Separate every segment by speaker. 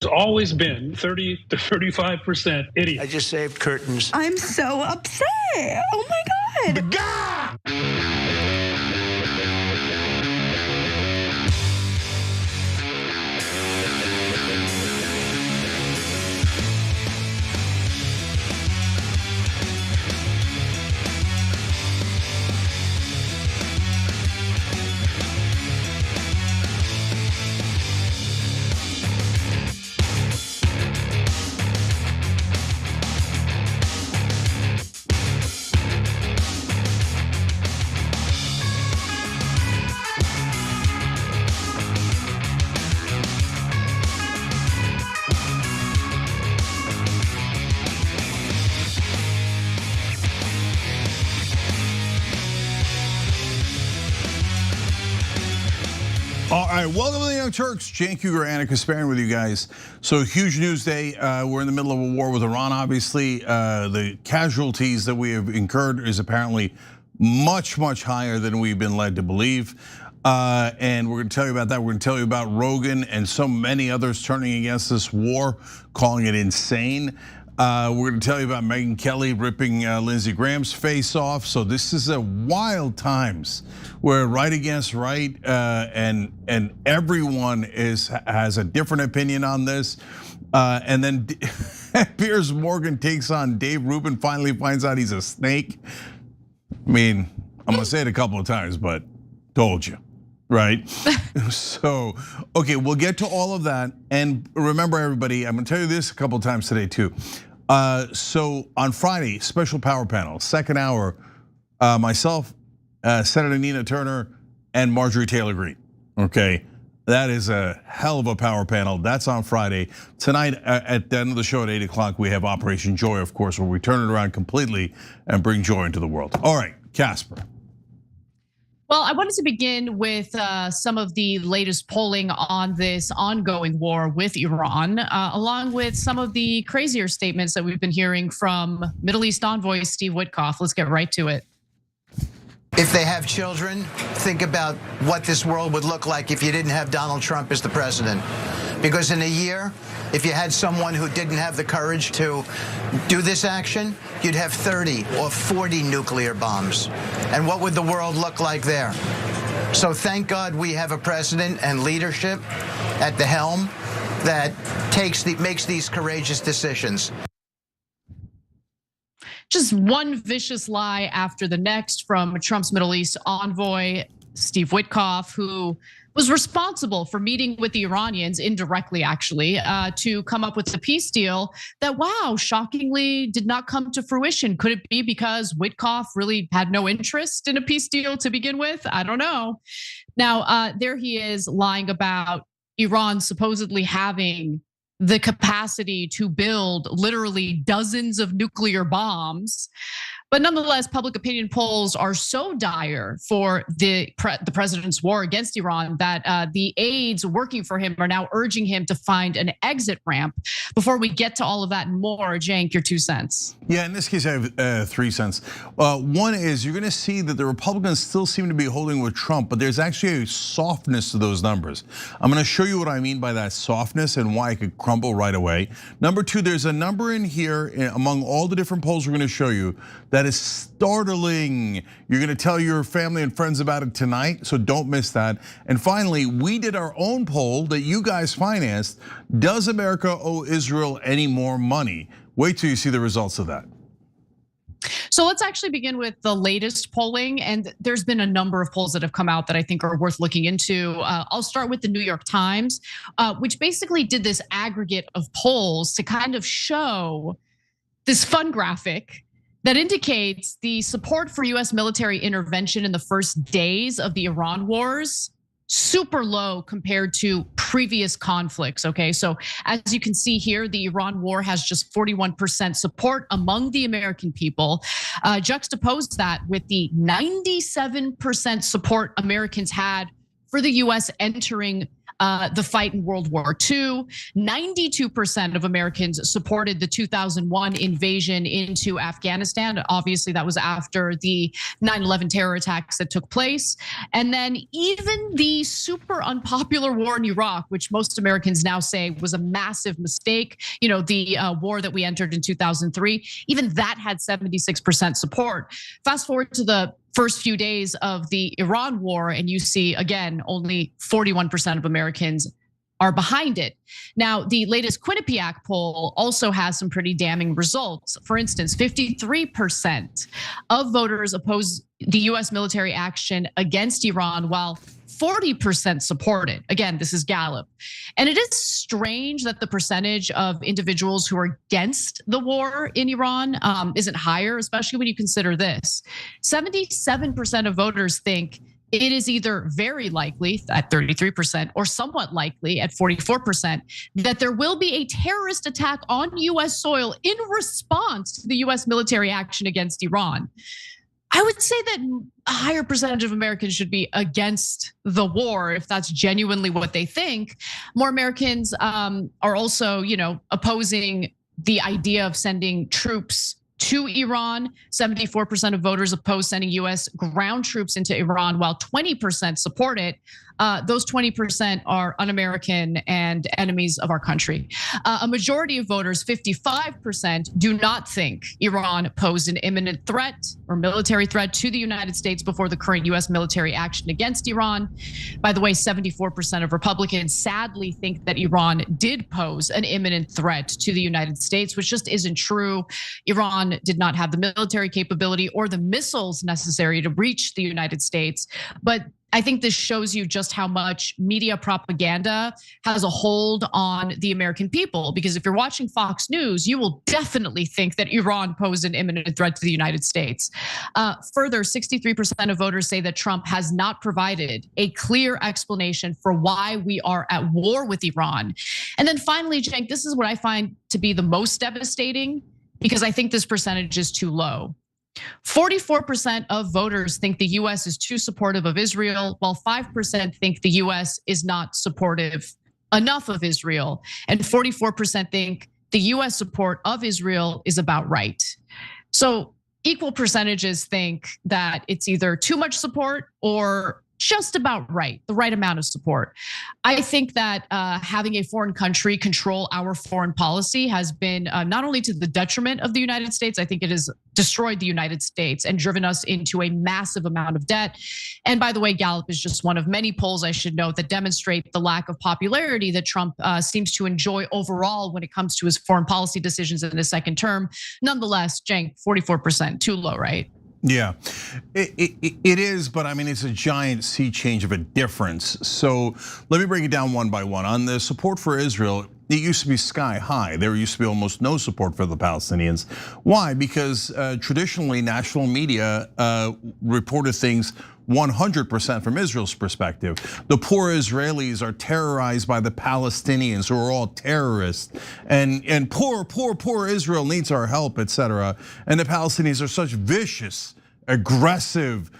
Speaker 1: always been 30 to 35% idiots.
Speaker 2: I just saved curtains.
Speaker 3: I'm so upset. Oh my God.
Speaker 4: All right, welcome to the Young Turks. Cenk Uygur, Anna Kasparian with you guys. So huge news day. We're in the middle of a war with Iran, obviously. The casualties that we have incurred is apparently much, much higher than we've been led to believe. And we're gonna tell you about that. We're gonna tell you about Rogan and so many others turning against this war, calling it insane. We're gonna tell you about Megyn Kelly ripping Lindsey Graham's face off. So this is a wild times where right against right, and everyone has a different opinion on this. And then Piers Morgan takes on Dave Rubin, finally finds out he's a snake. I mean, I'm gonna say it a couple of times, but told you. Right? So, okay, we'll get to all of that. And remember everybody, I'm gonna tell you this a couple of times today too. So on Friday, special power panel, second hour, myself, Senator Nina Turner, and Marjorie Taylor Greene, okay? That is a hell of a power panel. That's on Friday. Tonight, at the end of the show at 8 o'clock, we have Operation Joy, of course, where we turn it around completely and bring joy into the world. All right, Casper.
Speaker 5: Well, I wanted to begin with some of the latest polling on this ongoing war with Iran, along with some of the crazier statements that we've been hearing from Middle East envoy Steve Witkoff. Let's get right to it.
Speaker 2: If they have children, think about what this world would look like if you didn't have Donald Trump as the president. Because in a year, if you had someone who didn't have the courage to do this action, you'd have 30 or 40 nuclear bombs. And what would the world look like there? So thank God we have a president and leadership at the helm that makes these courageous decisions.
Speaker 5: Just one vicious lie after the next from Trump's Middle East envoy, Steve Witkoff, who was responsible for meeting with the Iranians indirectly, actually, to come up with the peace deal that, wow, shockingly did not come to fruition. Could it be because Witkoff really had no interest in a peace deal to begin with? I don't know. Now, there he is lying about Iran supposedly having the capacity to build literally dozens of nuclear bombs. But nonetheless, public opinion polls are so dire for the president's war against Iran that the aides working for him are now urging him to find an exit ramp. Before we get to all of that and more, Cenk, your 2 cents.
Speaker 4: Yeah, in this case, I have 3 cents. One is you're gonna see that the Republicans still seem to be holding with Trump, but there's actually a softness to those numbers. I'm gonna show you what I mean by that softness and why it could crumble right away. Number 2, there's a number in here among all the different polls we're gonna show you that is startling. You're gonna tell your family and friends about it tonight, so don't miss that. And finally, we did our own poll that you guys financed. Does America owe Israel any more money? Wait till you see the results of that.
Speaker 5: So let's actually begin with the latest polling. And there's been a number of polls that have come out that I think are worth looking into. I'll start with the New York Times, which basically did this aggregate of polls to kind of show this fun graphic that indicates the support for US military intervention in the first days of the Iran wars, super low compared to previous conflicts, okay? So as you can see here, the Iran war has just 41% support among the American people. Juxtapose that with the 97% support Americans had for the US entering the fight in World War II. 92% of Americans supported the 2001 invasion into Afghanistan. Obviously, that was after the 9/11 terror attacks that took place. And then even the super unpopular war in Iraq, which most Americans now say was a massive mistake, the war that we entered in 2003, even that had 76% support. Fast forward to the first few days of the Iran war, and you see, again, only 41% of Americans are behind it. Now, the latest Quinnipiac poll also has some pretty damning results. For instance, 53% of voters oppose the US military action against Iran, while 40% support it. Again, this is Gallup. And it is strange that the percentage of individuals who are against the war in Iran isn't higher, especially when you consider this. 77% of voters think it is either very likely at 33% or somewhat likely at 44% that there will be a terrorist attack on US soil in response to the US military action against Iran. I would say that a higher percentage of Americans should be against the war if that's genuinely what they think. More Americans are also, opposing the idea of sending troops to Iran. 74% of voters oppose sending US ground troops into Iran, while 20% support it. Those 20% are un-American and enemies of our country. A majority of voters, 55%, do not think Iran posed an imminent threat or military threat to the United States before the current US military action against Iran. By the way, 74% of Republicans sadly think that Iran did pose an imminent threat to the United States, which just isn't true. Iran did not have the military capability or the missiles necessary to reach the United States. But I think this shows you just how much media propaganda has a hold on the American people. Because if you're watching Fox News, you will definitely think that Iran posed an imminent threat to the United States. Further, 63% of voters say that Trump has not provided a clear explanation for why we are at war with Iran. And then finally, Cenk, this is what I find to be the most devastating, because I think this percentage is too low. 44% of voters think the US is too supportive of Israel, while 5% think the US is not supportive enough of Israel. And 44% think the US support of Israel is about right. So equal percentages think that it's either too much support or just about right, the right amount of support. I think that having a foreign country control our foreign policy has been not only to the detriment of the United States, I think it has destroyed the United States and driven us into a massive amount of debt. And by the way, Gallup is just one of many polls, I should note, that demonstrate the lack of popularity that Trump seems to enjoy overall when it comes to his foreign policy decisions in his second term. Nonetheless, Cenk, 44%, too low, right?
Speaker 4: Yeah, it is, but I mean, it's a giant sea change of a difference. So let me break it down one by one. On the support for Israel, it used to be sky high. There used to be almost no support for the Palestinians. Why? Because traditionally national media reported things 100% from Israel's perspective. The poor Israelis are terrorized by the Palestinians, who are all terrorists, and poor Israel needs our help, etc. And the Palestinians are such vicious, aggressive,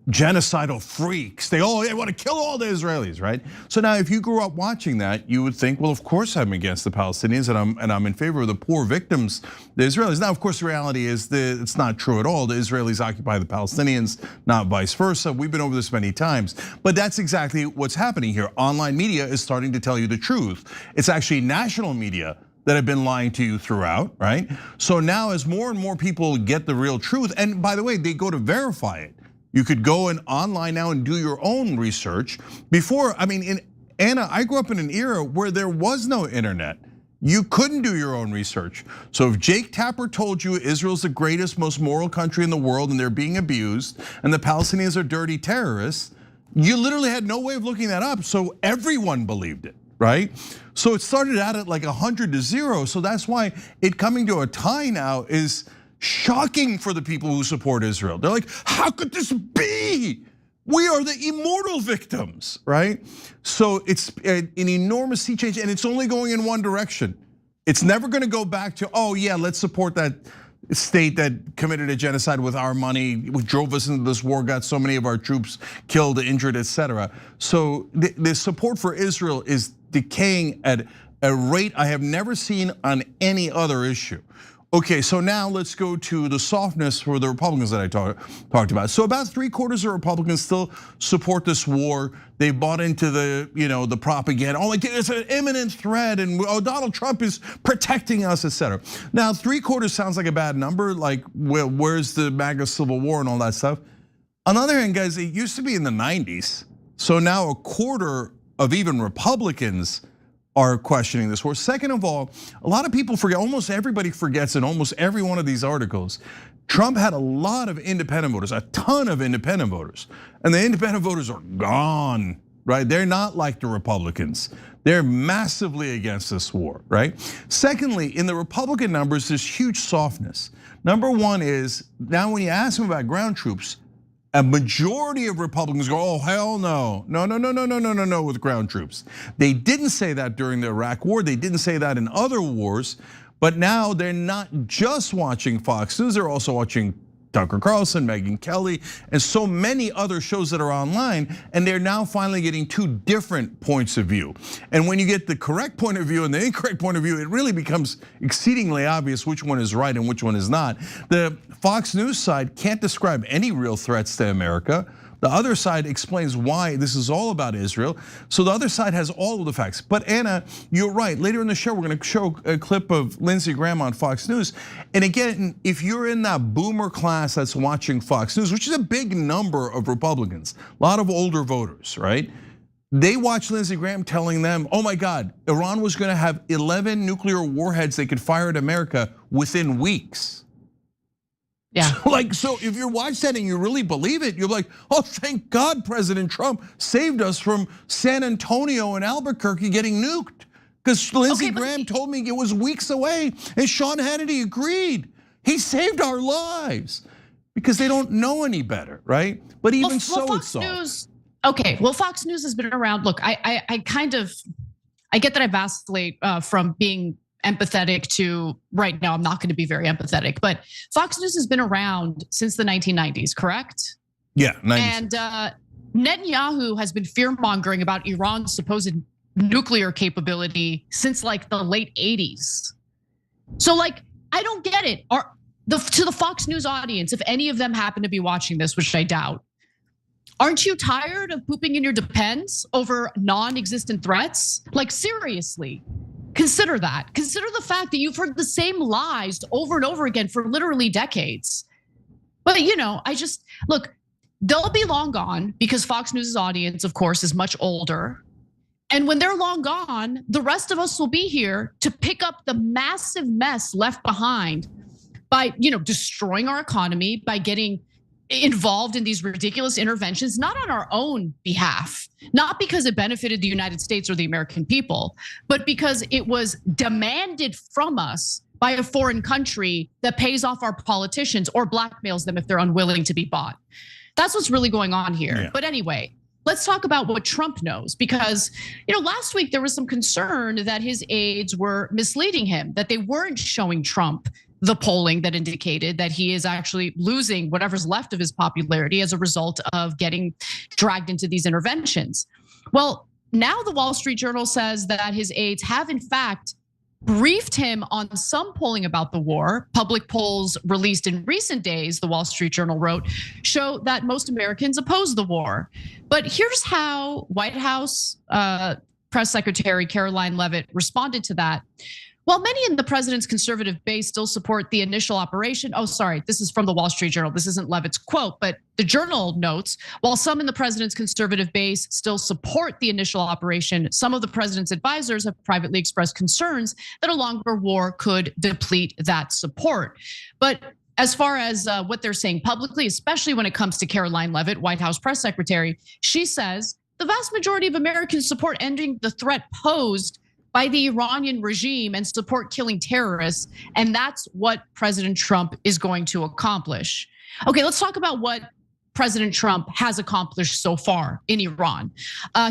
Speaker 4: genocidal freaks. They want to kill all the Israelis, right? So now, if you grew up watching that, you would think, well, of course I'm against the Palestinians, and I'm in favor of the poor victims, the Israelis. Now, of course, the reality is that it's not true at all. The Israelis occupy the Palestinians, not vice versa. We've been over this many times, but that's exactly what's happening here. Online media is starting to tell you the truth. It's actually national media that have been lying to you throughout, right? So now, as more and more people get the real truth, and by the way, they go to verify it. You could go online now and do your own research. Before, I mean, Anna, I grew up in an era where there was no internet. You couldn't do your own research. So if Jake Tapper told you Israel's the greatest, most moral country in the world and they're being abused and the Palestinians are dirty terrorists, you literally had no way of looking that up. So everyone believed it, right? So it started out at like 100 to 0. So that's why it coming to a tie now is shocking for the people who support Israel. They're like, how could this be? We are the immortal victims, right? So it's an enormous sea change, and it's only going in one direction. It's never gonna go back to, oh yeah, let's support that state that committed a genocide with our money, which drove us into this war, got so many of our troops killed, injured, etc. So the support for Israel is decaying at a rate I have never seen on any other issue. Okay, so now let's go to the softness for the Republicans that I talked about. So about 3/4 of Republicans still support this war. They bought into the the propaganda. Oh, like it's an imminent threat, and Donald Trump is protecting us, etc. Now 3/4 sounds like a bad number. Like, well, where's the MAGA Civil War and all that stuff? On the other hand, guys, it used to be in the 90s. So now 1/4 of even Republicans are questioning this war. Second of all, a lot of people forget, almost everybody forgets in almost every one of these articles, Trump had a lot of independent voters, a ton of independent voters. And the independent voters are gone, right? They're not like the Republicans. They're massively against this war, right? Secondly, in the Republican numbers, there's huge softness. Number one is, now when you ask them about ground troops, a majority of Republicans go, oh, hell no, no with ground troops. They didn't say that during the Iraq war. They didn't say that in other wars. But now they're not just watching Fox News, they're also watching Tucker Carlson, Megyn Kelly, and so many other shows that are online, and they're now finally getting two different points of view. And when you get the correct point of view and the incorrect point of view, it really becomes exceedingly obvious which one is right and which one is not. The Fox News side can't describe any real threats to America. The other side explains why this is all about Israel. So the other side has all of the facts. But Anna, you're right. Later in the show, we're going to show a clip of Lindsey Graham on Fox News. And again, if you're in that boomer class that's watching Fox News, which is a big number of Republicans, a lot of older voters, right? They watch Lindsey Graham telling them, oh my God, Iran was going to have 11 nuclear warheads they could fire at America within weeks.
Speaker 5: Yeah.
Speaker 4: So if you watch that and you really believe it, you're like, oh, thank God President Trump saved us from San Antonio and Albuquerque getting nuked. Because Lindsey Graham told me it was weeks away, and Sean Hannity agreed. He saved our lives because they don't know any better, right? But even so, it's soft.
Speaker 5: Okay, well, Fox News has been around. Look, I get that I vacillate from being empathetic to right now, I'm not going to be very empathetic, but Fox News has been around since the 1990s, correct?
Speaker 4: Yeah, 90s.
Speaker 5: And Netanyahu has been fear-mongering about Iran's supposed nuclear capability since like the late 80s. So like, I don't get it. To the Fox News audience, if any of them happen to be watching this, which I doubt, aren't you tired of pooping in your depends over non-existent threats? Like, seriously. Consider that. Consider the fact that you've heard the same lies over and over again for literally decades. But look, they'll be long gone because Fox News' audience, of course, is much older. And when they're long gone, the rest of us will be here to pick up the massive mess left behind by, destroying our economy, by getting involved in these ridiculous interventions, not on our own behalf, not because it benefited the United States or the American people, but because it was demanded from us by a foreign country that pays off our politicians or blackmails them if they're unwilling to be bought. That's what's really going on here. Yeah. But anyway, let's talk about what Trump knows, because last week there was some concern that his aides were misleading him, that they weren't showing Trump the polling that indicated that he is actually losing whatever's left of his popularity as a result of getting dragged into these interventions. Well, now the Wall Street Journal says that his aides have in fact briefed him on some polling about the war. Public polls released in recent days, the Wall Street Journal wrote, show that most Americans oppose the war. But here's how White House Press Secretary Caroline Leavitt responded to that. While many in the president's conservative base still support the initial operation, this is from the Wall Street Journal. This isn't Leavitt's quote, but the Journal notes, while some in the president's conservative base still support the initial operation, some of the president's advisors have privately expressed concerns that a longer war could deplete that support. But as far as what they're saying publicly, especially when it comes to Caroline Leavitt, White House press secretary, she says the vast majority of Americans support ending the threat posed by the Iranian regime and support killing terrorists. And that's what President Trump is going to accomplish. Okay, let's talk about what President Trump has accomplished so far in Iran.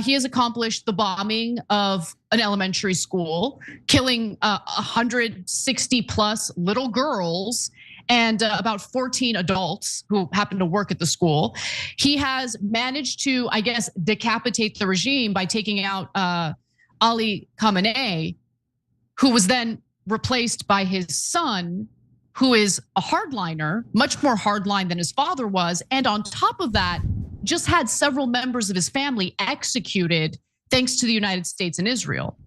Speaker 5: He has accomplished the bombing of an elementary school, killing 160 plus little girls, and about 14 adults who happen to work at the school. He has managed to, I guess, decapitate the regime by taking out Ali Khamenei, who was then replaced by his son, who is a hardliner, much more hardline than his father was. And on top of that, just had several members of his family executed thanks to the United States and Israel.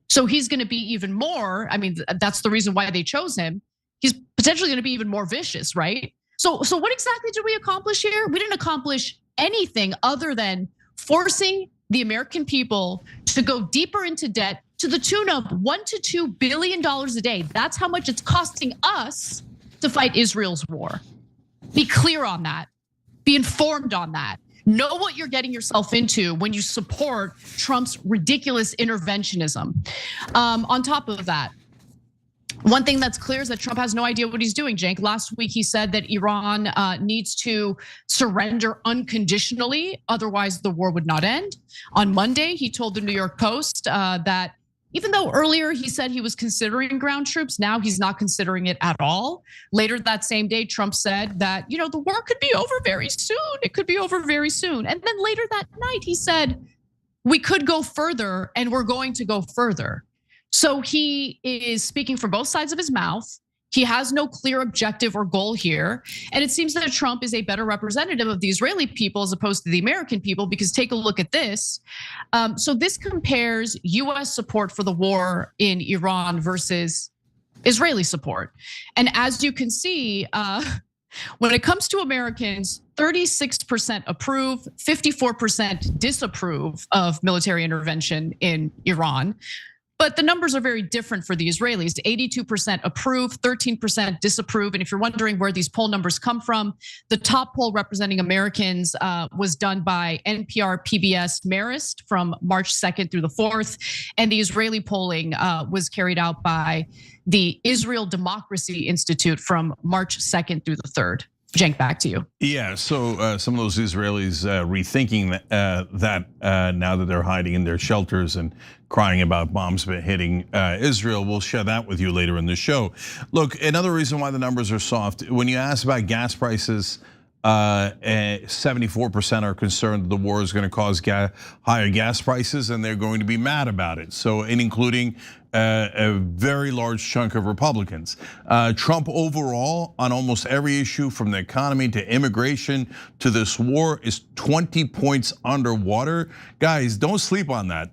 Speaker 5: So he's gonna be even more, I mean, that's the reason why they chose him. He's potentially gonna be even more vicious, right? So what exactly did we accomplish here? We didn't accomplish anything other than forcing the American people to go deeper into debt to the tune of $1 to $2 billion a day. That's how much it's costing us to fight Israel's war. Be clear on that. Be informed on that. Know what you're getting yourself into when you support Trump's ridiculous interventionism. On top of that, one thing that's clear is that Trump has no idea what he's doing, Cenk. Last week, he said that Iran needs to surrender unconditionally, otherwise the war would not end. On Monday, he told the New York Post that even though earlier he said he was considering ground troops, now he's not considering it at all. Later that same day, Trump said that, the war could be over very soon. It could be over very soon. And then later that night, he said, we could go further and we're going to go further. So he is speaking from both sides of his mouth. He has no clear objective or goal here. And it seems that Trump is a better representative of the Israeli people as opposed to the American people, because take a look at this. So this compares US support for the war in Iran versus Israeli support. And as you can see, when it comes to Americans, 36% approve, 54% disapprove of military intervention in Iran. But the numbers are very different for the Israelis. 82% approve, 13% disapprove. And if you're wondering where these poll numbers come from, the top poll representing Americans was done by NPR PBS Marist from March 2nd through the 4th. And the Israeli polling was carried out by the Israel Democracy Institute from March 2nd through the 3rd. Cenk, back to you.
Speaker 4: Yeah, so some of those Israelis rethinking that now that they're hiding in their shelters and crying about bombs hitting Israel. We'll share that with you later in the show. Look, another reason why the numbers are soft, when you ask about gas prices, 74% are concerned that the war is going to cause higher gas prices, and they're going to be mad about it. So, including a very large chunk of Republicans. Trump overall on almost every issue, from the economy to immigration to this war, is 20 points underwater. Guys, don't sleep on that.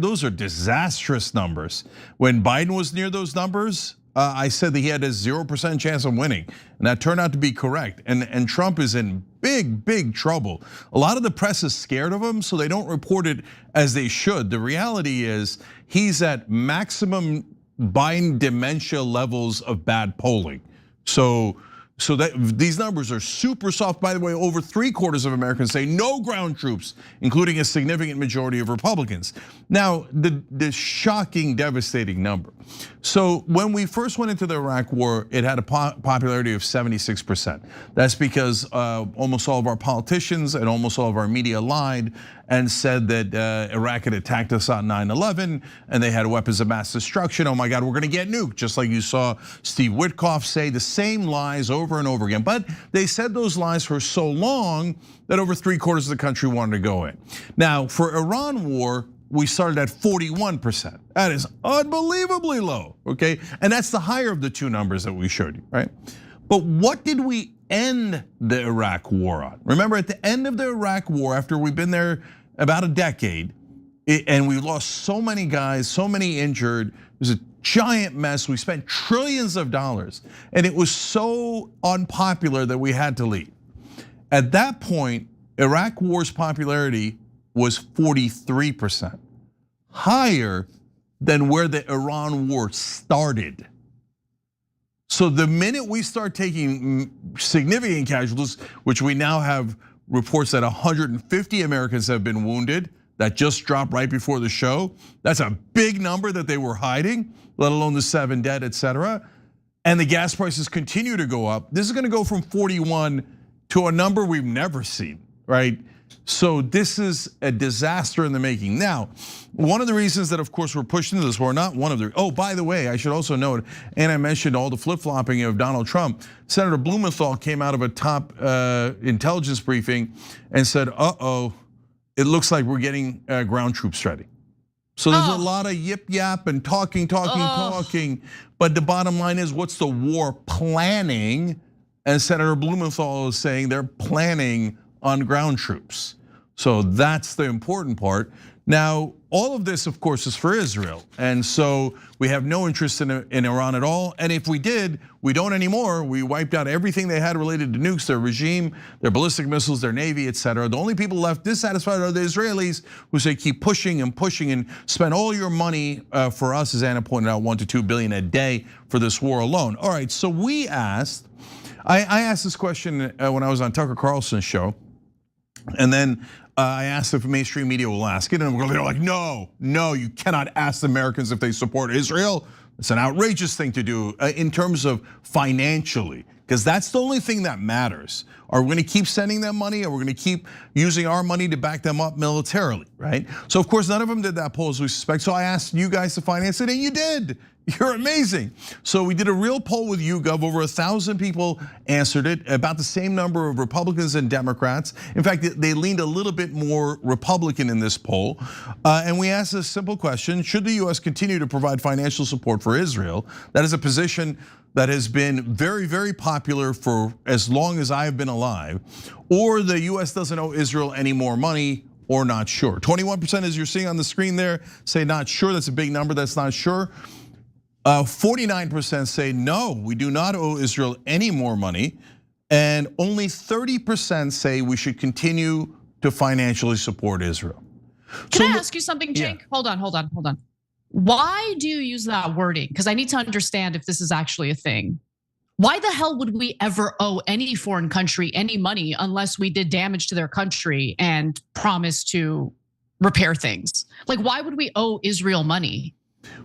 Speaker 4: Those are disastrous numbers. When Biden was near those numbers, I said that he had a 0% chance of winning, and that turned out to be correct. And Trump is in big trouble. A lot of the press is scared of him, so they don't report it as they should. The reality is he's at maximum Biden dementia levels of bad polling. So that these numbers are super soft. By the way, over 3/4 of Americans say no ground troops, including a significant majority of Republicans. Now, the shocking, devastating number. So when we first went into the Iraq war, it had a popularity of 76%. That's because almost all of our politicians and almost all of our media lied and said that Iraq had attacked us on 9/11 and they had weapons of mass destruction. Oh my God, we're gonna get nuked. Just like you saw Steve Witkoff say the same lies over and over again. But they said those lies for so long that over 3/4 of the country wanted to go in. Now, for Iran war, we started at 41%. That is unbelievably low, okay? And that's the higher of the two numbers that we showed you, right? But what did we end the Iraq war on? Remember, at the end of the Iraq war, after we've been there about a decade, and we lost so many guys, so many injured, it was a giant mess. We spent trillions of dollars, and it was so unpopular that we had to leave. At that point, Iraq war's popularity was 43%, higher than where the Iran war started. So the minute we start taking significant casualties, which we now have reports that 150 Americans have been wounded, that just dropped right before the show. That's a big number that they were hiding, let alone the 7 dead, etc. And the gas prices continue to go up. This is gonna go from 41 to a number we've never seen, right? So this is a disaster in the making. Now, one of the reasons that, of course, we're pushed into this war, not one of the, oh, by the way, I should also note, and I mentioned all the flip-flopping of Donald Trump. Senator Blumenthal came out of a top intelligence briefing and said, it looks like we're getting ground troops ready. So there's a lot of yip yap and talking. But the bottom line is, what's the war planning? And Senator Blumenthal is saying they're planning on ground troops. So that's the important part. Now, all of this, of course, is for Israel. And so we have no interest in Iran at all. And if we did, we don't anymore. We wiped out everything they had related to nukes, their regime, their ballistic missiles, their navy, etc. The only people left dissatisfied are the Israelis, who say keep pushing and spend all your money for us, as Anna pointed out, 1 to 2 billion a day for this war alone. All right, so we asked, I asked this question when I was on Tucker Carlson's show. And then I asked if mainstream media will ask it, and they're like, no, you cannot ask Americans if they support Israel. It's an outrageous thing to do in terms of financially, because that's the only thing that matters. Are we gonna keep sending them money? Or we're gonna keep using our money to back them up militarily, right? So of course, none of them did that poll, as we suspect. So I asked you guys to finance it, and you did. You're amazing. So we did a real poll with YouGov. Over 1,000 people answered it, about the same number of Republicans and Democrats. In fact, they leaned a little bit more Republican in this poll. And we asked a simple question: should the US continue to provide financial support for Israel? That is a position that has been very, very popular for as long as I have been alive. Or the US doesn't owe Israel any more money, or not sure. 21%, as you're seeing on the screen there, say not sure. That's a big number, that's not sure. 49% say no, we do not owe Israel any more money. And only 30% say we should continue to financially support Israel.
Speaker 5: Can I ask you something, Jake? Yeah. Hold on. Why do you use that wording? Because I need to understand if this is actually a thing. Why the hell would we ever owe any foreign country any money unless we did damage to their country and promised to repair things? Like, why would we owe Israel money?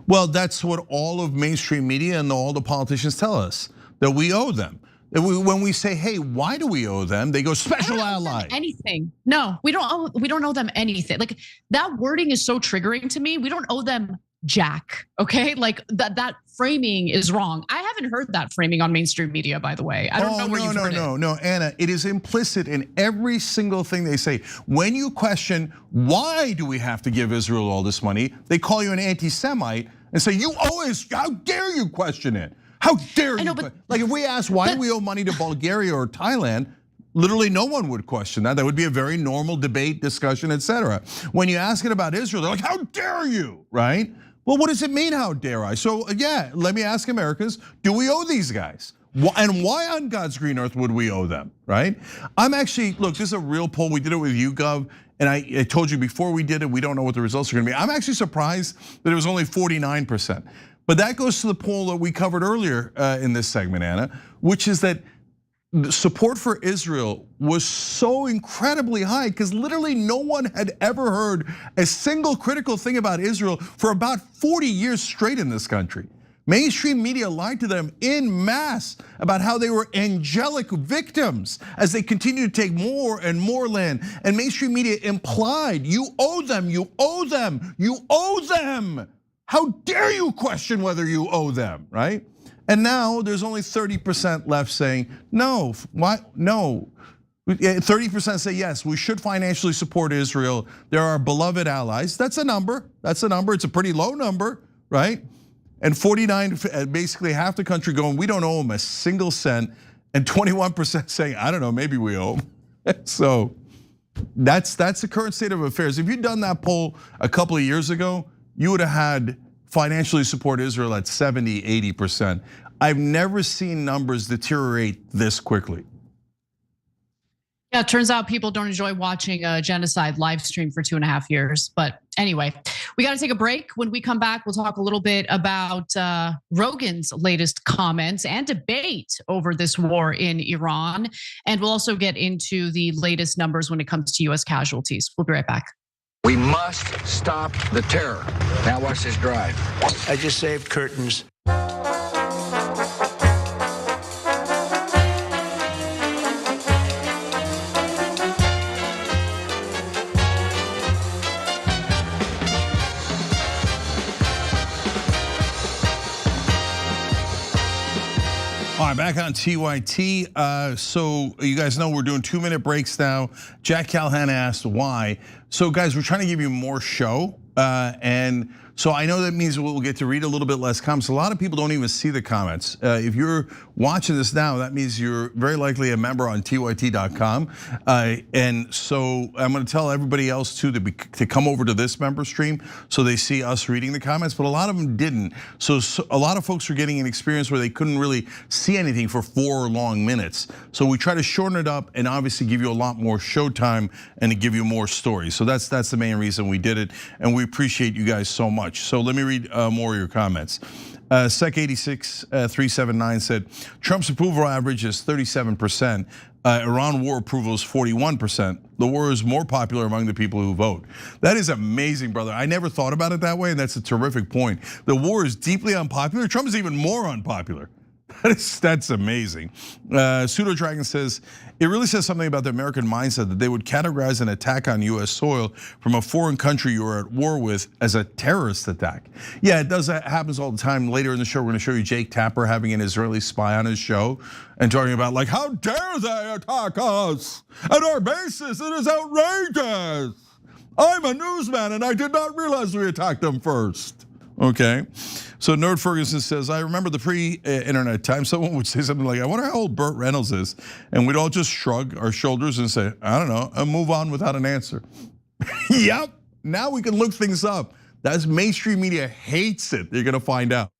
Speaker 4: Well, that's what all of mainstream media and all the politicians tell us, that we owe them. When we say, hey, why do we owe them? They go, special ally.
Speaker 5: Anything. No, we don't owe them anything. Like, that wording is so triggering to me. We don't owe them jack, okay? Like that framing is wrong. I haven't heard that framing on mainstream media, by the way. I don't know where you've heard it.
Speaker 4: No, Anna, it is implicit in every single thing they say. When you question, why do we have to give Israel all this money? They call you an anti-Semite and say, you owe us, how dare you question it? How dare you? Like, if we ask why do we owe money to Bulgaria or Thailand, literally no one would question that. That would be a very normal debate, discussion, etc. When you ask it about Israel, they're like, how dare you, right? Well, what does it mean, how dare I? So yeah, let me ask Americans, do we owe these guys? And why on God's green earth would we owe them, right? I'm actually, look, this is a real poll. We did it with YouGov, and I told you before we did it, we don't know what the results are gonna be. I'm actually surprised that it was only 49%. But that goes to the poll that we covered earlier in this segment, Anna, which is that support for Israel was so incredibly high because literally no one had ever heard a single critical thing about Israel for about 40 years straight in this country. Mainstream media lied to them en masse about how they were angelic victims as they continue to take more and more land. And mainstream media implied, you owe them, you owe them, you owe them. How dare you question whether you owe them, right? And now there's only 30% left saying, no, why, no. 30% say yes, we should financially support Israel. They're our beloved allies. That's a number, it's a pretty low number, right? And 49, basically half the country going, we don't owe them a single cent. And 21% saying, I don't know, maybe we owe them. So that's the current state of affairs. If you'd done that poll a couple of years ago, you would have had financially support Israel at 70, 80%. I've never seen numbers deteriorate this quickly.
Speaker 5: Yeah, it turns out people don't enjoy watching a genocide live stream for 2.5 years. But anyway, we got to take a break. When we come back, we'll talk a little bit about Rogan's latest comments and debate over this war in Iran. And we'll also get into the latest numbers when it comes to US casualties. We'll be right back.
Speaker 6: We must stop the terror. Now watch this drive.
Speaker 2: I just saved curtains.
Speaker 4: back on TYT. So you guys know we're doing 2-minute breaks now. Jack Callahan asked why. So guys, we're trying to give you more show. And so I know that means we'll get to read a little bit less comments. A lot of people don't even see the comments. If you're watching this now, that means you're very likely a member on TYT.com. And so I'm gonna tell everybody else too to come over to this member stream so they see us reading the comments, but a lot of them didn't. So a lot of folks are getting an experience where they couldn't really see anything for 4 long minutes. So we try to shorten it up and obviously give you a lot more showtime and to give you more stories. So that's the main reason we did it, and we appreciate you guys so much. So let me read more of your comments. Sec86 379 said, Trump's approval average is 37%. Iran war approval is 41%. The war is more popular among the people who vote. That is amazing, brother. I never thought about it that way, and that's a terrific point. The war is deeply unpopular. Trump is even more unpopular. That's amazing. Pseudo Dragon says, it really says something about the American mindset that they would categorize an attack on US soil from a foreign country you are at war with as a terrorist attack. Yeah, it does. That happens all the time. Later in the show, we're gonna show you Jake Tapper having an Israeli spy on his show and talking about like, how dare they attack us at our bases? It is outrageous. I'm a newsman and I did not realize we attacked them first. Okay, so Nerd Ferguson says, I remember the pre-internet time, someone would say something like, I wonder how old Burt Reynolds is. And we'd all just shrug our shoulders and say, I don't know, and move on without an answer. Yep, now we can look things up. That's mainstream media hates it, you're gonna find out.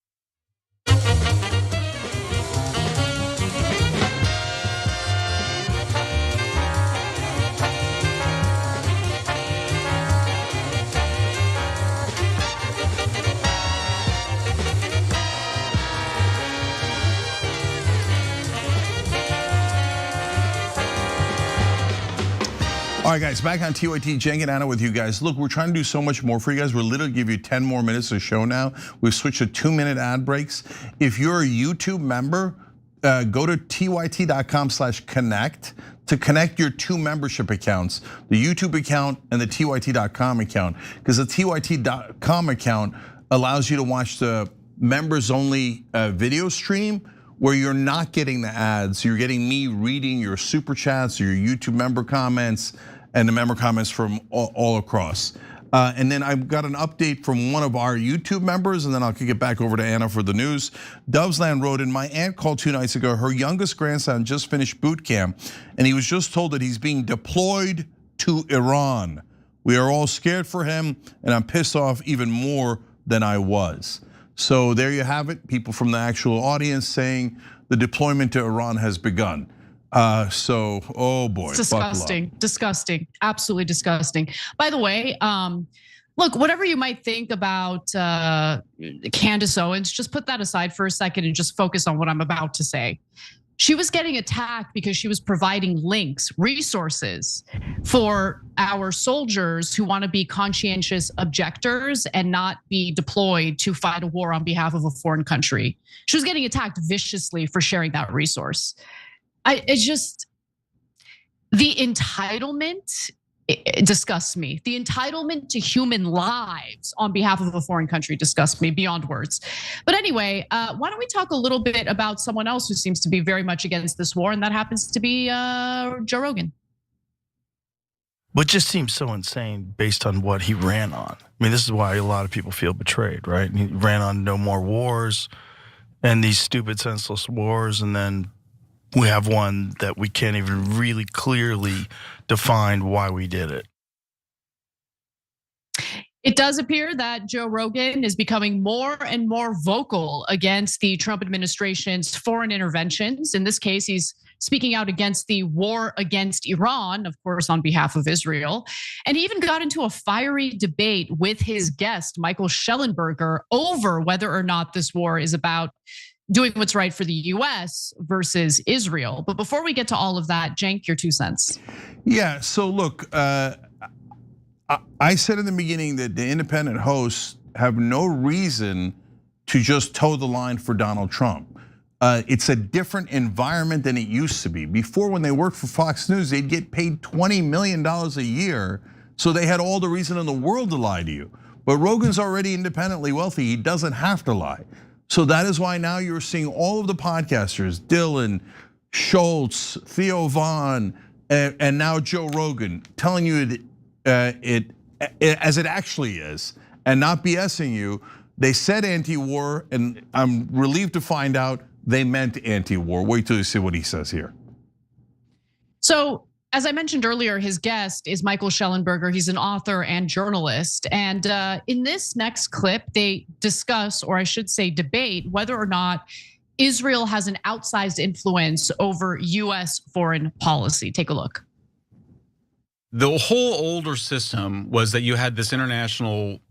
Speaker 4: All right, guys, back on TYT, Cenk and Anna with you guys. Look, we're trying to do so much more for you guys. We're literally give you 10 more minutes of show now. We've switched to 2-minute ad breaks. If you're a YouTube member, go to tyt.com/connect to connect your 2 membership accounts, the YouTube account and the tyt.com account, because the tyt.com account allows you to watch the members only video stream where you're not getting the ads. You're getting me reading your super chats, your YouTube member comments, and the member comments from all across. And then I've got an update from one of our YouTube members, and then I'll kick it back over to Anna for the news. Dovesland wrote in, my aunt called 2 nights ago. Her youngest grandson just finished boot camp, and he was just told that he's being deployed to Iran. We are all scared for him, and I'm pissed off even more than I was. So there you have it, people from the actual audience saying the deployment to Iran has begun. So, oh boy,
Speaker 5: it's disgusting, disgusting, absolutely disgusting. By the way, look, whatever you might think about Candace Owens, just put that aside for a second and just focus on what I'm about to say. She was getting attacked because she was providing links, resources for our soldiers who want to be conscientious objectors and not be deployed to fight a war on behalf of a foreign country. She was getting attacked viciously for sharing that resource. It's just, the entitlement, it disgusts me. The entitlement to human lives on behalf of a foreign country disgusts me beyond words. But anyway, why don't we talk a little bit about someone else who seems to be very much against this war, and that happens to be Joe Rogan.
Speaker 7: What just seems so insane based on what he ran on. I mean, this is why a lot of people feel betrayed, right? He ran on no more wars and these stupid, senseless wars, and then we have one that we can't even really clearly define why we did it.
Speaker 5: It does appear that Joe Rogan is becoming more and more vocal against the Trump administration's foreign interventions. In this case, he's speaking out against the war against Iran, of course, on behalf of Israel. And he even got into a fiery debate with his guest, Michael Schellenberger, over whether or not this war is about doing what's right for the US versus Israel. But before we get to all of that, Cenk, your 2 cents.
Speaker 4: Yeah, so look, I said in the beginning that the independent hosts have no reason to just toe the line for Donald Trump. It's a different environment than it used to be. Before, when they worked for Fox News, they'd get paid $20 million a year, so they had all the reason in the world to lie to you. But Rogan's already independently wealthy, he doesn't have to lie. So that is why now you're seeing all of the podcasters, Dylan, Schultz, Theo Vaughn, and now Joe Rogan, telling you it as it actually is, and not BSing you. They said anti-war, and I'm relieved to find out they meant anti-war. Wait till you see what he says here.
Speaker 5: So, as I mentioned earlier, his guest is Michael Schellenberger. He's an author and journalist. And in this next clip, they discuss, or I should say debate, whether or not Israel has an outsized influence over US foreign policy. Take a look.
Speaker 8: The whole older system was that you had this international,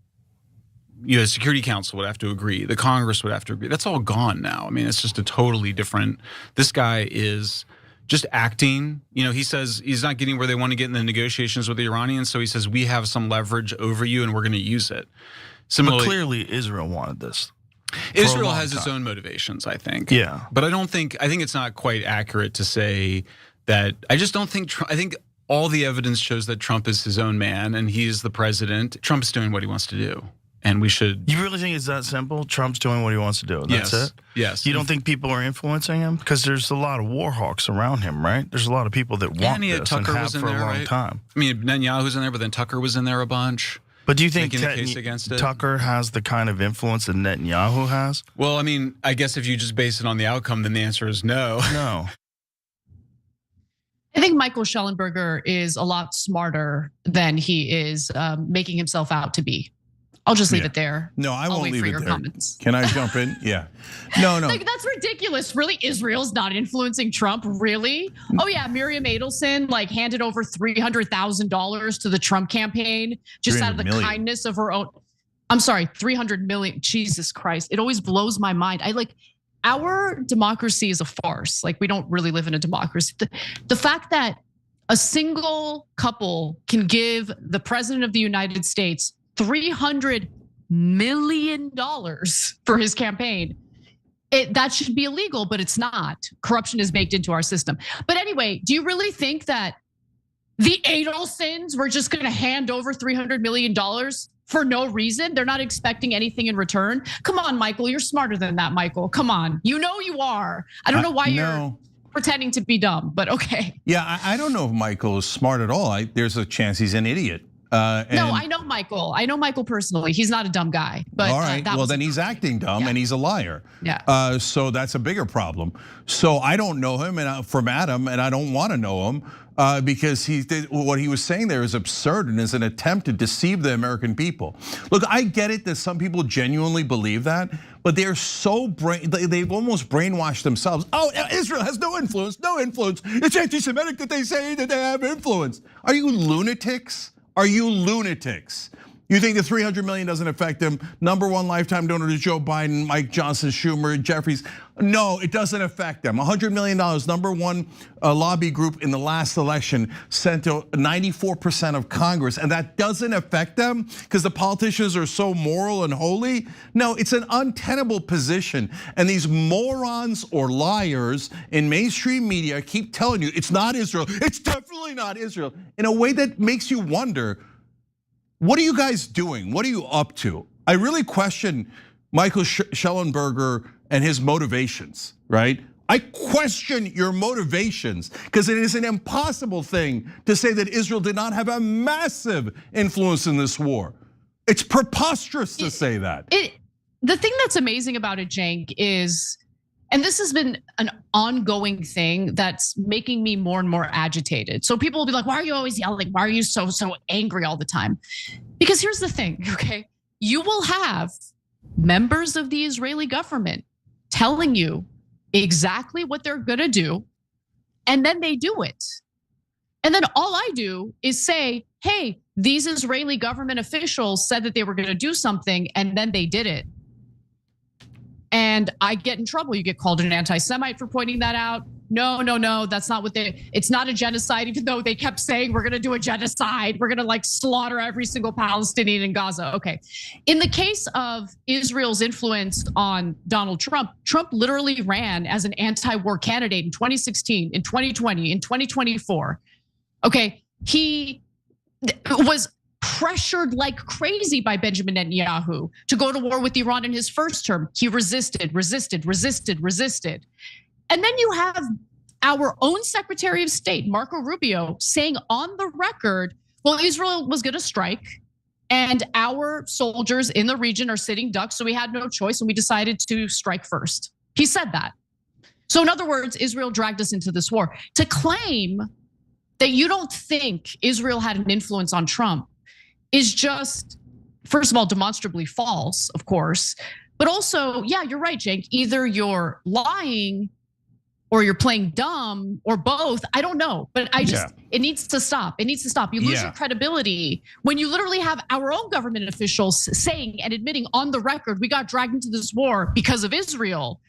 Speaker 8: Security Council would have to agree, the Congress would have to agree. That's all gone now. I mean, it's just a totally different, this guy is just acting. He says he's not getting where they want to get in the negotiations with the Iranians. So he says, we have some leverage over you and we're going to use it. Similarly,
Speaker 7: but clearly Israel wanted this.
Speaker 8: Israel has its own motivations, I think.
Speaker 7: Yeah.
Speaker 8: But I think it's not quite accurate to say that. I just don't think, I think all the evidence shows that Trump is his own man and he is the president. Trump's doing what he wants to do. And we should.
Speaker 7: You really think it's that simple? Trump's doing what he wants to do. That's it?
Speaker 8: Yes.
Speaker 7: You don't think people are influencing him? Because there's a lot of war hawks around him, right? There's a lot of people that want this
Speaker 8: Tucker
Speaker 7: and have
Speaker 8: was in
Speaker 7: for
Speaker 8: there,
Speaker 7: a long
Speaker 8: right?
Speaker 7: time.
Speaker 8: I mean, Netanyahu's in there, but then Tucker was in there a bunch.
Speaker 7: But do you think
Speaker 8: making the case against it?
Speaker 7: Tucker has the kind of influence that Netanyahu has?
Speaker 8: Well, I mean, I guess if you just base it on the outcome, then the answer is no.
Speaker 7: No.
Speaker 5: I think Michael Schellenberger is a lot smarter than he is making himself out to be. I'll just leave it there.
Speaker 4: No, I won't leave it there.
Speaker 5: Comments.
Speaker 4: Can I jump in? Yeah. No.
Speaker 5: Like, that's ridiculous. Really, Israel's not influencing Trump, really? Oh yeah, Miriam Adelson handed over $300,000 to the Trump campaign just out of the kindness of her own. I'm sorry, 300 million. Jesus Christ. It always blows my mind. Our democracy is a farce. We don't really live in a democracy. The fact that a single couple can give the president of the United States $300 million for his campaign, that should be illegal, but it's not. Corruption is baked into our system. But anyway, do you really think that the Adelsons were just going to hand over $300 million for no reason? They're not expecting anything in return. Come on, Michael, you're smarter than that, Michael. Come on, you are. I don't know why you're pretending to be dumb, but okay.
Speaker 4: Yeah, I don't know if Michael is smart at all. There's a chance he's an idiot.
Speaker 5: No, I know Michael. I know Michael personally. He's not a dumb guy. But
Speaker 4: all right, well then he's acting dumb and he's a liar.
Speaker 5: Yeah.
Speaker 4: So that's a bigger problem. So I don't know him from Adam, and I don't want to know him because what he was saying there is absurd and is an attempt to deceive the American people. Look, I get it that some people genuinely believe that, but they're so they've almost brainwashed themselves. Oh, Israel has no influence, no influence. It's anti-Semitic that they say that they have influence. Are you lunatics? Are you lunatics? You think the 300 million doesn't affect them? Number one lifetime donor to Joe Biden, Mike Johnson, Schumer, Jeffries. No, it doesn't affect them. $100 million, number one lobby group in the last election, sent to 94% of Congress, and that doesn't affect them because the politicians are so moral and holy? No, it's an untenable position, and these morons or liars in mainstream media keep telling you it's not Israel. It's definitely not Israel in a way that makes you wonder, what are you guys doing? What are you up to? I really question Michael Schellenberger and his motivations, right? I question your motivations because it is an impossible thing to say that Israel did not have a massive influence in this war. It's preposterous to say that.
Speaker 5: The thing that's amazing about it, Cenk, is, and this has been an ongoing thing that's making me more and more agitated. So people will be like, why are you always yelling? Why are you so angry all the time? Because here's the thing, okay? You will have members of the Israeli government telling you exactly what they're gonna do, and then they do it. And then all I do is say, hey, these Israeli government officials said that they were gonna do something, and then they did it. And I get in trouble. You get called an anti-Semite for pointing that out. No, that's not what it's not a genocide, even though they kept saying we're gonna do a genocide. We're gonna slaughter every single Palestinian in Gaza. Okay. In the case of Israel's influence on Donald Trump, Trump literally ran as an anti-war candidate in 2016, in 2020, in 2024. Okay, he was pressured like crazy by Benjamin Netanyahu to go to war with Iran in his first term. He resisted. And then you have our own Secretary of State, Marco Rubio, saying on the record, well, Israel was going to strike and our soldiers in the region are sitting ducks, so we had no choice and we decided to strike first. He said that. So in other words, Israel dragged us into this war. To claim that you don't think Israel had an influence on Trump is just, first of all, demonstrably false, of course, but also, yeah, you're right, Jake. Either you're lying or you're playing dumb or both. I don't know, but it needs to stop. It needs to stop. You lose your credibility when you literally have our own government officials saying and admitting on the record, we got dragged into this war because of Israel.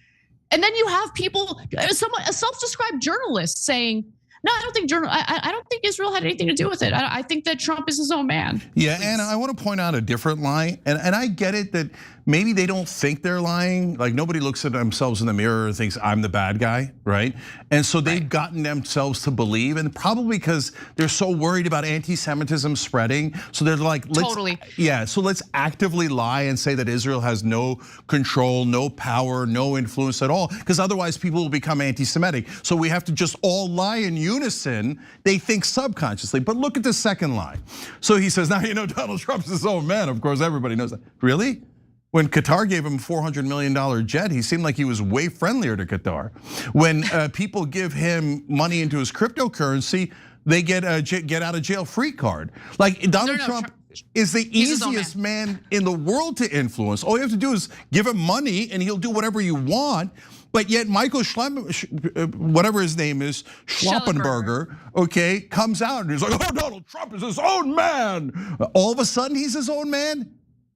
Speaker 5: And then you have people, a self-described journalist saying, no, I don't think Israel had anything to do with it. I think that Trump is his own man.
Speaker 4: Yeah, and I want to point out a different lie. And I get it that maybe they don't think they're lying. Like nobody looks at themselves in the mirror and thinks I'm the bad guy, right? And so they've gotten themselves to believe, and probably because they're so worried about anti-Semitism spreading. So they're like, so let's actively lie and say that Israel has no control, no power, no influence at all, because otherwise people will become anti-Semitic. So we have to just all lie in unison, they think subconsciously. But look at the second lie. So he says, now you know Donald Trump's his own man. Of course, everybody knows that. Really? When Qatar gave him a $400 million jet, he seemed like he was way friendlier to Qatar. When people give him money into his cryptocurrency, they get a get out of jail free card. Like Donald Trump is the easiest man in the world to influence. All you have to do is give him money and he'll do whatever you want. But yet Michael whatever his name is, Schlappenberger, okay, comes out and he's like, oh, Donald Trump is his own man. All of a sudden he's his own man?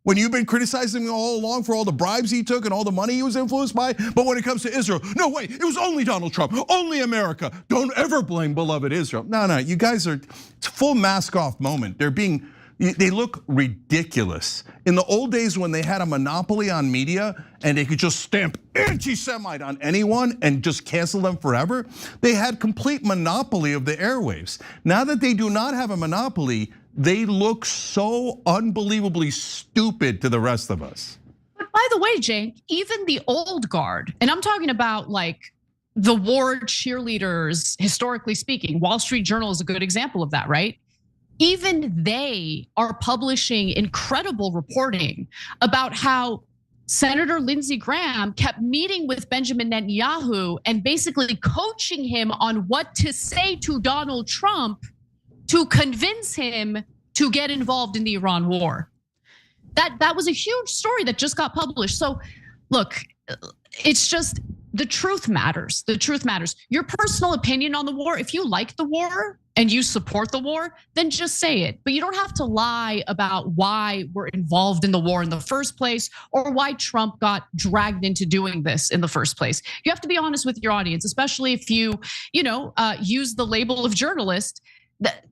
Speaker 4: When you've been criticizing him all along for all the bribes he took and all the money he was influenced by. But when it comes to Israel, no, wait, it was only Donald Trump, only America. Don't ever blame beloved Israel. No, you guys are, it's a full mask off moment. They look ridiculous. In the old days when they had a monopoly on media and they could just stamp anti-Semite on anyone and just cancel them forever, they had complete monopoly of the airwaves. Now that they do not have a monopoly, they look so unbelievably stupid to the rest of us.
Speaker 5: But by the way, Jake, even the old guard, and I'm talking about like the war cheerleaders, historically speaking, Wall Street Journal is a good example of that, right? Even they are publishing incredible reporting about how Senator Lindsey Graham kept meeting with Benjamin Netanyahu and basically coaching him on what to say to Donald Trump to convince him to get involved in the Iran war. That was a huge story that just got published. So look, it's just the truth matters. The truth matters. Your personal opinion on the war, if you like the war and you support the war, then just say it. But you don't have to lie about why we're involved in the war in the first place or why Trump got dragged into doing this in the first place. You have to be honest with your audience, especially if you use the label of journalist.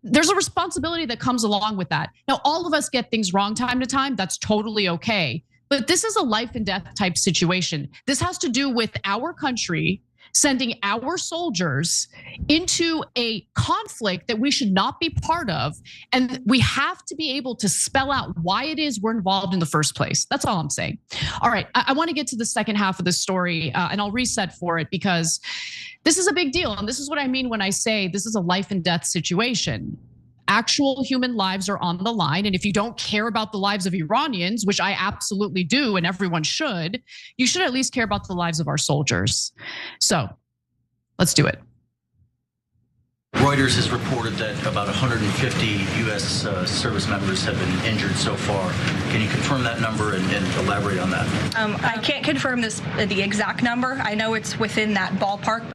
Speaker 5: There's a responsibility that comes along with that. Now, all of us get things wrong time to time. That's totally okay. But this is a life and death type situation. This has to do with our country sending our soldiers into a conflict that we should not be part of. And we have to be able to spell out why it is we're involved in the first place. That's all I'm saying. All right, I want to get to the second half of this story and I'll reset for it because this is a big deal. And this is what I mean when I say this is a life and death situation. Actual human lives are on the line. And if you don't care about the lives of Iranians, which I absolutely do, and everyone should, you should at least care about the lives of our soldiers. So let's do it.
Speaker 9: Reuters has reported that about 150 US service members have been injured so far. Can you confirm that number and elaborate on that?
Speaker 10: I can't confirm the exact number. I know it's within that ballpark.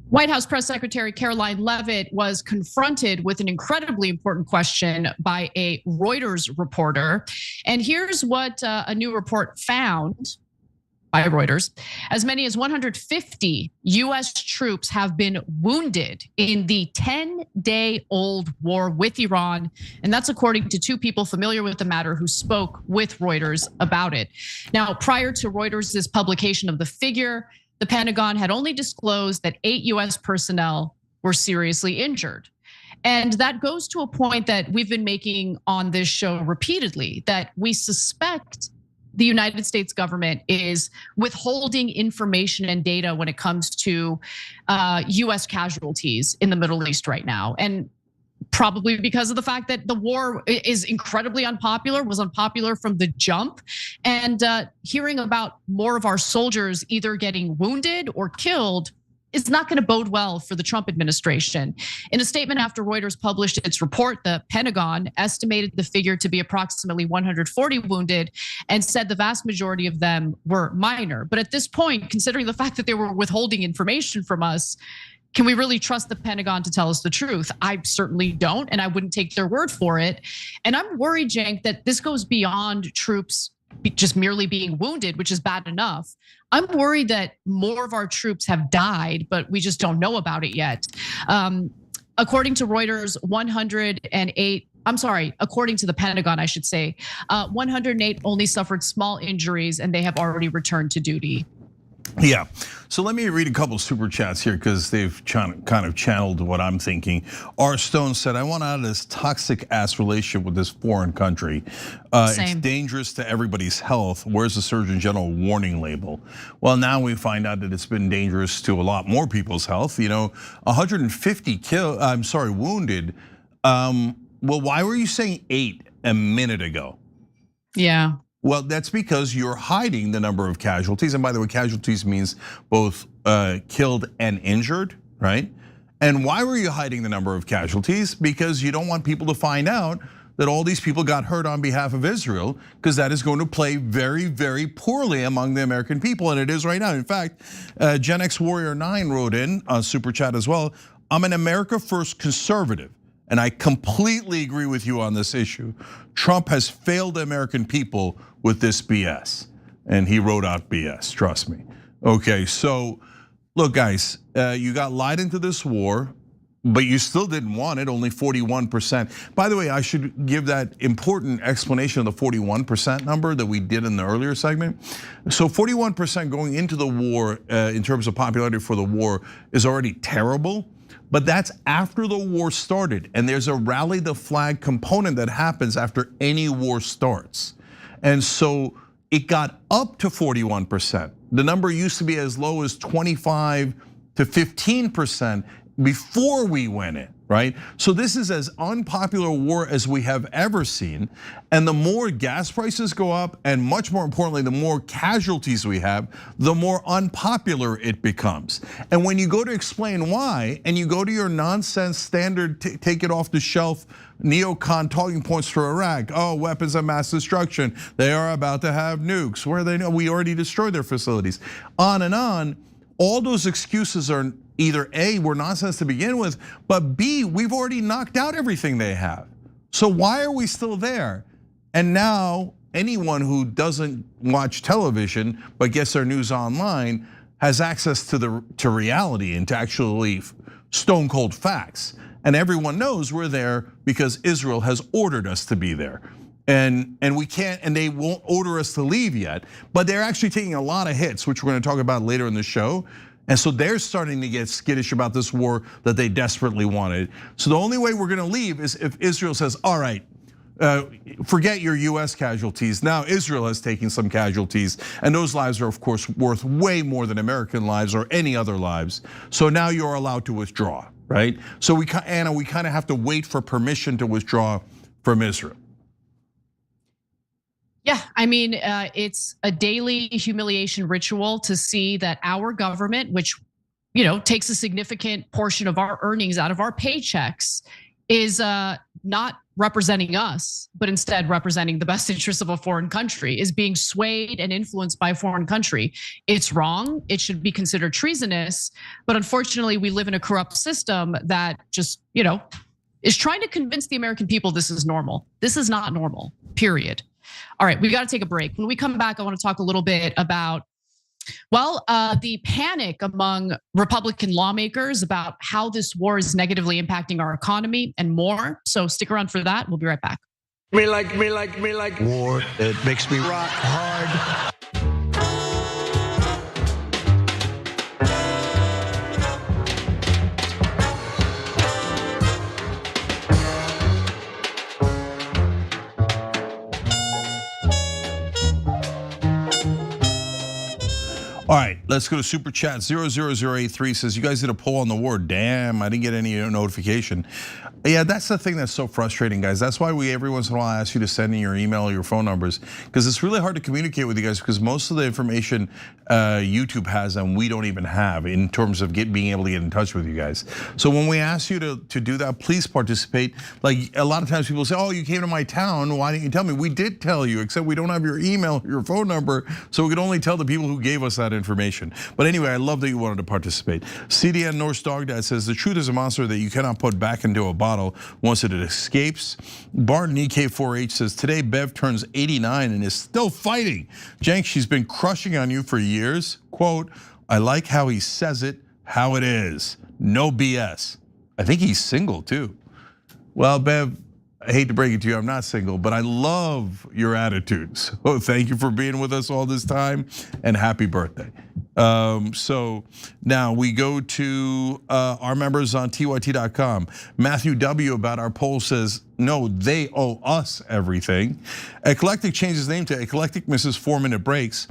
Speaker 5: White House Press Secretary Caroline Leavitt was confronted with an incredibly important question by a Reuters reporter. And here's what a new report found by Reuters. As many as 150 US troops have been wounded in the 10-day-old war with Iran. And that's according to two people familiar with the matter who spoke with Reuters about it. Now, prior to Reuters' publication of the figure, the Pentagon had only disclosed that 8 US personnel were seriously injured. And that goes to a point that we've been making on this show repeatedly, that we suspect the United States government is withholding information and data when it comes to US casualties in the Middle East right now. And probably because of the fact that the war is incredibly unpopular, was unpopular from the jump. And hearing about more of our soldiers either getting wounded or killed is not going to bode well for the Trump administration. In a statement after Reuters published its report, the Pentagon estimated the figure to be approximately 140 wounded and said the vast majority of them were minor. But at this point, considering the fact that they were withholding information from us, can we really trust the Pentagon to tell us the truth? I certainly don't, and I wouldn't take their word for it. And I'm worried, Cenk, that this goes beyond troops just merely being wounded, which is bad enough. I'm worried that more of our troops have died, but we just don't know about it yet. According to Reuters, 108, according to the Pentagon, I should say, 108 only suffered small injuries and they have already returned to duty.
Speaker 4: Yeah, so let me read a couple super chats here because they've kind of channeled what I'm thinking. R. Stone said, I want out of this toxic ass relationship with this foreign country. It's dangerous to everybody's health. Where's the Surgeon General warning label? Well, now we find out that it's been dangerous to a lot more people's health. 150 wounded. Well, why were you saying 8 a minute ago?
Speaker 5: Yeah.
Speaker 4: Well, that's because you're hiding the number of casualties. And by the way, casualties means both killed and injured, right? And why were you hiding the number of casualties? Because you don't want people to find out that all these people got hurt on behalf of Israel, because that is going to play very, very poorly among the American people, and it is right now. In fact, Gen X Warrior 9 wrote in on Super Chat as well, I'm an America First conservative. And I completely agree with you on this issue. Trump has failed the American people with this BS. And he wrote out BS, trust me. Okay, so look guys, you got lied into this war, but you still didn't want it, only 41%. By the way, I should give that important explanation of the 41% number that we did in the earlier segment. So 41% going into the war in terms of popularity for the war is already terrible. But that's after the war started, and there's a rally the flag component that happens after any war starts. And so it got up to 41%. The number used to be as low as 25 to 15% before we went in, right? So this is as unpopular a war as we have ever seen. And the more gas prices go up, and much more importantly, the more casualties we have, the more unpopular it becomes. And when you go to explain why, and you go to your nonsense standard, take it off the shelf, neocon talking points for Iraq, weapons of mass destruction, they are about to have nukes, where they know we already destroyed their facilities, on and on. All those excuses are either A, were nonsense to begin with, but B, we've already knocked out everything they have. So why are we still there? And now anyone who doesn't watch television but gets their news online has access to reality and to actually stone cold facts. And everyone knows we're there because Israel has ordered us to be there. And we can't, and they won't order us to leave yet, but they're actually taking a lot of hits, which we're gonna talk about later in the show. And so they're starting to get skittish about this war that they desperately wanted. So the only way we're gonna leave is if Israel says, all right, forget your US casualties. Now Israel has taken some casualties, and those lives are of course worth way more than American lives or any other lives. So now you're allowed to withdraw, right? So Anna, we kind of have to wait for permission to withdraw from Israel.
Speaker 5: Yeah, I mean, it's a daily humiliation ritual to see that our government, which takes a significant portion of our earnings out of our paychecks, is not representing us, but instead representing the best interests of a foreign country, is being swayed and influenced by a foreign country. It's wrong. It should be considered treasonous. But unfortunately, we live in a corrupt system that just, is trying to convince the American people this is normal. This is not normal, period. All right, we got to take a break. When we come back, I want to talk a little bit about, the panic among Republican lawmakers about how this war is negatively impacting our economy and more. So stick around for that. We'll be right back.
Speaker 11: Me like war. It makes me rock hard.
Speaker 4: Let's go to Super Chat. 00083 says, you guys did a poll on the war. Damn, I didn't get any notification. Yeah, that's the thing that's so frustrating, guys. That's why we every once in a while ask you to send in your email or your phone numbers, because it's really hard to communicate with you guys, because most of the information YouTube has and we don't even have in terms of being able to get in touch with you guys. So when we ask you to do that, please participate. Like a lot of times people say, oh, you came to my town, why didn't you tell me? We did tell you, except we don't have your email, your phone number, so we could only tell the people who gave us that information. But anyway, I love that you wanted to participate. CDN Norse Dog Dad says, the truth is a monster that you cannot put back into a bottle once it escapes. Barton EK4H says, today Bev turns 89 and is still fighting. Jenk, she's been crushing on you for years. Quote, I like how he says it, how it is. No BS. I think he's single too. Well, Bev, I hate to break it to you, I'm not single, but I love your attitude. So thank you for being with us all this time, and happy birthday. So now we go to our members on tyt.com. Matthew W. about our poll says, no, they owe us everything. Eclectic changed his name to Eclectic Mrs. 4-Minute Breaks,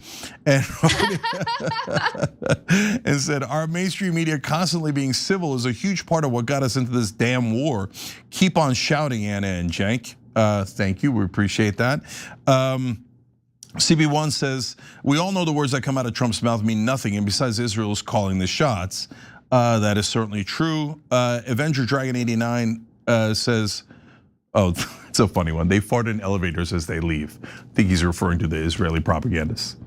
Speaker 4: and and said, our mainstream media constantly being civil is a huge part of what got us into this damn war. Keep on shouting, Anna and Jank. Thank you, we appreciate that. CB1 says, we all know the words that come out of Trump's mouth mean nothing, and besides, Israel is calling the shots. That is certainly true. Avenger Dragon 89 says, oh, it's a funny one. They fart in elevators as they leave. I think he's referring to the Israeli propagandists.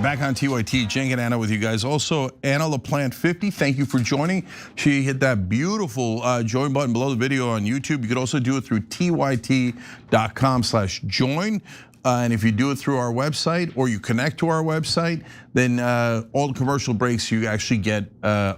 Speaker 4: Back on TYT, Cenk and Anna with you guys. Also, Anna LaPlante 50, thank you for joining. She hit that beautiful join button below the video on YouTube. You could also do it through tyt.com/join. And if you do it through our website or you connect to our website, then all the commercial breaks, you actually get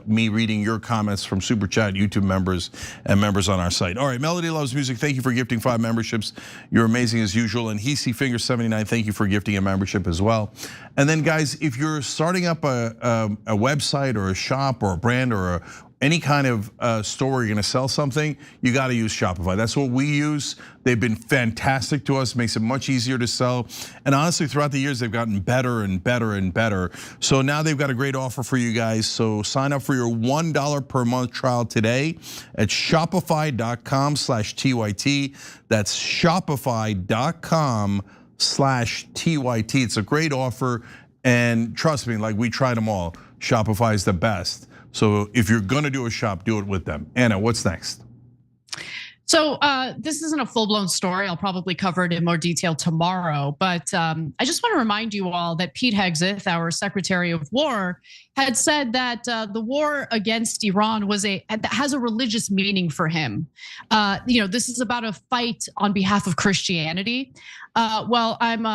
Speaker 4: me reading your comments from Super Chat, YouTube members, and members on our site. All right, Melody Loves Music, thank you for gifting 5 memberships. You're amazing as usual. And Hesi Finger 79, thank you for gifting a membership as well. And then guys, if you're starting up a website or a shop or a brand or any kind of store where you're gonna sell something, you gotta use Shopify. That's what we use. They've been fantastic to us, makes it much easier to sell. And honestly, throughout the years, they've gotten better and better and better. So now they've got a great offer for you guys. So sign up for your $1 per month trial today at shopify.com/TYT. That's shopify.com/TYT. It's a great offer. And trust me, like we tried them all. Shopify is the best. So if you're gonna do a shop, do it with them. Anna, what's next?
Speaker 5: So this isn't a full-blown story. I'll probably cover it in more detail tomorrow. But I just want to remind you all that Pete Hegseth, our Secretary of War, had said that the war against Iran has a religious meaning for him. This is about a fight on behalf of Christianity. Well, I'm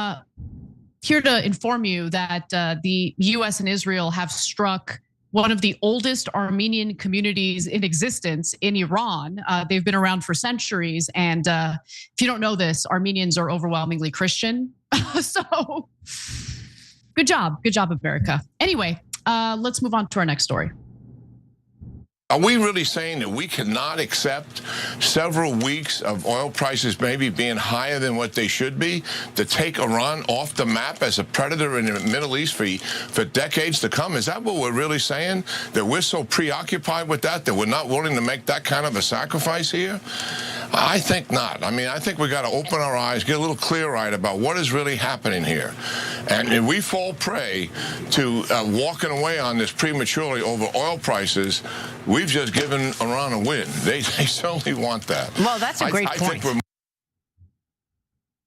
Speaker 5: here to inform you that the US and Israel have struck one of the oldest Armenian communities in existence in Iran. They've been around for centuries. And if you don't know this, Armenians are overwhelmingly Christian. So good job, America. Anyway, let's move on to our next story.
Speaker 12: Are we really saying that we cannot accept several weeks of oil prices maybe being higher than what they should be to take Iran off the map as a predator in the Middle East for decades to come? Is that what we're really saying? That we're so preoccupied with that we're not willing to make that kind of a sacrifice here? I think not. I mean, I think we got to open our eyes, get a little clear-eyed about what is really happening here. And if we fall prey to walking away on this prematurely over oil prices, we've just given Iran a win. They certainly want that.
Speaker 13: Well, that's a great point.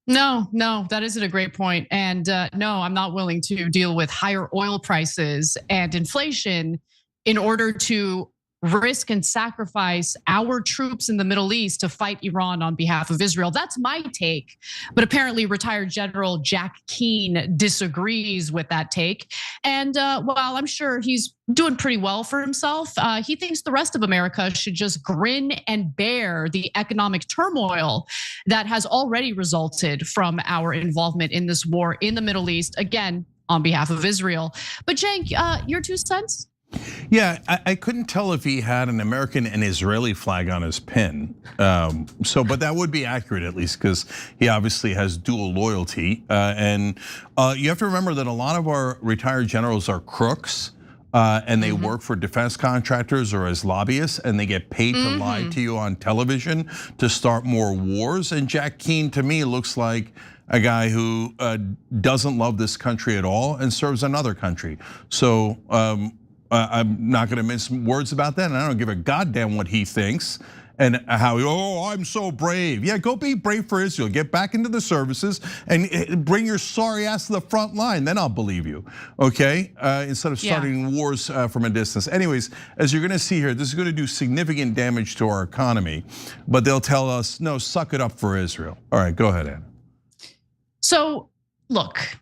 Speaker 5: No, that isn't a great point. And no, I'm not willing to deal with higher oil prices and inflation in order to risk and sacrifice our troops in the Middle East to fight Iran on behalf of Israel. That's my take. But apparently retired General Jack Keane disagrees with that take. And while I'm sure he's doing pretty well for himself, he thinks the rest of America should just grin and bear the economic turmoil that has already resulted from our involvement in this war in the Middle East, again, on behalf of Israel. But Cenk, your 2 cents?
Speaker 4: Yeah, I couldn't tell if he had an American and Israeli flag on his pin. But that would be accurate at least, because he obviously has dual loyalty. And you have to remember that a lot of our retired generals are crooks. And they work for defense contractors or as lobbyists, and they get paid to lie to you on television to start more wars. And Jack Keane, to me, looks like a guy who doesn't love this country at all and serves another country. So I'm not going to mince words about that, and I don't give a goddamn what he thinks and how, I'm so brave. Yeah, go be brave for Israel. Get back into the services and bring your sorry ass to the front line. Then I'll believe you, okay? Instead of starting wars from a distance. Anyways, as you're gonna see here, this is gonna do significant damage to our economy, but they'll tell us, no, suck it up for Israel. All right, go ahead, Anna.
Speaker 5: So look,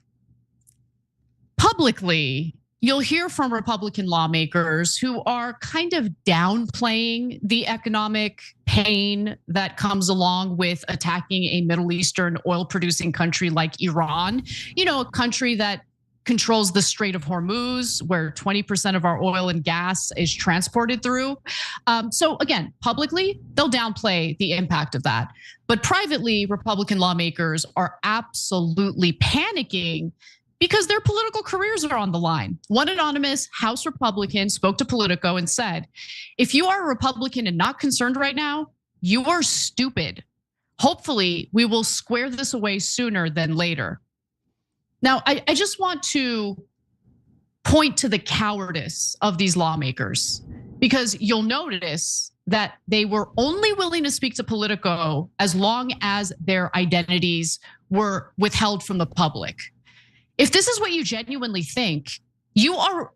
Speaker 5: publicly, you'll hear from Republican lawmakers who are kind of downplaying the economic pain that comes along with attacking a Middle Eastern oil producing country like Iran. You know, a country that controls the Strait of Hormuz, where 20% of our oil and gas is transported through. So again, publicly, they'll downplay the impact of that. But privately, Republican lawmakers are absolutely panicking because their political careers are on the line. One anonymous House Republican spoke to Politico and said, if you are a Republican and not concerned right now, you are stupid. Hopefully, we will square this away sooner than later. Now, I just want to point to the cowardice of these lawmakers, because you'll notice that they were only willing to speak to Politico as long as their identities were withheld from the public. If this is what you genuinely think, you are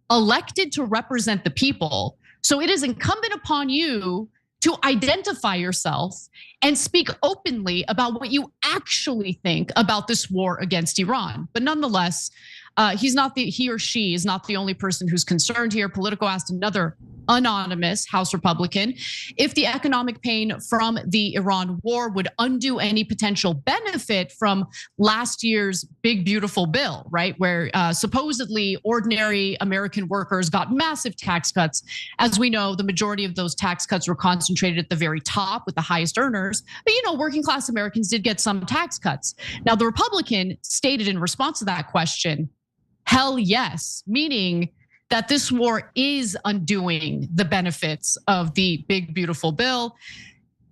Speaker 5: elected to represent the people. So it is incumbent upon you to identify yourself and speak openly about what you actually think about this war against Iran. But nonetheless, he or she is not the only person who's concerned here. Politico asked another anonymous House Republican if the economic pain from the Iran war would undo any potential benefit from last year's big beautiful bill, right? Where supposedly ordinary American workers got massive tax cuts. As we know, the majority of those tax cuts were concentrated at the very top with the highest earners. But working class Americans did get some tax cuts. Now, the Republican stated in response to that question, hell yes, meaning that this war is undoing the benefits of the big, beautiful bill.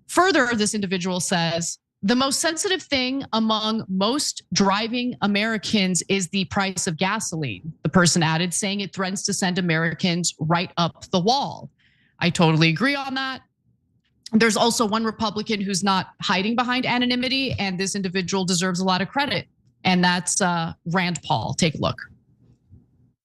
Speaker 5: Further, this individual says, the most sensitive thing among most driving Americans is the price of gasoline. The person added, saying it threatens to send Americans right up the wall. I totally agree on that. There's also one Republican who's not hiding behind anonymity, and this individual deserves a lot of credit, and that's Rand Paul. Take a look.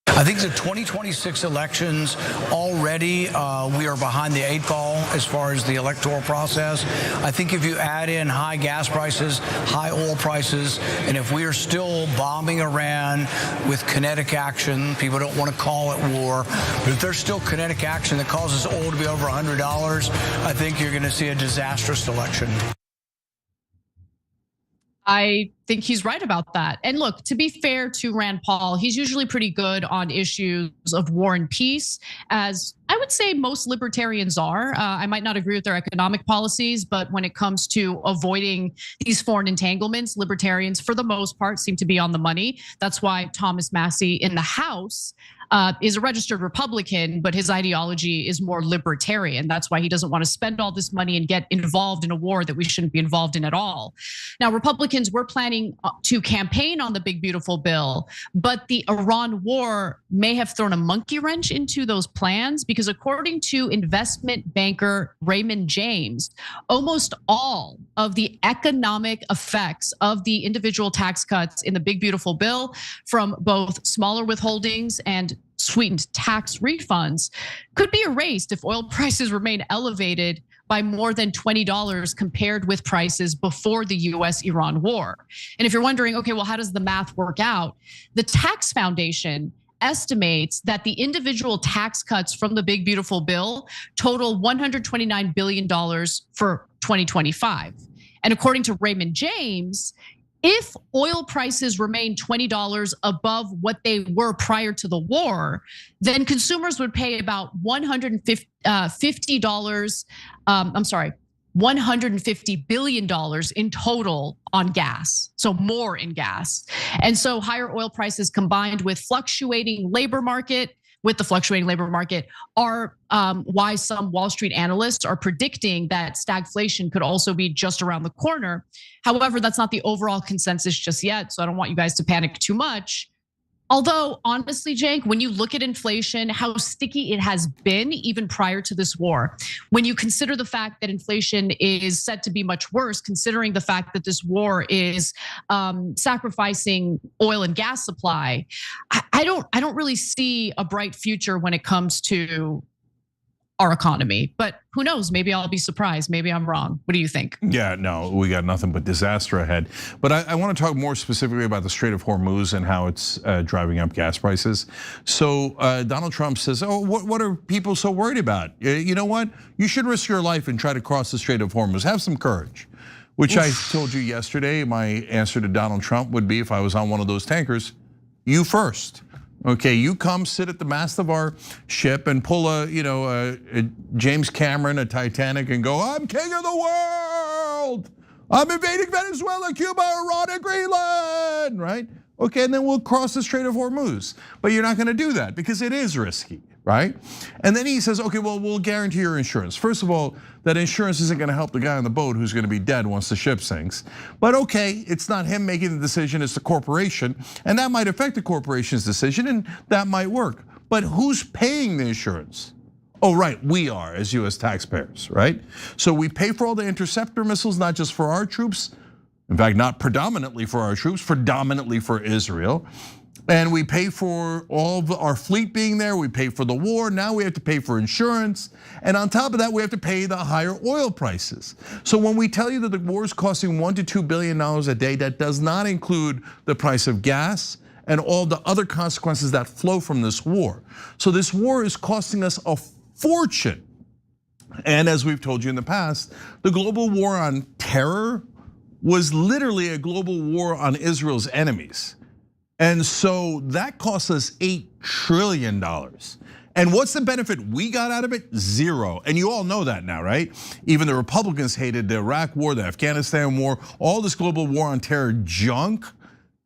Speaker 13: I think the 2026 elections already, we are behind the 8 ball as far as the electoral process. I think if you add in high gas prices, high oil prices, and if we are still bombing Iran with kinetic action, people don't want to call it war, but if there's still kinetic action that causes oil to be over $100, I think you're going to see a disastrous election.
Speaker 5: I think he's right about that. And look, to be fair to Rand Paul, he's usually pretty good on issues of war and peace, as I would say most libertarians are. I might not agree with their economic policies, but when it comes to avoiding these foreign entanglements, libertarians, for the most part, seem to be on the money. That's why Thomas Massie in the House is a registered Republican, but his ideology is more libertarian. That's why he doesn't want to spend all this money and get involved in a war that we shouldn't be involved in at all. Now, Republicans were planning to campaign on the big, beautiful bill, but the Iran war may have thrown a monkey wrench into those plans, because because according to investment banker Raymond James, almost all of the economic effects of the individual tax cuts in the big beautiful bill, from both smaller withholdings and sweetened tax refunds, could be erased if oil prices remain elevated by more than $20 compared with prices before the US-Iran war. And if you're wondering, okay, well, how does the math work out? The Tax Foundation estimates that the individual tax cuts from the big beautiful bill total $129 billion for 2025. And according to Raymond James, if oil prices remain $20 above what they were prior to the war, then consumers would pay about $150 billion in total on gas, so more in gas. And so higher oil prices combined with the fluctuating labor market are why some Wall Street analysts are predicting that stagflation could also be just around the corner. However, that's not the overall consensus just yet, so I don't want you guys to panic too much. Although, honestly, Cenk, when you look at inflation, how sticky it has been even prior to this war, when you consider the fact that inflation is set to be much worse, considering the fact that this war is sacrificing oil and gas supply, I don't really see a bright future when it comes to our economy. But who knows? Maybe I'll be surprised. Maybe I'm wrong. What do you think?
Speaker 4: Yeah, no, we got nothing but disaster ahead. But I want to talk more specifically about the Strait of Hormuz and how it's driving up gas prices. So Donald Trump says, oh, what are people so worried about? You know what? You should risk your life and try to cross the Strait of Hormuz. Have some courage. Which I told you yesterday, my answer to Donald Trump would be, if I was on one of those tankers, you first. Okay, you come sit at the mast of our ship and pull a James Cameron, a Titanic, and go, I'm king of the world. I'm invading Venezuela, Cuba, Iran, and Greenland, right? Okay, and then we'll cross the Strait of Hormuz. But you're not gonna do that because it is risky, right? And then he says, okay, well, we'll guarantee your insurance. First of all, that insurance isn't gonna help the guy on the boat who's gonna be dead once the ship sinks. But okay, it's not him making the decision, it's the corporation. And that might affect the corporation's decision and that might work. But who's paying the insurance? Oh, right, we are as US taxpayers, right? So we pay for all the interceptor missiles, not just for our troops. In fact, not predominantly for our troops, predominantly for Israel. And we pay for all of our fleet being there. We pay for the war. Now we have to pay for insurance. And on top of that, we have to pay the higher oil prices. So when we tell you that the war is costing $1 to $2 billion a day, that does not include the price of gas and all the other consequences that flow from this war. So this war is costing us a fortune. And as we've told you in the past, the global war on terror was literally a global war on Israel's enemies. And so that cost us $8 trillion. And what's the benefit we got out of it? Zero. And you all know that now, right? Even the Republicans hated the Iraq war, the Afghanistan war, all this global war on terror junk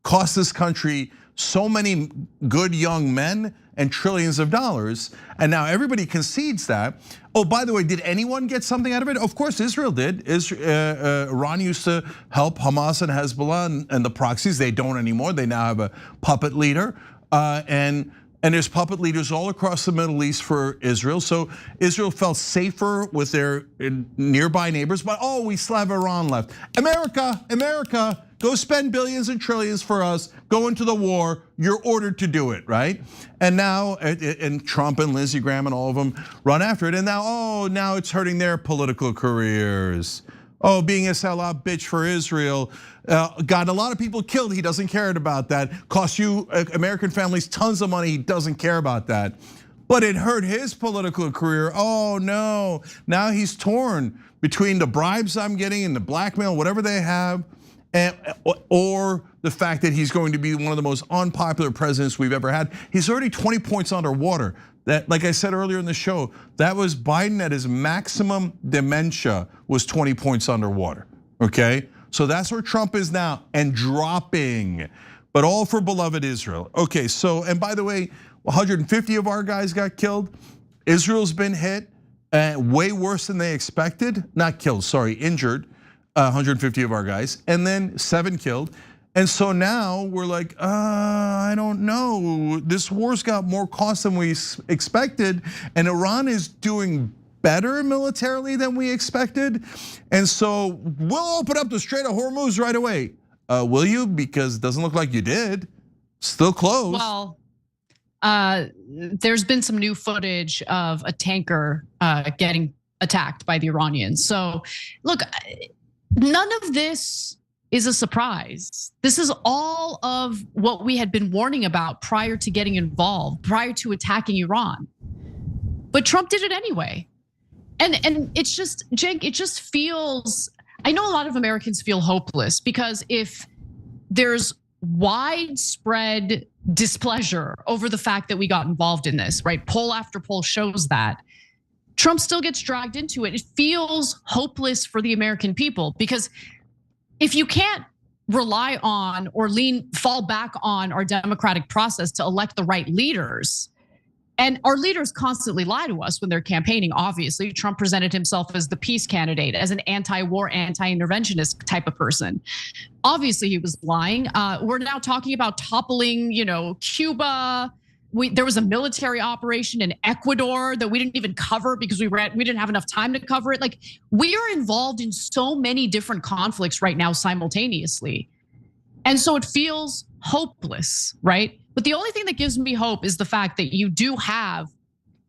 Speaker 4: cost this country so many good young men and trillions of dollars. And now everybody concedes that. Oh, by the way, did anyone get something out of it? Of course, Israel did. Iran used to help Hamas and Hezbollah and the proxies. They don't anymore. They now have a puppet leader. And there's puppet leaders all across the Middle East for Israel. So Israel felt safer with their nearby neighbors, but oh, we still have Iran left. America, go spend billions and trillions for us, go into the war, you're ordered to do it, right? And now, and Trump and Lindsey Graham and all of them run after it. And now it's hurting their political careers. Oh, being a sellout bitch for Israel, got a lot of people killed, he doesn't care about that. Cost you American families tons of money, he doesn't care about that. But it hurt his political career, oh no. Now he's torn between the bribes I'm getting and the blackmail, whatever they have, or the fact that he's going to be one of the most unpopular presidents we've ever had. He's already 20 points underwater. That, like I said earlier in the show, that was Biden at his maximum dementia was 20 points underwater, okay? So that's where Trump is now and dropping, but all for beloved Israel. Okay, so, and by the way, 150 of our guys got killed. Israel's been hit way worse than they expected. Not killed, sorry, injured, 150 of our guys, and then 7 killed. And so now we're like, I don't know. This war's got more cost than we expected, and Iran is doing better militarily than we expected. And so we'll open up the Strait of Hormuz right away. Will you? Because it doesn't look like you did. Still closed.
Speaker 5: Well, there's been some new footage of a tanker getting attacked by the Iranians. So look, none of this is a surprise. This is all of what we had been warning about prior to getting involved, prior to attacking Iran. But Trump did it anyway. And it's just, Cenk, it just feels, I know a lot of Americans feel hopeless because if there's widespread displeasure over the fact that we got involved in this, right? Poll after poll shows that. Trump still gets dragged into it. It feels hopeless for the American people because if you can't rely on or fall back on our democratic process to elect the right leaders, and our leaders constantly lie to us when they're campaigning, obviously. Trump presented himself as the peace candidate, as an anti-war, anti-interventionist type of person. Obviously, he was lying. We're now talking about toppling, Cuba. There was a military operation in Ecuador that we didn't even cover because we didn't have enough time to cover it. Like, we are involved in so many different conflicts right now simultaneously. And so it feels hopeless, right? But the only thing that gives me hope is the fact that you do have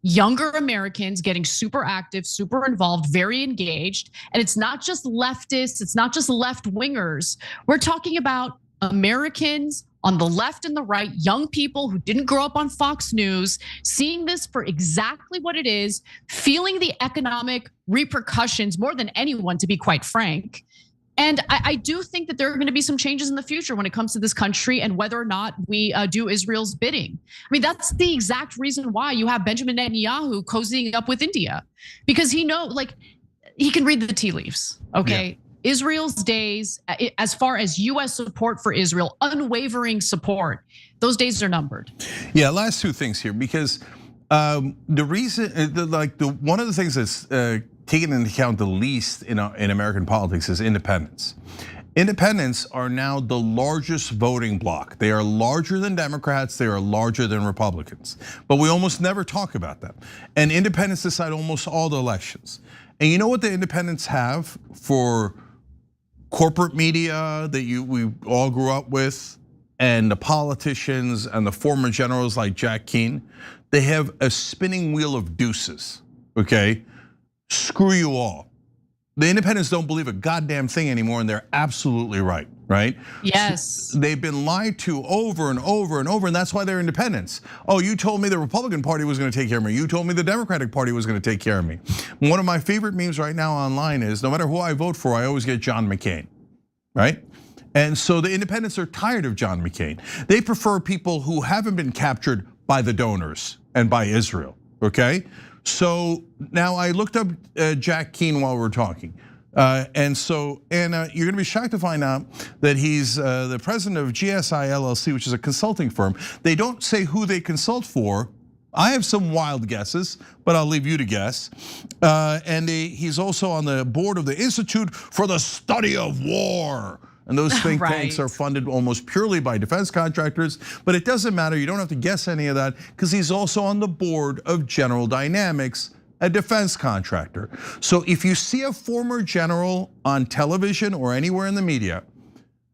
Speaker 5: younger Americans getting super active, super involved, very engaged. And it's not just leftists, it's not just left-wingers. We're talking about Americans on the left and the right, young people who didn't grow up on Fox News, seeing this for exactly what it is, feeling the economic repercussions more than anyone, to be quite frank. And I do think that there are going to be some changes in the future when it comes to this country and whether or not we do Israel's bidding. I mean, that's the exact reason why you have Benjamin Netanyahu cozying up with India, because he can read the tea leaves, okay? Yeah. Israel's days, as far as US support for Israel, unwavering support, those days are numbered.
Speaker 4: Yeah, last two things here, because the reason, one of the things that's taken into account the least in American politics is independents. Independents are now the largest voting bloc. They are larger than Democrats, they are larger than Republicans. But we almost never talk about them. And independents decide almost all the elections. And you know what the independents have for corporate media that we all grew up with, and the politicians and the former generals like Jack Keane? They have a spinning wheel of deuces, okay? Screw you all. The independents don't believe a goddamn thing anymore, and they're absolutely right, right?
Speaker 5: Yes.
Speaker 4: So they've been lied to over and over and over, and that's why they're independents. Oh, you told me the Republican Party was gonna take care of me. You told me the Democratic Party was gonna take care of me. One of my favorite memes right now online is, no matter who I vote for, I always get John McCain, right? And so the independents are tired of John McCain. They prefer people who haven't been captured by the donors and by Israel, okay? So now I looked up Jack Keane while we were talking. And you're gonna be shocked to find out that he's the president of GSI LLC, which is a consulting firm. They don't say who they consult for. I have some wild guesses, but I'll leave you to guess. And he's also on the board of the Institute for the Study of War. And those think tanks are funded almost purely by defense contractors, but it doesn't matter, you don't have to guess any of that, because he's also on the board of General Dynamics, a defense contractor. So if you see a former general on television or anywhere in the media,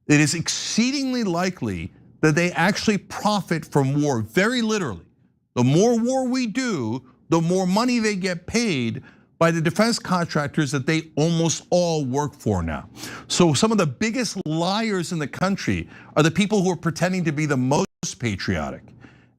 Speaker 4: it is exceedingly likely that they actually profit from war, very literally. The more war we do, the more money they get paid by the defense contractors that they almost all work for now. So some of the biggest liars in the country are the people who are pretending to be the most patriotic.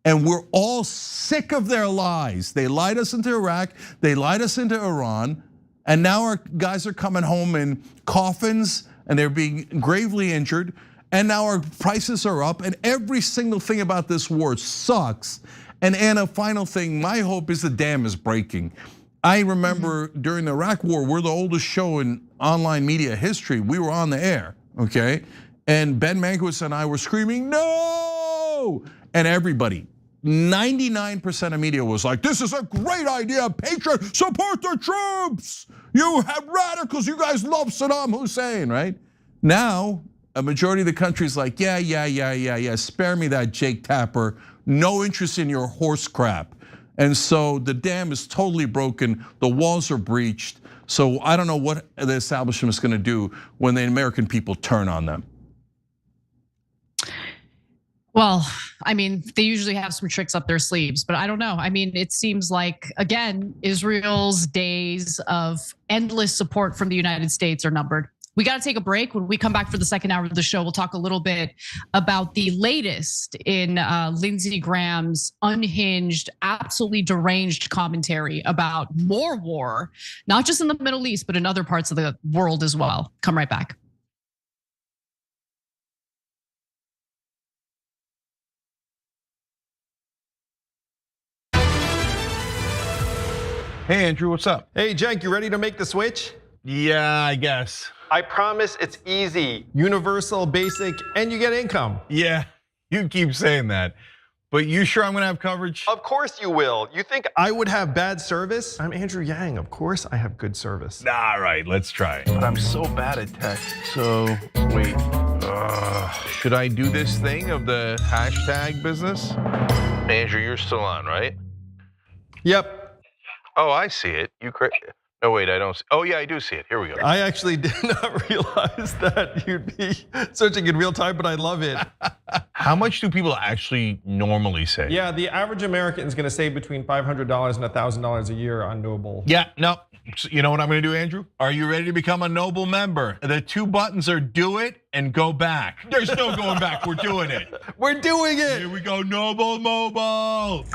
Speaker 4: And we're all sick of their lies. They lied us into Iraq, they lied us into Iran, and now our guys are coming home in coffins and they're being gravely injured. And now our prices are up, and every single thing about this war sucks. And Anna, final thing, my hope is the dam is breaking. I remember during the Iraq War, we're the oldest show in online media history. We were on the air, okay? And Ben Mankiewicz and I were screaming, no! And everybody, 99% of media was like, this is a great idea, patriot, support the troops! You have radicals, you guys love Saddam Hussein, right? Now, a majority of the country is like, yeah, spare me that, Jake Tapper. No interest in your horse crap. And so the dam is totally broken, the walls are breached. So I don't know what the establishment is gonna do when the American people turn on them.
Speaker 5: Well, I mean, they usually have some tricks up their sleeves, but I don't know. I mean, it seems like, again, Israel's days of endless support from the United States are numbered. We got to take a break. When we come back for the second hour of the show, we'll talk a little bit about the latest in Lindsey Graham's unhinged, absolutely deranged commentary about more war, not just in the Middle East, but in other parts of the world as well. Come right back.
Speaker 14: Hey, Andrew, what's up?
Speaker 15: Hey, Jake, you ready to make the switch?
Speaker 14: Yeah, I guess.
Speaker 15: I promise it's easy, universal, basic, and you get income.
Speaker 14: Yeah, you keep saying that. But you sure I'm gonna have coverage?
Speaker 15: Of course you will. You think I would have bad service? I'm Andrew Yang. Of course I have good service.
Speaker 14: All right, let's try it. But I'm so bad at tech. So, wait. Should I do this thing of the hashtag business? Andrew, you're still on, right?
Speaker 15: Yep.
Speaker 14: Oh, I see it. No, wait, I don't see. Oh, yeah, I do see it. Here we go.
Speaker 15: I actually did not realize that you'd be searching in real time, but I love it.
Speaker 14: How much do people actually normally say?
Speaker 15: Yeah, the average American is going to save between $500 and $1,000 a year on Noble.
Speaker 14: Yeah, no. You know what I'm going to do, Andrew? Are you ready to become a Noble member? The two buttons are do it and go back. There's no going back. We're doing it.
Speaker 15: We're doing it.
Speaker 14: Here we go, Noble Mobile.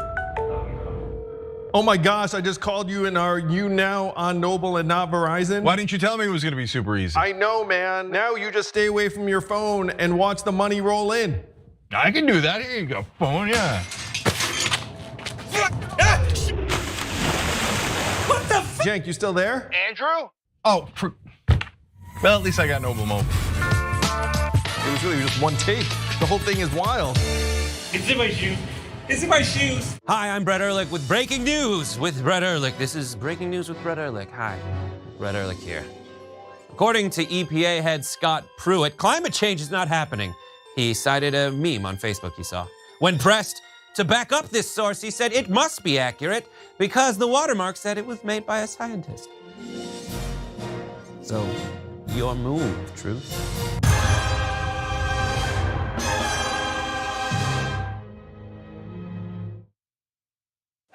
Speaker 15: Oh my gosh, I just called you and are you now on Noble and not Verizon?
Speaker 14: Why didn't you tell me it was gonna be super easy?
Speaker 15: I know, man. Now you just stay away from your phone and watch the money roll in.
Speaker 14: I can do that. Here you go, phone, yeah.
Speaker 15: What the Jake, you still there?
Speaker 14: Andrew? Oh, well, at least I got Noble Mobile.
Speaker 15: It was really just one take. The whole thing is wild.
Speaker 16: It's in my shoe. It's in my shoes. Hi, I'm Brett Ehrlich with breaking news with Brett Ehrlich. This is breaking news with Brett Ehrlich. Hi, Brett Ehrlich here. According to EPA head Scott Pruitt, climate change is not happening. He cited a meme on Facebook he saw. When pressed to back up this source, he said it must be accurate because the watermark said it was made by a scientist. So, your move, Truth.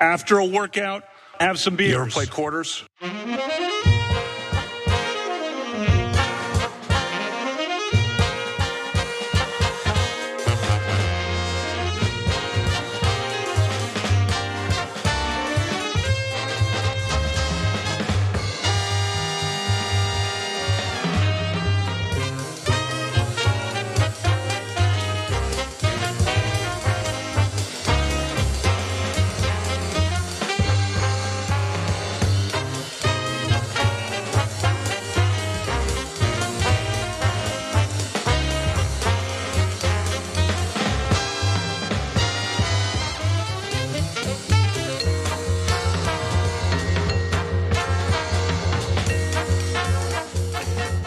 Speaker 1: After a workout, have some beers.
Speaker 17: You ever played quarters?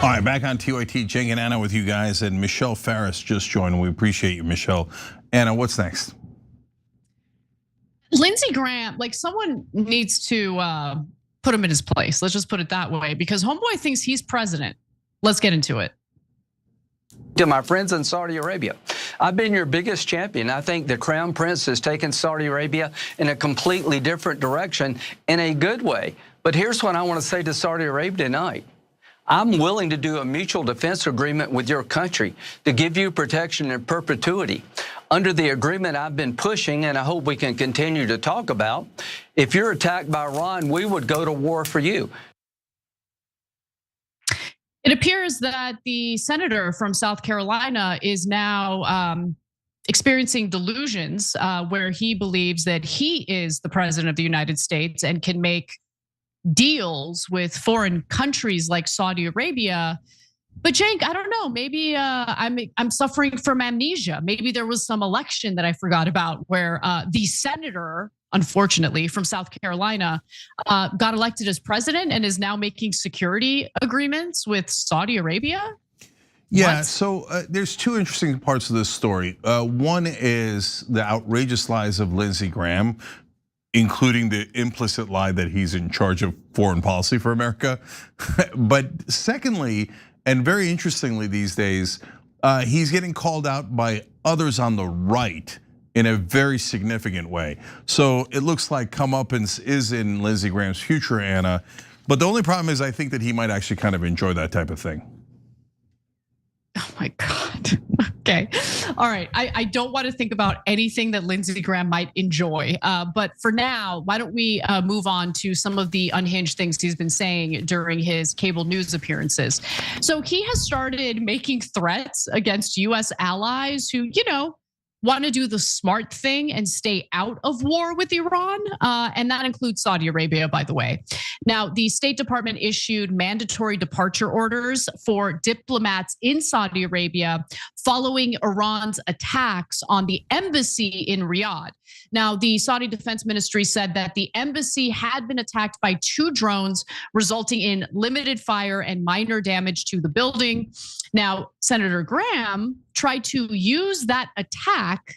Speaker 4: All right, back on TYT, Jake and Anna with you guys, and Michelle Ferris just joined. We appreciate you, Michelle. Anna, what's next?
Speaker 5: Lindsey Graham, like someone needs to put him in his place. Let's just put it that way, because homeboy thinks he's president. Let's get into it.
Speaker 18: To my friends in Saudi Arabia, I've been your biggest champion. I think the Crown Prince has taken Saudi Arabia in a completely different direction in a good way. But here's what I want to say to Saudi Arabia tonight. I'm willing to do a mutual defense agreement with your country to give you protection in perpetuity. Under the agreement I've been pushing, and I hope we can continue to talk about, if you're attacked by Iran, we would go to war for you.
Speaker 5: It appears that the senator from South Carolina is now experiencing delusions where he believes that he is the president of the United States and can make deals with foreign countries like Saudi Arabia. But Jake, I don't know, maybe I'm suffering from amnesia. Maybe there was some election that I forgot about where the senator, unfortunately, from South Carolina got elected as president and is now making security agreements with Saudi Arabia.
Speaker 4: Yeah, so there's two interesting parts of this story. One is the outrageous lies of Lindsey Graham, including the implicit lie that he's in charge of foreign policy for America. But secondly, and very interestingly these days, he's getting called out by others on the right in a very significant way. So it looks like comeuppance is in Lindsey Graham's future, Anna. But the only problem is I think that he might actually kind of enjoy that type of thing.
Speaker 5: Oh my God. Okay. All right. I don't want to think about anything that Lindsey Graham might enjoy. But for now, why don't we move on to some of the unhinged things he's been saying during his cable news appearances. So he has started making threats against US allies who, want to do the smart thing and stay out of war with Iran. And that includes Saudi Arabia, by the way. Now, the State Department issued mandatory departure orders for diplomats in Saudi Arabia following Iran's attacks on the embassy in Riyadh. Now, the Saudi Defense Ministry said that the embassy had been attacked by 2 drones, resulting in limited fire and minor damage to the building. Now, Senator Graham tried to use that attack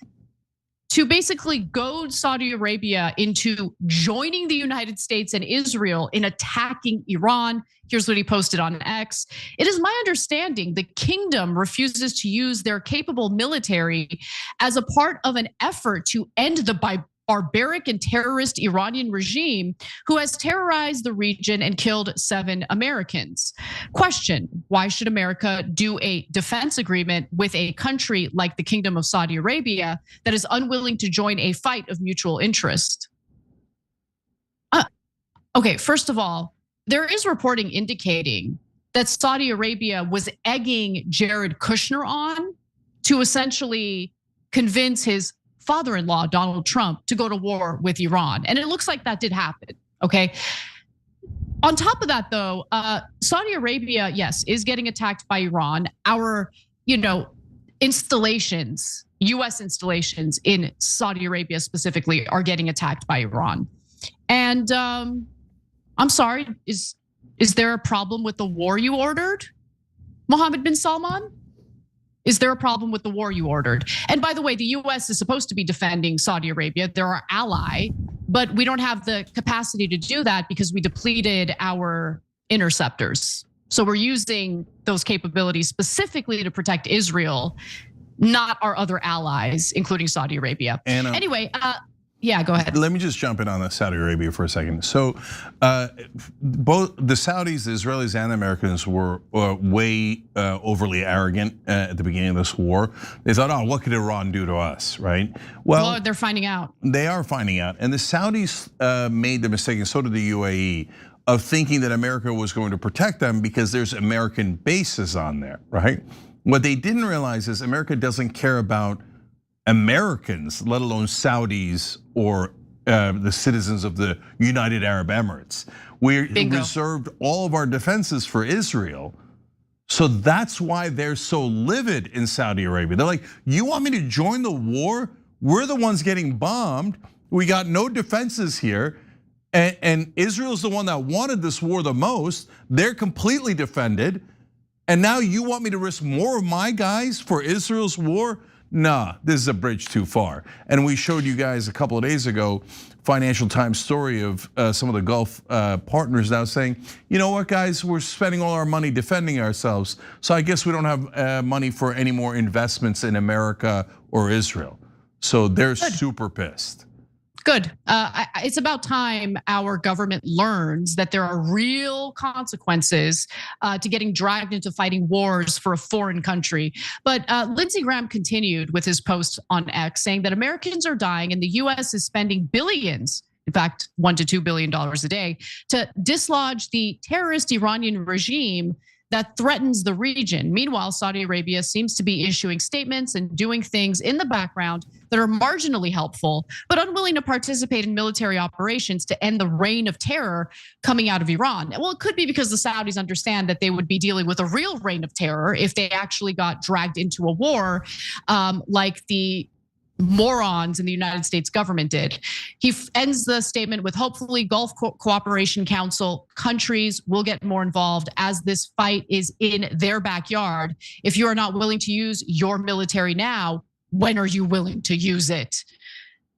Speaker 5: to basically goad Saudi Arabia into joining the United States and Israel in attacking Iran. Here's what he posted on X. It is my understanding the kingdom refuses to use their capable military as a part of an effort to end the barbaric and terrorist Iranian regime who has terrorized the region and killed 7 Americans. Question, why should America do a defense agreement with a country like the Kingdom of Saudi Arabia that is unwilling to join a fight of mutual interest? Okay, first of all, there is reporting indicating that Saudi Arabia was egging Jared Kushner on to essentially convince his father-in-law, Donald Trump, to go to war with Iran. And it looks like that did happen, okay? On top of that though, Saudi Arabia, yes, is getting attacked by Iran. Our, installations, US installations in Saudi Arabia specifically are getting attacked by Iran. And I'm sorry, is there a problem with the war you ordered, Mohammed bin Salman? Is there a problem with the war you ordered? And by the way, the US is supposed to be defending Saudi Arabia. They're our ally, but we don't have the capacity to do that because we depleted our interceptors. So we're using those capabilities specifically to protect Israel, not our other allies, including Saudi Arabia.
Speaker 4: Anna,
Speaker 5: anyway, yeah, go ahead.
Speaker 4: Let me just jump in on Saudi Arabia for a second. So both the Saudis, the Israelis, and the Americans were way overly arrogant at the beginning of this war. They thought, oh, what could Iran do to us, right?
Speaker 5: Well, they're finding out.
Speaker 4: They are finding out. And the Saudis made the mistake, and so did the UAE, of thinking that America was going to protect them because there's American bases on there, right? What they didn't realize is America doesn't care about Americans, let alone Saudis or the citizens of the United Arab Emirates. We reserved all of our defenses for Israel. So that's why they're so livid in Saudi Arabia. They're like, you want me to join the war? We're the ones getting bombed. We got no defenses here. And Israel's the one that wanted this war the most. They're completely defended. And now you want me to risk more of my guys for Israel's war? Nah, this is a bridge too far. And we showed you guys a couple of days ago, Financial Times story of some of the Gulf partners now saying, you know what guys, we're spending all our money defending ourselves. So I guess we don't have money for any more investments in America or Israel. So they're super pissed.
Speaker 5: Good. It's about time our government learns that there are real consequences to getting dragged into fighting wars for a foreign country. But Lindsey Graham continued with his post on X saying that Americans are dying and the US is spending billions, in fact, $1 to $2 billion a day, to dislodge the terrorist Iranian regime that threatens the region. Meanwhile, Saudi Arabia seems to be issuing statements and doing things in the background that are marginally helpful, but unwilling to participate in military operations to end the reign of terror coming out of Iran. Well, it could be because the Saudis understand that they would be dealing with a real reign of terror if they actually got dragged into a war like the morons in the United States government did. He ends the statement with, hopefully Gulf Cooperation Council countries will get more involved as this fight is in their backyard. If you are not willing to use your military now, when are you willing to use it?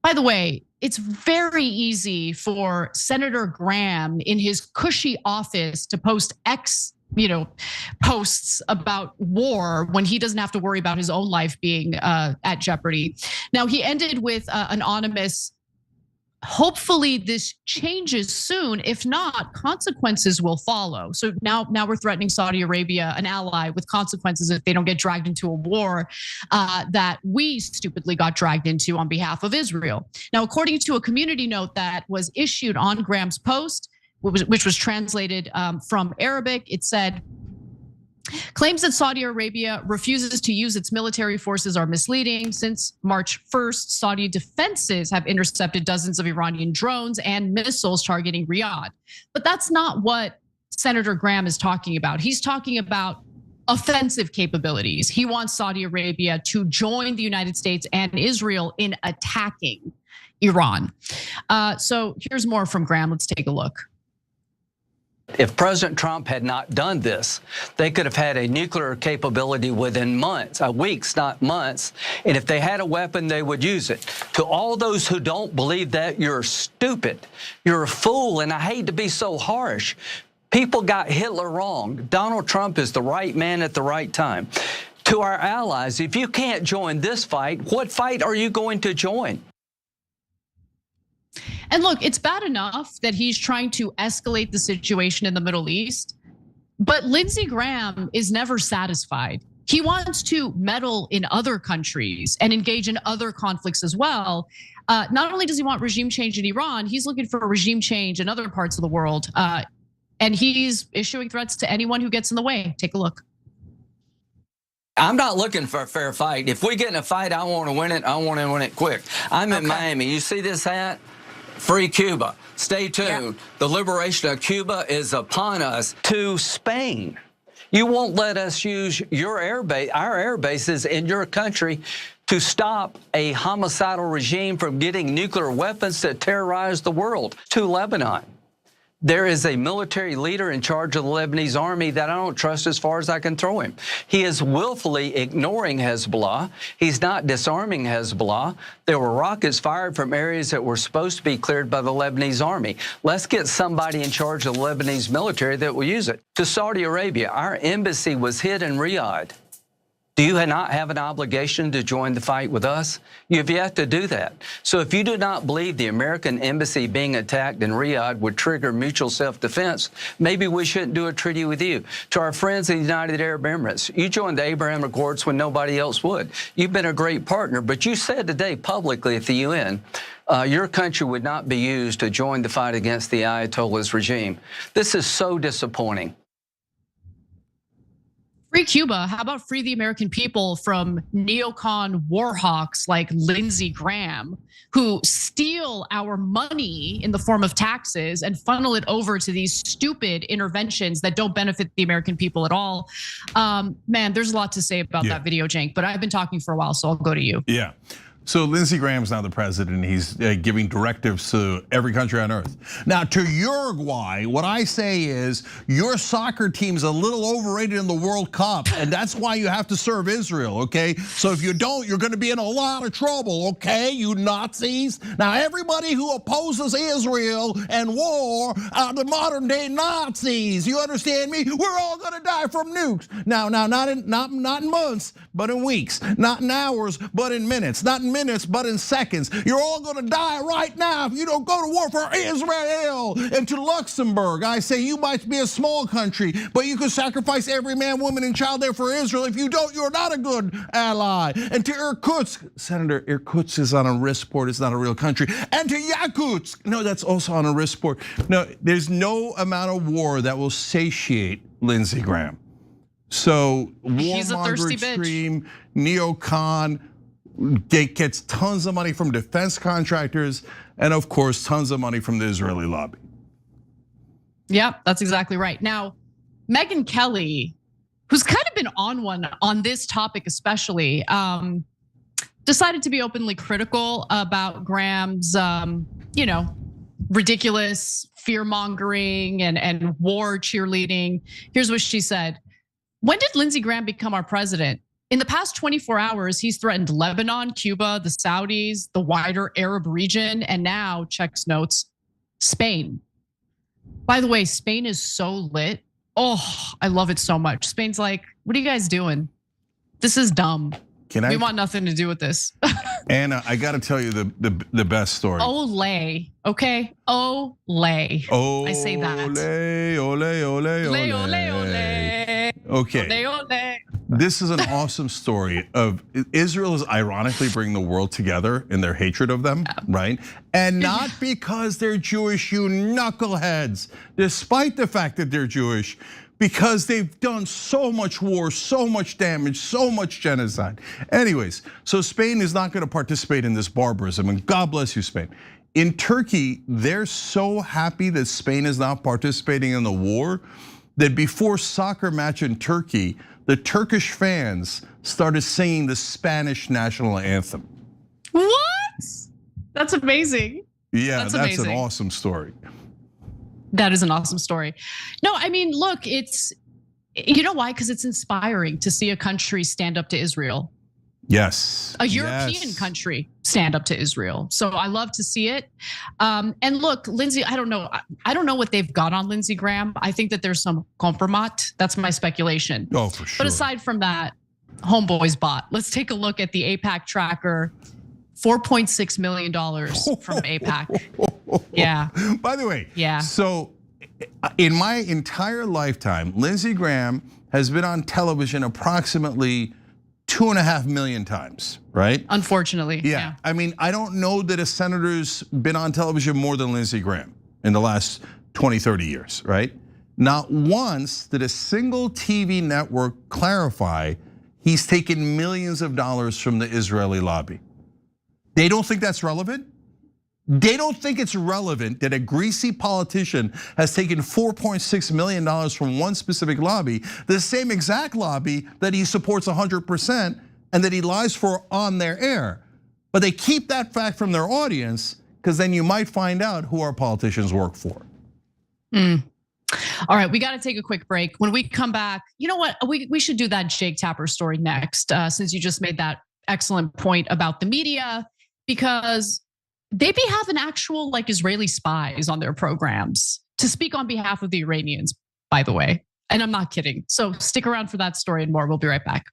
Speaker 5: By the way, it's very easy for Senator Graham in his cushy office to post posts about war when he doesn't have to worry about his own life being at jeopardy. Now, he ended with anonymous, hopefully this changes soon. If not, consequences will follow. So now we're threatening Saudi Arabia, an ally, with consequences if they don't get dragged into a war that we stupidly got dragged into on behalf of Israel. Now, according to a community note that was issued on Graham's post, which was translated from Arabic, it said, claims that Saudi Arabia refuses to use its military forces are misleading. Since March 1st, Saudi defenses have intercepted dozens of Iranian drones and missiles targeting Riyadh. But that's not what Senator Graham is talking about. He's talking about offensive capabilities. He wants Saudi Arabia to join the United States and Israel in attacking Iran. So here's more from Graham. Let's take a look.
Speaker 18: If President Trump had not done this, they could have had a nuclear capability within months, weeks, not months. And if they had a weapon, they would use it. To all those who don't believe that, you're stupid. You're a fool, and I hate to be so harsh. People got Hitler wrong. Donald Trump is the right man at the right time. To our allies, if you can't join this fight, what fight are you going to join?
Speaker 5: And look, it's bad enough that he's trying to escalate the situation in the Middle East, but Lindsey Graham is never satisfied. He wants to meddle in other countries and engage in other conflicts as well. Not only does he want regime change in Iran, he's looking for regime change in other parts of the world. And he's issuing threats to anyone who gets in the way. Take a look.
Speaker 18: I'm not looking for a fair fight. If we get in a fight, I want to win it. I want to win it quick. I'm in Miami. You see this hat? Free Cuba. Stay tuned. Yeah. The liberation of Cuba is upon us. To Spain. You won't let us use your our air bases in your country to stop a homicidal regime from getting nuclear weapons that terrorize the world. To Lebanon. There is a military leader in charge of the Lebanese army that I don't trust as far as I can throw him. He is willfully ignoring Hezbollah. He's not disarming Hezbollah. There were rockets fired from areas that were supposed to be cleared by the Lebanese army. Let's get somebody in charge of the Lebanese military that will use it. To Saudi Arabia, our embassy was hit in Riyadh. Do you not have an obligation to join the fight with us? You have yet to do that. So if you do not believe the American embassy being attacked in Riyadh would trigger mutual self-defense, maybe we shouldn't do a treaty with you. To our friends in the United Arab Emirates, you joined the Abraham Accords when nobody else would. You've been a great partner, but you said today publicly at the UN, your country would not be used to join the fight against the Ayatollah's regime. This is so disappointing.
Speaker 5: Free Cuba. How about free the American people from neocon war hawks like Lindsey Graham, who steal our money in the form of taxes and funnel it over to these stupid interventions that don't benefit the American people at all. Man, there's a lot to say about that video, Cenk, but I've been talking for a while, so I'll go to you.
Speaker 4: Yeah. So Lindsey Graham's now the president. He's giving directives to every country on earth. Now to Uruguay, what I say is your soccer team's a little overrated in the World Cup, and that's why you have to serve Israel, okay? So if you don't, you're gonna be in a lot of trouble, okay, you Nazis? Now everybody who opposes Israel and war are the modern day Nazis, you understand me? We're all gonna die from nukes. Now not in months, but in weeks. Not in hours, but in minutes. Not in minutes, but in seconds. You're all gonna die right now if you don't go to war for Israel. And to Luxembourg, I say you might be a small country, but you could sacrifice every man, woman, and child there for Israel. If you don't, you're not a good ally. And to Irkutsk, Senator, Irkutsk is on a risk port, it's not a real country. And to Yakutsk, no, that's also on a risk port. No, there's no amount of war that will satiate Lindsey Graham. So warmonger extreme, neocon, gets tons of money from defense contractors, and of course, tons of money from the Israeli lobby.
Speaker 5: Yep, that's exactly right. Now, Megyn Kelly, who's kind of been on one on this topic especially, decided to be openly critical about Graham's, ridiculous fear mongering and war cheerleading. Here's what she said. When did Lindsey Graham become our president? In the past 24 hours, he's threatened Lebanon, Cuba, the Saudis, the wider Arab region, and now, checks notes, Spain. By the way, Spain is so lit. Oh, I love it so much. Spain's like, what are you guys doing? This is dumb. We want nothing to do with this.
Speaker 4: Anna, I got to tell you the best story.
Speaker 5: Olay, okay? Olay. I say that.
Speaker 4: Ole, ole, ole, ole.
Speaker 5: Ole, ole.
Speaker 4: Okay.
Speaker 5: Ole, ole.
Speaker 4: This is an awesome story of Israel is ironically bringing the world together in their hatred of them, right? And not because they're Jewish, you knuckleheads, despite the fact that they're Jewish, because they've done so much war, so much damage, so much genocide. Anyways, so Spain is not gonna participate in this barbarism, and God bless you, Spain. In Turkey, they're so happy that Spain is not participating in the war that before soccer match in Turkey, the Turkish fans started singing the Spanish national anthem.
Speaker 5: What? That's amazing.
Speaker 4: Yeah, that's an awesome story.
Speaker 5: That is an awesome story. No, I mean, look, you know why? Because it's inspiring to see a country stand up to Israel.
Speaker 4: Yes.
Speaker 5: A European country stand up to Israel. So I love to see it. And look, Lindsey, I don't know what they've got on Lindsey Graham. I think that there's some compromat. That's my speculation.
Speaker 4: Oh, for sure.
Speaker 5: But aside from that, homeboys bought. Let's take a look at the AIPAC tracker. $4.6 million from AIPAC. Yeah.
Speaker 4: By the way,
Speaker 5: yeah.
Speaker 4: So in my entire lifetime, Lindsey Graham has been on television approximately 2.5 million times, right?
Speaker 5: Unfortunately, yeah.
Speaker 4: I mean, I don't know that a senator's been on television more than Lindsey Graham in the last 20, 30 years, right? Not once did a single TV network clarify he's taken millions of dollars from the Israeli lobby. They don't think that's relevant? They don't think it's relevant that a greasy politician has taken $4.6 million from one specific lobby, the same exact lobby that he supports 100% and that he lies for on their air. But they keep that fact from their audience because then you might find out who our politicians work for.
Speaker 5: All right, we got to take a quick break. When we come back, you know what? We should do that Jake Tapper story next, since you just made that excellent point about the media, because they be having actual like Israeli spies on their programs to speak on behalf of the Iranians, by the way. And I'm not kidding. So stick around for that story and more. We'll be right back.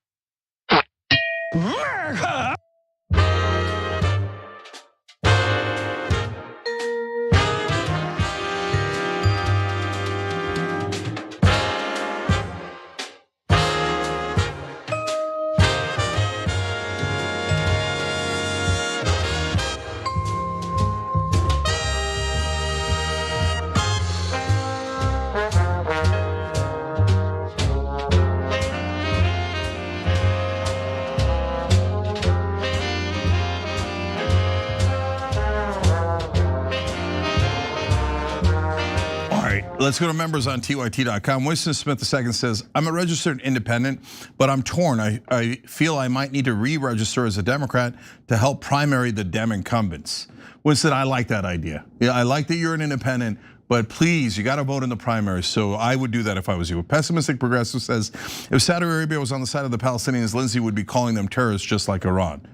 Speaker 4: Let's go to members on TYT.com. Winston Smith II says, I'm a registered independent, but I'm torn. I feel I might need to re-register as a Democrat to help primary the Dem incumbents. Winston, I like that idea. Yeah, I like that you're an independent, but please, you got to vote in the primaries. So I would do that if I was you. A pessimistic progressive says, if Saudi Arabia was on the side of the Palestinians, Lindsey would be calling them terrorists just like Iran.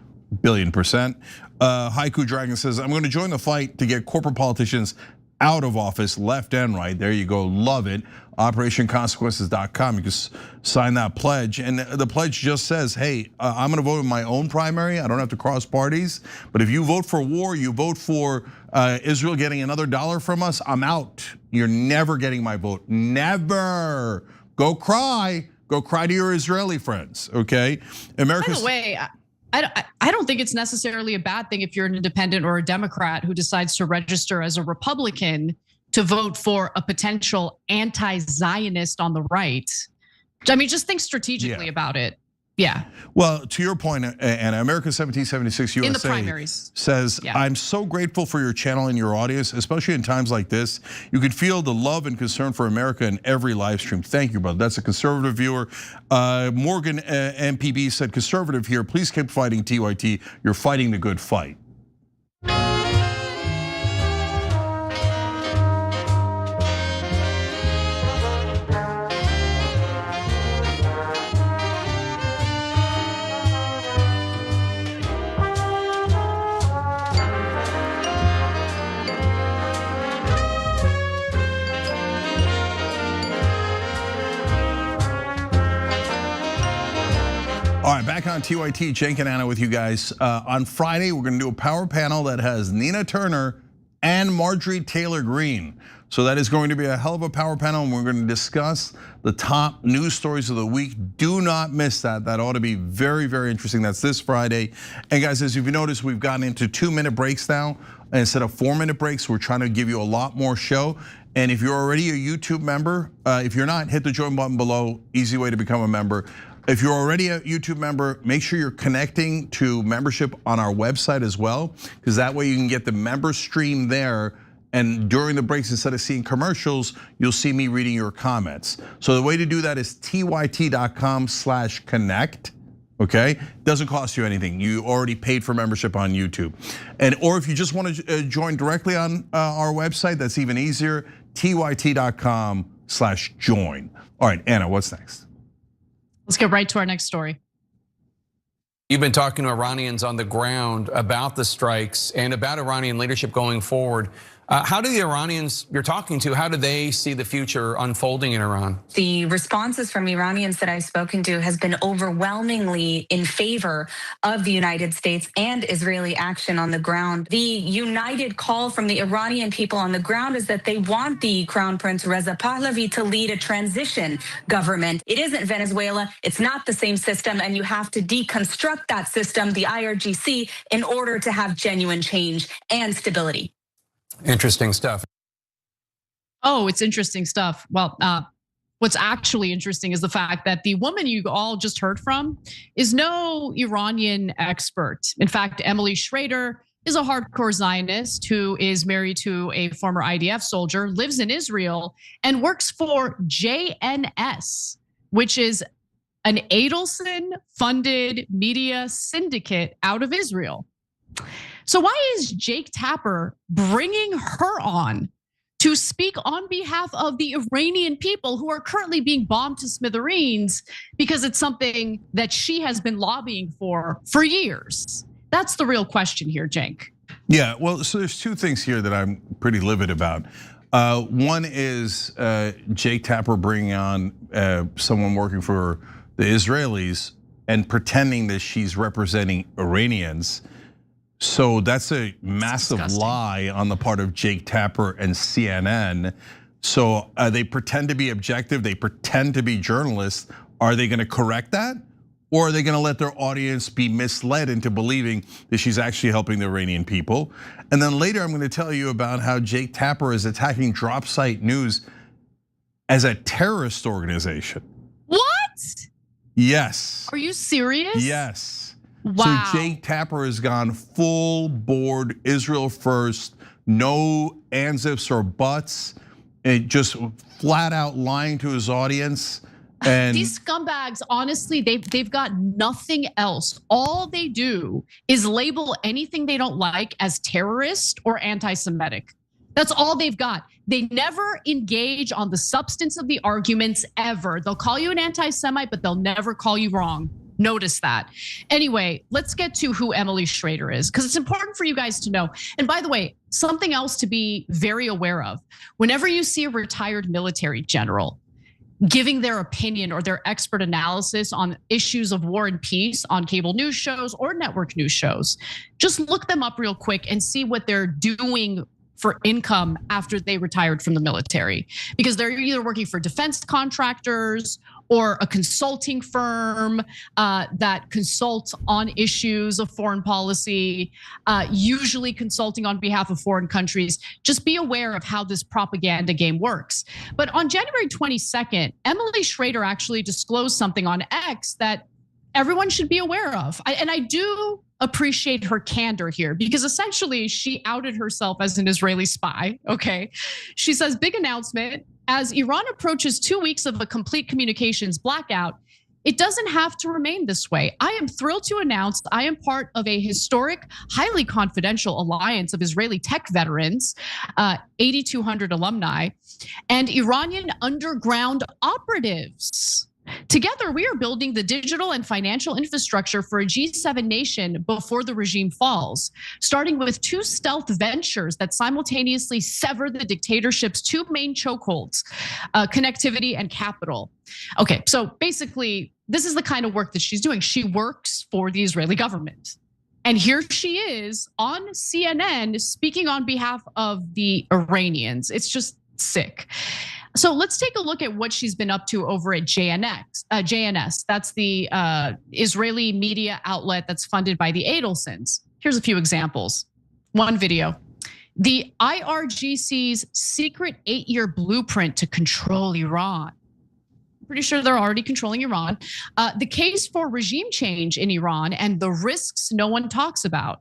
Speaker 4: $1,000,000,000%. Haiku Dragon says, I'm going to join the fight to get corporate politicians out of office, left and right. There you go, love it. OperationConsequences.com, you can sign that pledge. And the pledge just says, hey, I'm gonna vote in my own primary. I don't have to cross parties. But if you vote for war, you vote for Israel getting another dollar from us, I'm out. You're never getting my vote, never. Go cry to your Israeli friends, okay? America's.
Speaker 5: By the way, I don't think it's necessarily a bad thing if you're an independent or a Democrat who decides to register as a Republican to vote for a potential anti-Zionist on the right. I mean, just think strategically about it. Yeah.
Speaker 4: Well, to your point, and America 1776 USA
Speaker 5: in the primaries
Speaker 4: says, I'm so grateful for your channel and your audience, especially in times like this. You can feel the love and concern for America in every live stream. Thank you, brother. That's a conservative viewer. Morgan MPB said, conservative here, please keep fighting TYT. You're fighting the good fight. All right, back on TYT, Cenk and Anna with you guys. On Friday, we're gonna do a power panel that has Nina Turner and Marjorie Taylor Greene. So that is going to be a hell of a power panel, and we're gonna discuss the top news stories of the week. Do not miss that. That ought to be very, very interesting. That's this Friday. And guys, as you've noticed, we've gotten into 2-minute breaks now instead of 4-minute breaks. We're trying to give you a lot more show. And if you're already a YouTube member, if you're not, hit the join button below. Easy way to become a member. If you're already a YouTube member, make sure you're connecting to membership on our website as well, because that way you can get the member stream there. And during the breaks, instead of seeing commercials, you'll see me reading your comments. So the way to do that is tyt.com/connect. Okay, doesn't cost you anything. You already paid for membership on YouTube, or if you just want to join directly on our website, that's even easier. tyt.com/join. All right, Anna, what's next?
Speaker 5: Let's get right to our next story.
Speaker 17: You've been talking to Iranians on the ground about the strikes and about Iranian leadership going forward. How do the Iranians you're talking to, how do they see the future unfolding in Iran?
Speaker 19: The responses from Iranians that I've spoken to has been overwhelmingly in favor of the United States and Israeli action on the ground. The united call from the Iranian people on the ground is that they want the Crown Prince Reza Pahlavi to lead a transition government. It isn't Venezuela, it's not the same system, and you have to deconstruct that system, the IRGC, in order to have genuine change and stability.
Speaker 17: Interesting stuff.
Speaker 5: Oh, it's interesting stuff. Well, what's actually interesting is the fact that the woman you all just heard from is no Iranian expert. In fact, Emily Schrader is a hardcore Zionist who is married to a former IDF soldier, lives in Israel, and works for JNS, which is an Adelson-funded media syndicate out of Israel. So why is Jake Tapper bringing her on to speak on behalf of the Iranian people who are currently being bombed to smithereens because it's something that she has been lobbying for years? That's the real question here, Cenk.
Speaker 4: Yeah, well, so there's two things here that I'm pretty livid about. One is Jake Tapper bringing on someone working for the Israelis and pretending that she's representing Iranians. So that's a massive lie on the part of Jake Tapper and CNN. So they pretend to be objective, they pretend to be journalists. Are they gonna correct that? Or are they gonna let their audience be misled into believing that she's actually helping the Iranian people? And then later I'm gonna tell you about how Jake Tapper is attacking Drop Site News as a terrorist organization.
Speaker 5: What?
Speaker 4: Yes.
Speaker 5: Are you serious?
Speaker 4: Yes.
Speaker 5: Wow.
Speaker 4: So Jake Tapper has gone full board Israel first, no ands, ifs, or buts, and just flat out lying to his audience. And
Speaker 5: these scumbags, honestly, they've got nothing else. All they do is label anything they don't like as terrorist or anti-Semitic. That's all they've got. They never engage on the substance of the arguments ever. They'll call you an anti-Semite, but they'll never call you wrong. Notice that. Anyway, let's get to who Emily Schrader is, because it's important for you guys to know. And by the way, something else to be very aware of. Whenever you see a retired military general giving their opinion or their expert analysis on issues of war and peace on cable news shows or network news shows, just look them up real quick and see what they're doing for income after they retired from the military, because they're either working for defense contractors or a consulting firm that consults on issues of foreign policy, usually consulting on behalf of foreign countries. Just be aware of how this propaganda game works. But on January 22nd, Emily Schrader actually disclosed something on X that everyone should be aware of. And I do appreciate her candor here, because essentially she outed herself as an Israeli spy, okay? She says, big announcement, as Iran approaches 2 weeks of a complete communications blackout, it doesn't have to remain this way. I am thrilled to announce I am part of a historic, highly confidential alliance of Israeli tech veterans, 8,200 alumni, and Iranian underground operatives. Together, we are building the digital and financial infrastructure for a G7 nation before the regime falls, starting with 2 stealth ventures that simultaneously sever the dictatorship's 2 main chokeholds, connectivity and capital. Okay, so basically, this is the kind of work that she's doing. She works for the Israeli government. And here she is on CNN speaking on behalf of the Iranians. It's just sick. So let's take a look at what she's been up to over at JNS. That's the Israeli media outlet that's funded by the Adelsons. Here's a few examples. One video. The IRGC's secret 8-year blueprint to control Iran. Pretty sure they're already controlling Iran. The case for regime change in Iran and the risks no one talks about.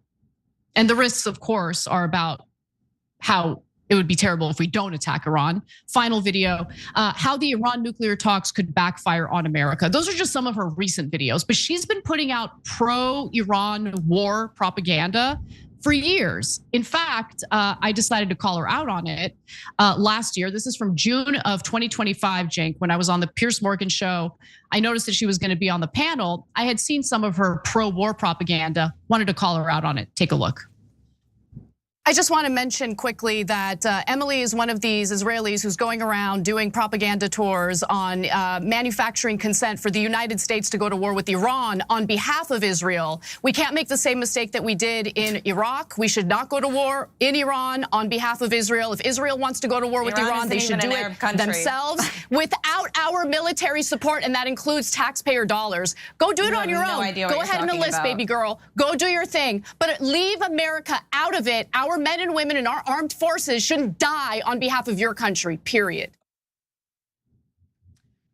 Speaker 5: And the risks, of course, are about how it would be terrible if we don't attack Iran. Final video, how the Iran nuclear talks could backfire on America. Those are just some of her recent videos, but she's been putting out pro-Iran war propaganda for years. In fact, I decided to call her out on it last year. This is from June of 2025, Cenk, when I was on the Piers Morgan show. I noticed that she was gonna be on the panel. I had seen some of her pro-war propaganda, wanted to call her out on it. Take a look.
Speaker 20: I just want to mention quickly that Emily is one of these Israelis who's going around doing propaganda tours on manufacturing consent for the United States to go to war with Iran on behalf of Israel. We can't make the same mistake that we did in Iraq. We should not go to war in Iran on behalf of Israel. If Israel wants to go to war with Iran, they should do it themselves without our military support, and that includes taxpayer dollars. Go do it on your own. Go ahead and enlist, baby girl. Go do your thing, but leave America out of it. Our men and women in our armed forces shouldn't die on behalf of your country, period.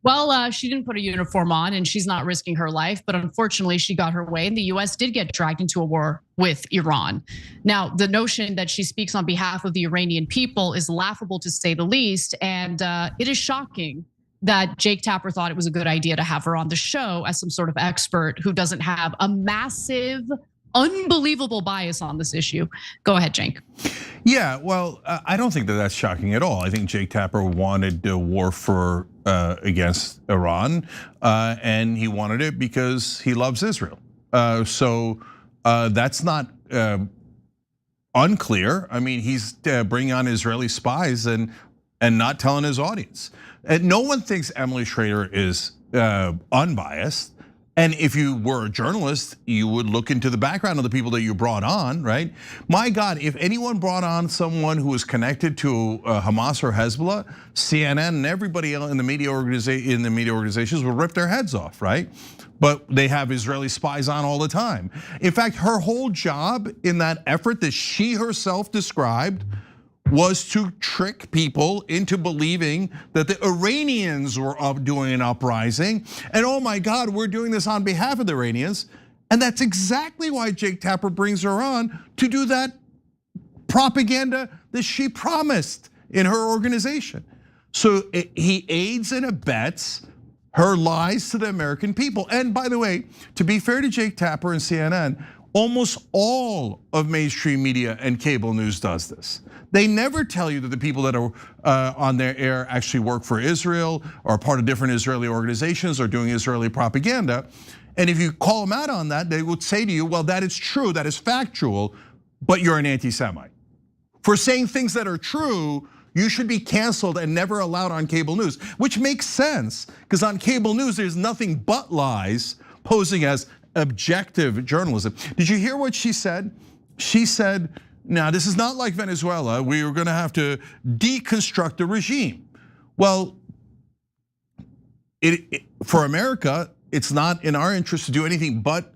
Speaker 5: Well, she didn't put a uniform on and she's not risking her life, but unfortunately she got her way and the US did get dragged into a war with Iran. Now, the notion that she speaks on behalf of the Iranian people is laughable to say the least, and it is shocking that Jake Tapper thought it was a good idea to have her on the show as some sort of expert who doesn't have a massive, unbelievable bias on this issue. Go ahead, Cenk.
Speaker 4: Yeah, well, I don't think that that's shocking at all. I think Jake Tapper wanted a war for against Iran, and he wanted it because he loves Israel. So that's not unclear. I mean, he's bringing on Israeli spies and not telling his audience. And no one thinks Emily Schrader is unbiased. And if you were a journalist, you would look into the background of the people that you brought on, right? My God, if anyone brought on someone who was connected to Hamas or Hezbollah, CNN and everybody else in the media organizations would rip their heads off, right? But they have Israeli spies on all the time. In fact, her whole job in that effort that she herself described was to trick people into believing that the Iranians were doing an uprising. And oh my God, we're doing this on behalf of the Iranians. And that's exactly why Jake Tapper brings her on, to do that propaganda that she promised in her organization. So he aids and abets her lies to the American people. And by the way, to be fair to Jake Tapper and CNN, almost all of mainstream media and cable news does this. They never tell you that the people that are on their air actually work for Israel or are part of different Israeli organizations or doing Israeli propaganda. And if you call them out on that, they would say to you, well, that is true, that is factual, but you're an anti-Semite. For saying things that are true, you should be canceled and never allowed on cable news, which makes sense, because on cable news, there's nothing but lies posing as objective journalism. Did you hear what she said? She said, now this is not like Venezuela. We are gonna have to deconstruct the regime. Well, for America, it's not in our interest to do anything but,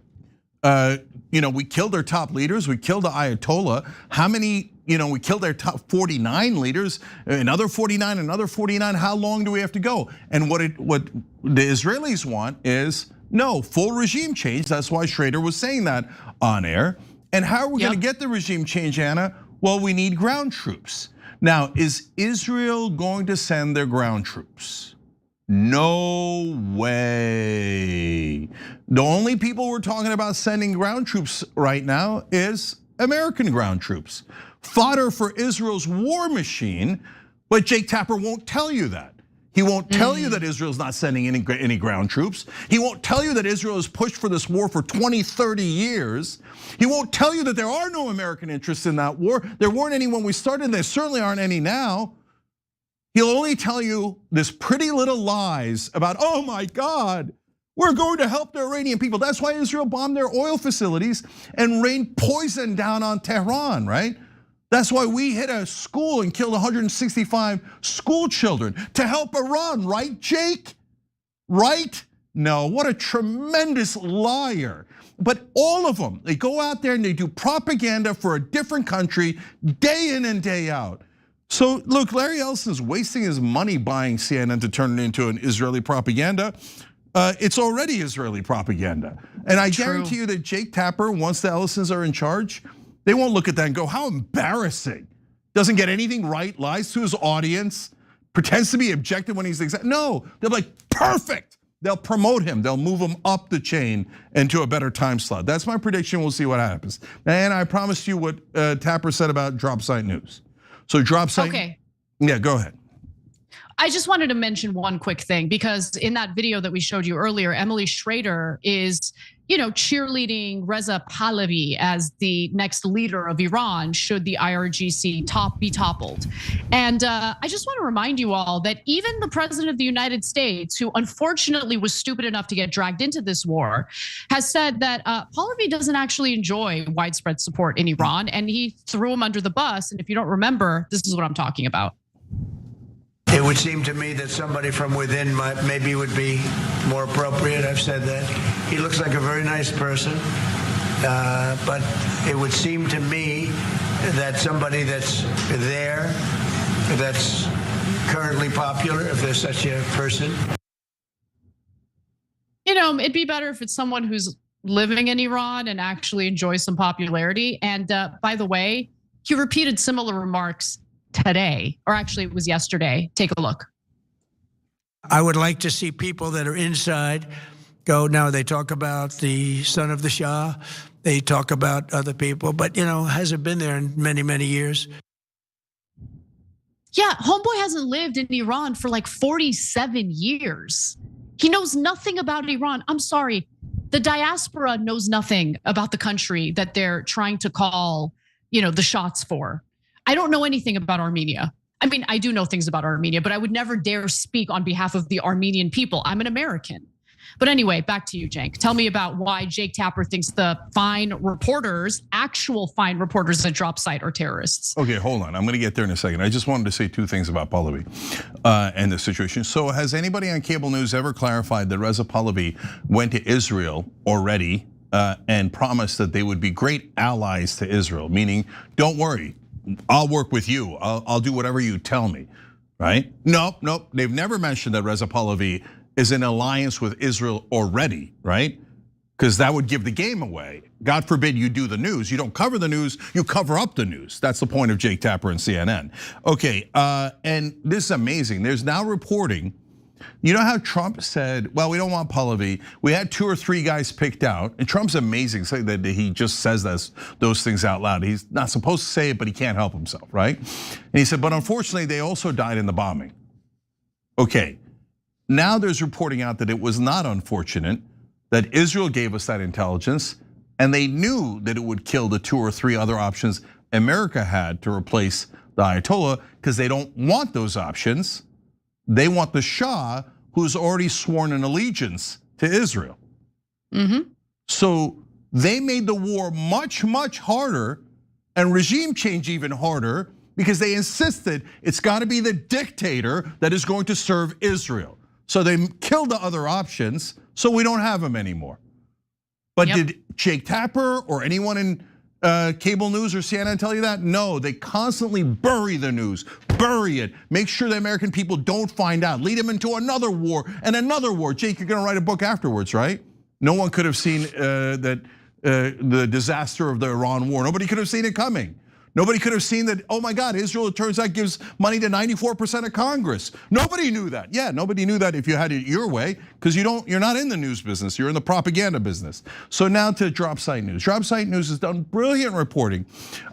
Speaker 4: we killed their top leaders, we killed the Ayatollah. How many, we killed their top 49 leaders, another 49, another 49, how long do we have to go? And what the Israelis want is No, full regime change. That's why Schrader was saying that on air. And how are we going to get the regime change, Anna? Well, we need ground troops. Now, is Israel going to send their ground troops? No way. The only people we're talking about sending ground troops right now is American ground troops. Fodder for Israel's war machine, but Jake Tapper won't tell you that. He won't tell you that Israel's not sending any ground troops. He won't tell you that Israel has pushed for this war for 20, 30 years. He won't tell you that there are no American interests in that war. There weren't any when we started, there certainly aren't any now. He'll only tell you this pretty little lies about, oh my God, we're going to help the Iranian people. That's why Israel bombed their oil facilities and rained poison down on Tehran, right? That's why we hit a school and killed 165 school children to help Iran, right, Jake? Right? No, what a tremendous liar. But all of them, they go out there and they do propaganda for a different country day in and day out. So look, Larry Ellison's wasting his money buying CNN to turn it into an Israeli propaganda. It's already Israeli propaganda. And I guarantee you that Jake Tapper, once the Ellisons are in charge, they won't look at that and go, how embarrassing. Doesn't get anything right, lies to his audience, pretends to be objective when he's exact. No, they're like, perfect. They'll promote him, they'll move him up the chain into a better time slot. That's my prediction, we'll see what happens. And I promised you what Tapper said about drop site news. So drop site,
Speaker 5: okay.
Speaker 4: Yeah, go ahead.
Speaker 5: I just wanted to mention one quick thing, because in that video that we showed you earlier, Emily Schrader is, cheerleading Reza Pahlavi as the next leader of Iran should the IRGC be toppled. And I just want to remind you all that even the president of the United States, who unfortunately was stupid enough to get dragged into this war, has said that Pahlavi doesn't actually enjoy widespread support in Iran, and he threw him under the bus. And if you don't remember, this is what I'm talking about.
Speaker 11: It would seem to me that somebody from within maybe would be more appropriate. I've said that. He looks like a very nice person, but it would seem to me that somebody that's there, that's currently popular, if there's such a person.
Speaker 5: It'd be better if it's someone who's living in Iran and actually enjoys some popularity. And by the way, he repeated similar remarks today, or actually it was yesterday. Take a look.
Speaker 13: I would like to see people that are inside go. Now they talk about the son of the Shah, they talk about other people, but hasn't been there in many, many years.
Speaker 5: Yeah, homeboy hasn't lived in Iran for like 47 years. He knows nothing about Iran. I'm sorry, the diaspora knows nothing about the country that they're trying to call, the shots for. I don't know anything about Armenia. I mean, I do know things about Armenia, but I would never dare speak on behalf of the Armenian people. I'm an American. But anyway, back to you, Cenk. Tell me about why Jake Tapper thinks the actual fine reporters at Drop Site are terrorists.
Speaker 4: Okay, hold on. I'm going to get there in a second. I just wanted to say two things about Pahlavi and the situation. So has anybody on cable news ever clarified that Reza Pahlavi went to Israel already and promised that they would be great allies to Israel? Meaning, don't worry, I'll work with you. I'll do whatever you tell me, right? Nope. They've never mentioned that Reza Pahlavi is in alliance with Israel already, right? Because that would give the game away. God forbid you do the news. You don't cover the news, you cover up the news. That's the point of Jake Tapper and CNN. Okay, and this is amazing. There's now reporting, you know how Trump said, well, we don't want Pahlavi. We had 2 or 3 guys picked out, and Trump's amazing, saying that he just says those things out loud. He's not supposed to say it, but he can't help himself, right? And he said, but unfortunately, they also died in the bombing. Okay, now there's reporting out that it was not unfortunate, that Israel gave us that intelligence, and they knew that it would kill the 2 or 3 other options America had to replace the Ayatollah, because they don't want those options. They want the Shah, who's already sworn an allegiance to Israel. So they made the war much, much harder, and regime change even harder, because they insisted it's got to be the dictator that is going to serve Israel. So they killed the other options, so we don't have them anymore. But did Jake Tapper or anyone in cable news or CNN tell you that? No, they constantly bury the news, bury it, make sure the American people don't find out, lead them into another war and another war. Jake, you're gonna write a book afterwards, right? No one could have seen that the disaster of the Iran war. Nobody could have seen it coming. Nobody could have seen that, oh my God, Israel, it turns out, gives money to 94% of Congress. Nobody knew that. Yeah, nobody knew that if you had it your way, because you're not in the news business, you're in the propaganda business. So now to Dropsite News. Dropsite News has done brilliant reporting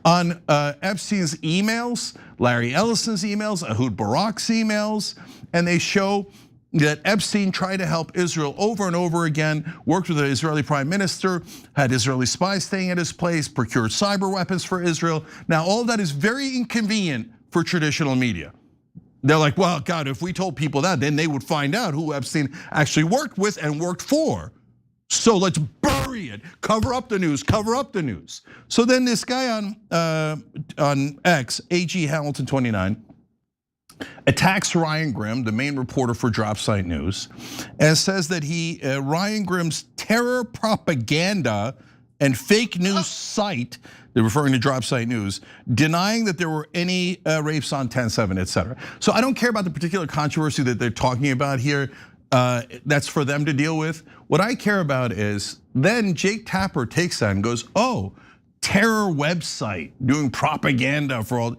Speaker 4: on Epstein's emails, Larry Ellison's emails, Ehud Barak's emails, and they show that Epstein tried to help Israel over and over again, worked with the Israeli prime minister, had Israeli spies staying at his place, procured cyber weapons for Israel. Now, all of that is very inconvenient for traditional media. They're like, well, God, if we told people that, then they would find out who Epstein actually worked with and worked for. So let's bury it, cover up the news, cover up the news. So then this guy on X, AG Hamilton 29, attacks Ryan Grim, the main reporter for Dropsite News, and says that Ryan Grim's terror propaganda and fake news site, they're referring to Dropsite News, denying that there were any rapes on 10/7, etc. So I don't care about the particular controversy that they're talking about here. That's for them to deal with. What I care about is then Jake Tapper takes that and goes, oh, terror website doing propaganda for all.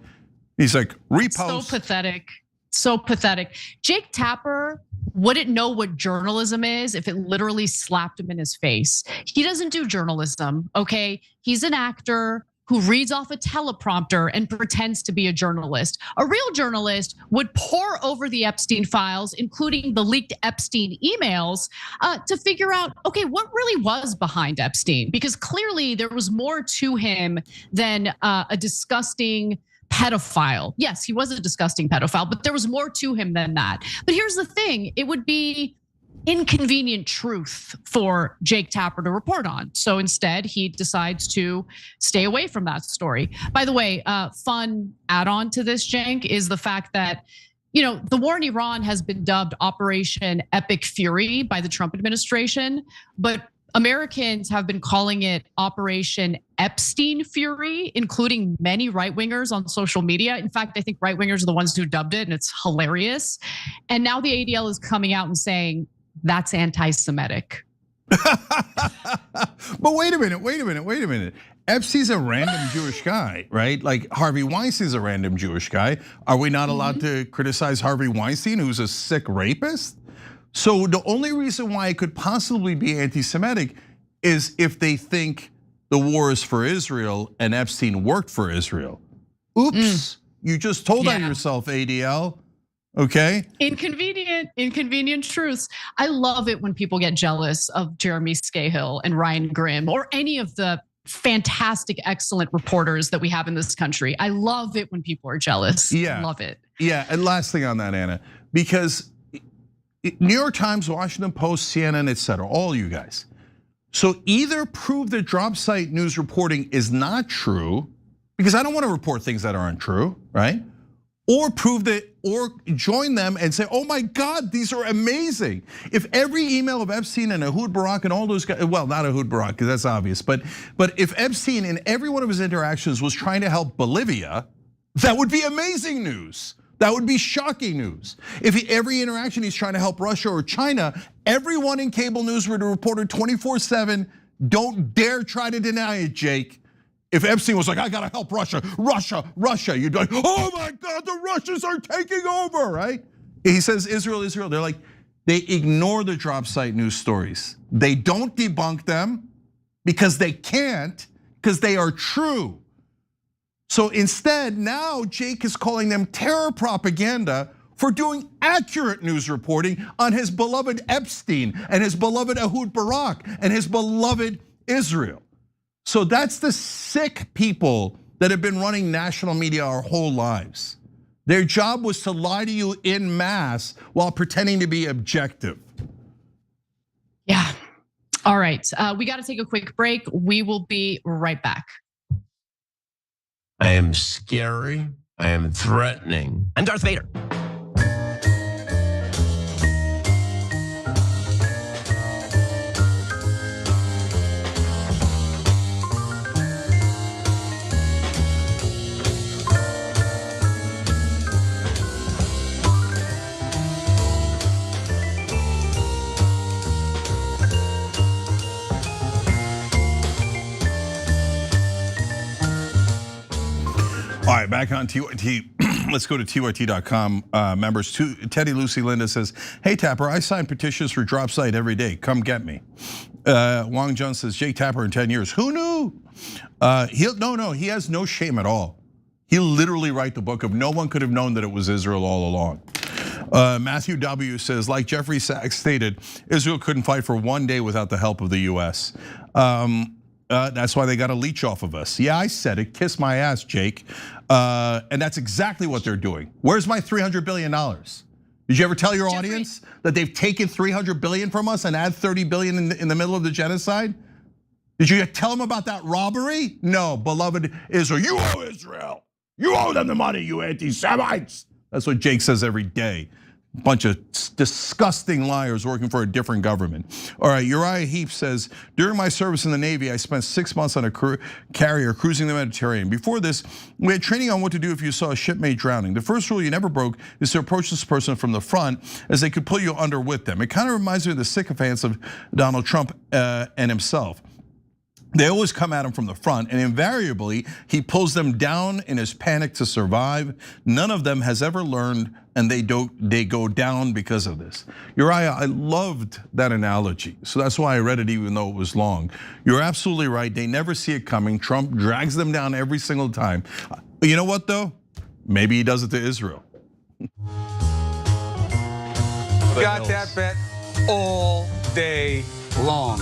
Speaker 4: He's like, repost.
Speaker 5: So pathetic, so pathetic. Jake Tapper wouldn't know what journalism is if it literally slapped him in his face. He doesn't do journalism, okay? He's an actor who reads off a teleprompter and pretends to be a journalist. A real journalist would pore over the Epstein files, including the leaked Epstein emails, to figure out, okay, what really was behind Epstein? Because clearly there was more to him than a disgusting pedophile. Yes, he was a disgusting pedophile, but there was more to him than that. But here's the thing, it would be inconvenient truth for Jake Tapper to report on. So instead, he decides to stay away from that story. By the way, fun add-on to this, Cenk, is the fact that the war in Iran has been dubbed Operation Epic Fury by the Trump administration, but Americans have been calling it Operation Epstein Fury, including many right-wingers on social media. In fact, I think right-wingers are the ones who dubbed it, and it's hilarious. And now the ADL is coming out and saying that's anti-Semitic.
Speaker 4: But wait a minute. Epstein's a random Jewish guy, right? Like Harvey Weinstein's a random Jewish guy. Are we not allowed to criticize Harvey Weinstein, who's a sick rapist? So the only reason why it could possibly be anti-Semitic is if they think the war is for Israel and Epstein worked for Israel. Oops, you just told on yourself, ADL, okay?
Speaker 5: Inconvenient truths. I love it when people get jealous of Jeremy Scahill and Ryan Grim or any of the fantastic, excellent reporters that we have in this country. I love it when people are jealous.
Speaker 4: Yeah,
Speaker 5: I love it.
Speaker 4: Yeah, and last thing on that, Anna, because New York Times, Washington Post, CNN, etc., all you guys. So either prove that Dropsite News reporting is not true, because I don't want to report things that aren't true, right? Or prove that, or join them and say, oh my God, these are amazing. If every email of Epstein and Ehud Barak and all those guys, well, not Ehud Barak, because that's obvious, but if Epstein in every one of his interactions was trying to help Bolivia, that would be amazing news. That would be shocking news. If every interaction he's trying to help Russia or China, everyone in cable news would report it 24/7. Don't dare try to deny it, Jake. If Epstein was like, I gotta help Russia, you'd be like, oh my God, the Russians are taking over, right? He says Israel. They're like, they ignore the Dropsite News stories. They don't debunk them because they can't, because they are true. So instead, now Jake is calling them terror propaganda for doing accurate news reporting on his beloved Epstein and his beloved Ehud Barak and his beloved Israel. So that's the sick people that have been running national media our whole lives. Their job was to lie to you en masse while pretending to be objective.
Speaker 5: Yeah. All right, we got to take a quick break. We will be right back.
Speaker 21: I am scary, I am threatening. I'm Darth Vader.
Speaker 4: back on TYT. Let's go to TYT.com. Members, Teddy Lucy Linda says, hey, Tapper, I sign petitions for drop site every day. Come get me. Wang Jun says, Jake Tapper in 10 years. Who knew? He has no shame at all. He'll literally write the book of no one could have known that it was Israel all along. Matthew W. says, like Jeffrey Sachs stated, Israel couldn't fight for 1 day without the help of the US. That's why they got a leech off of us. Yeah, I said it, kiss my ass, Jake. And that's exactly what they're doing. Where's my $300 billion? Did you ever tell your audience that they've taken $300 billion from us and add $30 billion in the middle of the genocide? Did you tell them about that robbery? No, beloved Israel, you owe Israel. You owe them the money, you anti-Semites. That's what Jake says every day. Bunch of disgusting liars working for a different government. All right, Uriah Heap says, during my service in the Navy, I spent 6 months on a carrier cruising the Mediterranean. Before this, we had training on what to do if you saw a shipmate drowning. The first rule you never broke is to approach this person from the front, as they could pull you under with them. It kind of reminds me of the sycophants of Donald Trump and himself. They always come at him from the front, and invariably, he pulls them down in his panic to survive. None of them has ever learned, and they go down because of this. Uriah, I loved that analogy, so that's why I read it even though it was long. You're absolutely right, they never see it coming. Trump drags them down every single time. You know what though? Maybe he does it to Israel.
Speaker 3: Got that bet all day long.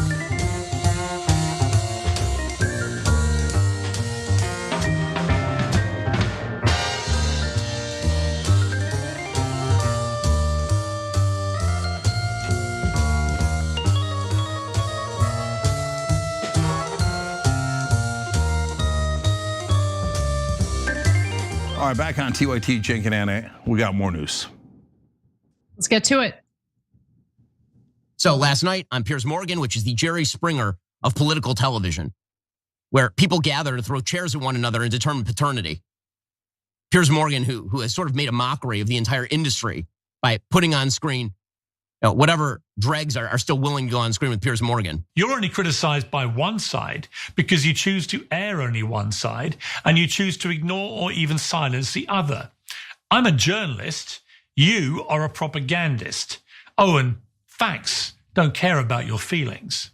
Speaker 4: All right, back on TYT, Cenk and Anna, we got more news.
Speaker 5: Let's get to it.
Speaker 22: So last night on Piers Morgan, which is the Jerry Springer of political television, where people gather to throw chairs at one another and determine paternity. Piers Morgan, who has sort of made a mockery of the entire industry by putting on screen whatever dregs are still willing to go on screen with Piers Morgan.
Speaker 1: You're only criticized by one side because you choose to air only one side and you choose to ignore or even silence the other. I'm a journalist. You are a propagandist. Oh, and facts don't care about your feelings.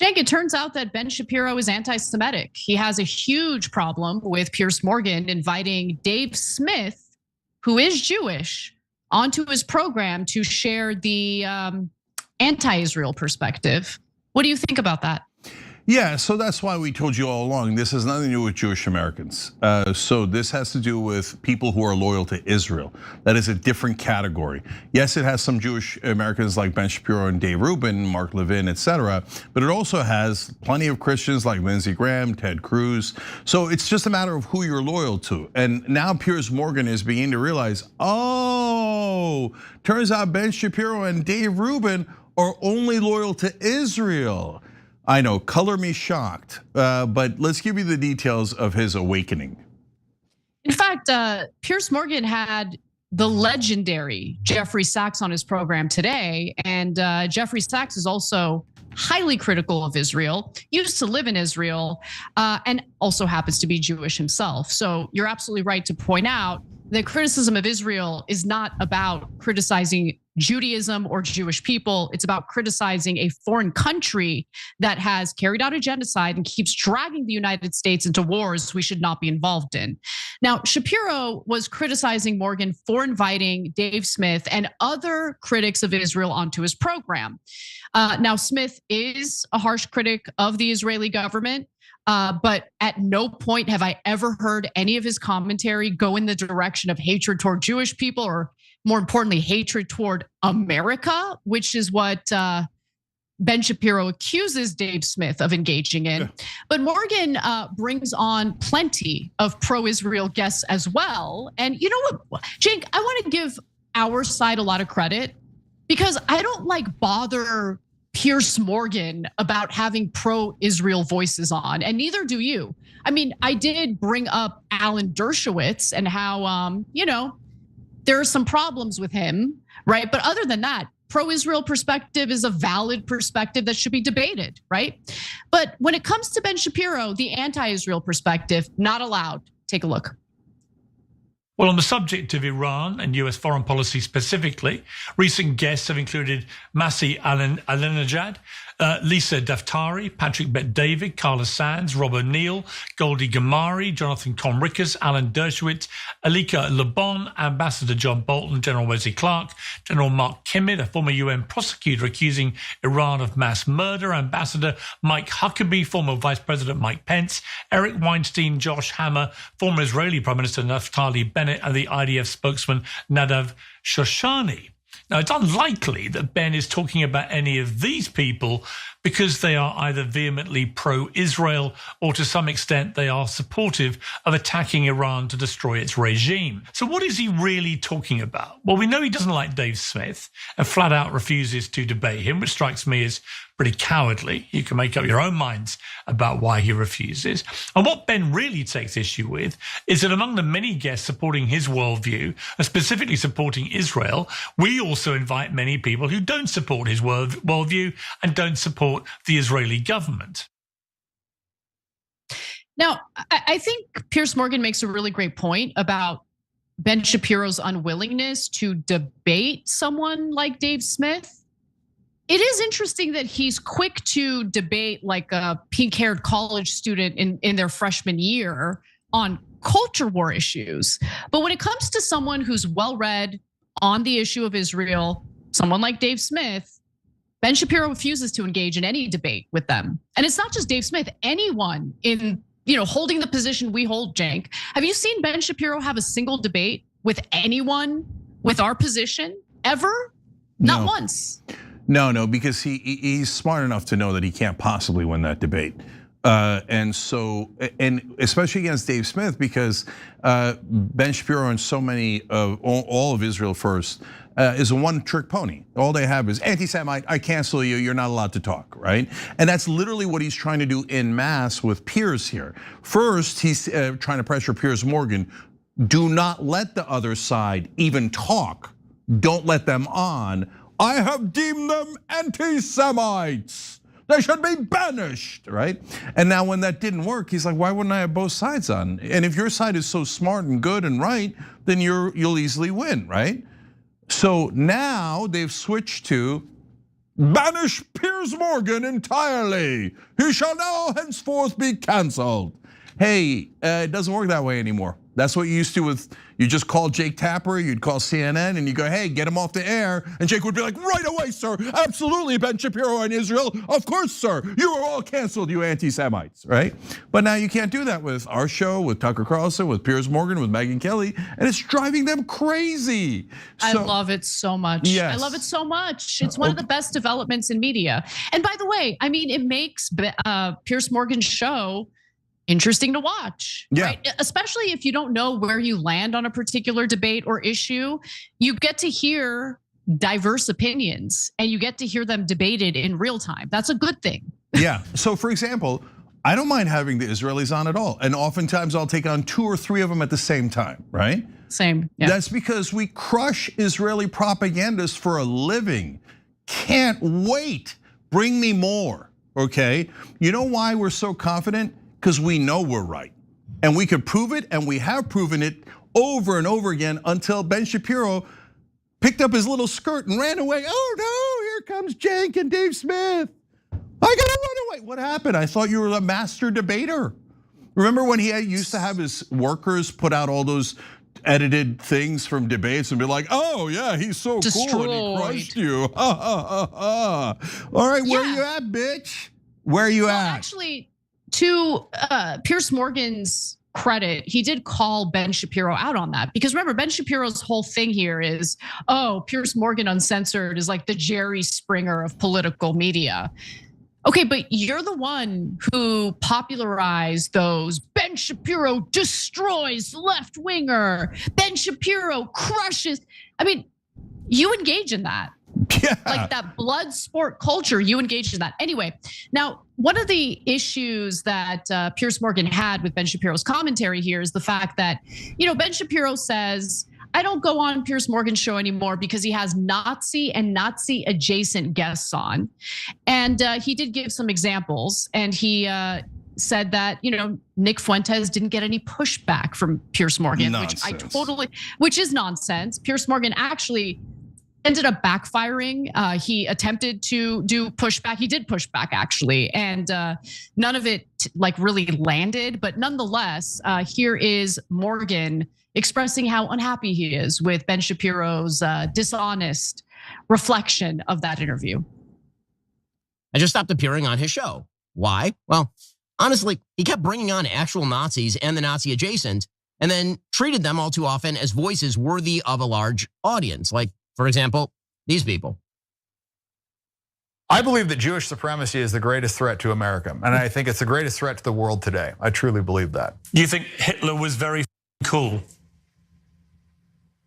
Speaker 5: Cenk, it turns out that Ben Shapiro is anti-Semitic. He has a huge problem with Piers Morgan inviting Dave Smith, who is Jewish, onto his program to share the anti-Israel perspective. What do you think about that?
Speaker 4: Yeah, so that's why we told you all along, this has nothing to do with Jewish Americans. So this has to do with people who are loyal to Israel. That is a different category. Yes, it has some Jewish Americans like Ben Shapiro and Dave Rubin, Mark Levin, etc. But it also has plenty of Christians like Lindsey Graham, Ted Cruz. So it's just a matter of who you're loyal to. And now Piers Morgan is beginning to realize, oh, turns out Ben Shapiro and Dave Rubin are only loyal to Israel. I know, color me shocked, but let's give you the details of his awakening.
Speaker 5: In fact, Piers Morgan had the legendary Jeffrey Sachs on his program today, and Jeffrey Sachs is also highly critical of Israel, used to live in Israel, and also happens to be Jewish himself. So you're absolutely right to point out that criticism of Israel is not about criticizing Judaism or Jewish people. It's about criticizing a foreign country that has carried out a genocide and keeps dragging the United States into wars we should not be involved in. Now, Shapiro was criticizing Morgan for inviting Dave Smith and other critics of Israel onto his program. Now, Smith is a harsh critic of the Israeli government. But at no point have I ever heard any of his commentary go in the direction of hatred toward Jewish people, or more importantly, hatred toward America, which is what Ben Shapiro accuses Dave Smith of engaging in. Yeah. But Morgan brings on plenty of pro-Israel guests as well. And you know what, Cenk, I want to give our side a lot of credit because I don't bother Piers Morgan about having pro-Israel voices on, and neither do you. I mean, I did bring up Alan Dershowitz and how, there are some problems with him, right? But other than that, pro-Israel perspective is a valid perspective that should be debated, right? But when it comes to Ben Shapiro, the anti-Israel perspective, not allowed. Take a look.
Speaker 1: Well, on the subject of Iran and US foreign policy specifically, recent guests have included Masih Alinejad, Lisa Daftari, Patrick Bet-David, Carla Sands, Rob O'Neill, Goldie Gamari, Jonathan Conricus, Alan Dershowitz, Alika Lebon, Ambassador John Bolton, General Wesley Clark, General Mark Kimmett, a former UN prosecutor accusing Iran of mass murder, Ambassador Mike Huckabee, former Vice President Mike Pence, Eric Weinstein, Josh Hammer, former Israeli Prime Minister Naftali Bennett, and the IDF spokesman Nadav Shoshani. Now, it's unlikely that Ben is talking about any of these people because they are either vehemently pro-Israel or to some extent they are supportive of attacking Iran to destroy its regime. So what is he really talking about? Well, we know he doesn't like Dave Smith and flat out refuses to debate him, which strikes me as pretty cowardly. You can make up your own minds about why he refuses. And what Ben really takes issue with is that among the many guests supporting his worldview, and specifically supporting Israel, we also invite many people who don't support his worldview and don't support the Israeli government.
Speaker 5: Now, I think Piers Morgan makes a really great point about Ben Shapiro's unwillingness to debate someone like Dave Smith. It is interesting that he's quick to debate like a pink-haired college student in their freshman year on culture war issues. But when it comes to someone who's well-read on the issue of Israel, someone like Dave Smith, Ben Shapiro refuses to engage in any debate with them. And it's not just Dave Smith, anyone in, holding the position we hold, Cenk. Have you seen Ben Shapiro have a single debate with anyone with our position ever? Not once.
Speaker 4: No, because he's smart enough to know that he can't possibly win that debate. And especially against Dave Smith, because Ben Shapiro and so many of all of Israel First is a one-trick pony. All they have is anti-Semite, I cancel you, you're not allowed to talk, right? And that's literally what he's trying to do en masse with Piers here. First, he's trying to pressure Piers Morgan, do not let the other side even talk. Don't let them on. I have deemed them anti-Semites. They should be banished, right? And now when that didn't work, he's like, why wouldn't I have both sides on? And if your side is so smart and good and right, then you'll easily win, right? So now they've switched to banish Piers Morgan entirely. He shall now henceforth be canceled. Hey, it doesn't work that way anymore. That's what you used to with, you just call Jake Tapper, you'd call CNN and you go, hey, get him off the air. And Jake would be like, right away, sir. Absolutely, Ben Shapiro and Israel. Of course, sir. You are all canceled, you anti-Semites, right? But now you can't do that with our show, with Tucker Carlson, with Piers Morgan, with Megyn Kelly. And it's driving them crazy.
Speaker 5: I love it so much.
Speaker 4: Yes.
Speaker 5: I love it so much. It's one of the best developments in media. And by the way, I mean, it makes Piers Morgan's show interesting to watch, right? Especially if you don't know where you land on a particular debate or issue, you get to hear diverse opinions and you get to hear them debated in real time. That's a good thing.
Speaker 4: Yeah, so for example, I don't mind having the Israelis on at all. And oftentimes I'll take on 2 or 3 of them at the same time, right?
Speaker 5: Same, yeah.
Speaker 4: That's because we crush Israeli propagandists for a living. Can't wait, bring me more, okay? You know why we're so confident? Because we know we're right. And we could prove it, and we have proven it over and over again until Ben Shapiro picked up his little skirt and ran away. Oh no, here comes Cenk and Dave Smith. I gotta run away. What happened? I thought you were a master debater. Remember when he used to have his workers put out all those edited things from debates and be like, oh yeah, he's so cool and he crushed you. All right, where you at, bitch? Where are you at?
Speaker 5: Actually, to Piers Morgan's credit, he did call Ben Shapiro out on that. Because remember, Ben Shapiro's whole thing here is, oh, Piers Morgan Uncensored is like the Jerry Springer of political media. Okay, but you're the one who popularized those Ben Shapiro destroys left winger, Ben Shapiro crushes. I mean, you engage in that.
Speaker 4: Yeah.
Speaker 5: Like that blood sport culture, you engaged in that. Anyway, now one of the issues that Piers Morgan had with Ben Shapiro's commentary here is the fact that, Ben Shapiro says, I don't go on Piers Morgan's show anymore because he has Nazi and Nazi adjacent guests on. And he did give some examples, and he said that, Nick Fuentes didn't get any pushback from Piers Morgan, which is nonsense. Piers Morgan actually ended up backfiring. He attempted to do pushback. He did push back actually, and none of it really landed. But nonetheless, here is Morgan expressing how unhappy he is with Ben Shapiro's dishonest reflection of that interview.
Speaker 22: I just stopped appearing on his show. Why? Well, honestly, he kept bringing on actual Nazis and the Nazi adjacent, and then treated them all too often as voices worthy of a large audience. Like, for example, these people.
Speaker 2: I believe that Jewish supremacy is the greatest threat to America. And I think it's the greatest threat to the world today. I truly believe that.
Speaker 1: You think Hitler was very cool?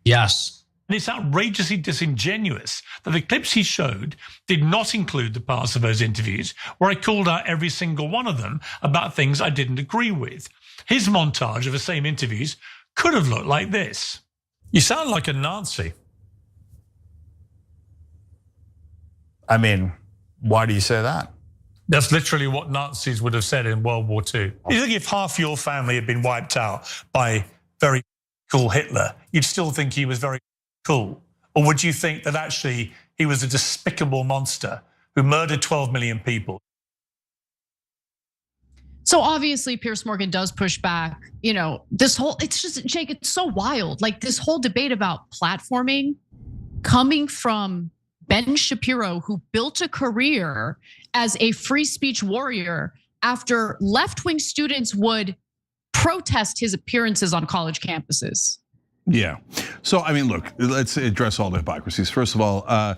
Speaker 22: Yes.
Speaker 1: And it's outrageously disingenuous that the clips he showed did not include the parts of those interviews where I called out every single one of them about things I didn't agree with. His montage of the same interviews could have looked like this. You sound like a Nazi.
Speaker 2: I mean, why do you say that?
Speaker 1: That's literally what Nazis would have said in World War II. You think if half your family had been wiped out by very cool Hitler, you'd still think he was very cool? Or would you think that actually he was a despicable monster who murdered 12 million people?
Speaker 5: So obviously Piers Morgan does push back, this whole, it's just, Jake, it's so wild. Like this whole debate about platforming coming from Ben Shapiro, who built a career as a free speech warrior after left-wing students would protest his appearances on college campuses.
Speaker 4: Yeah. So, I mean, look, let's address all the hypocrisies. First of all, I'm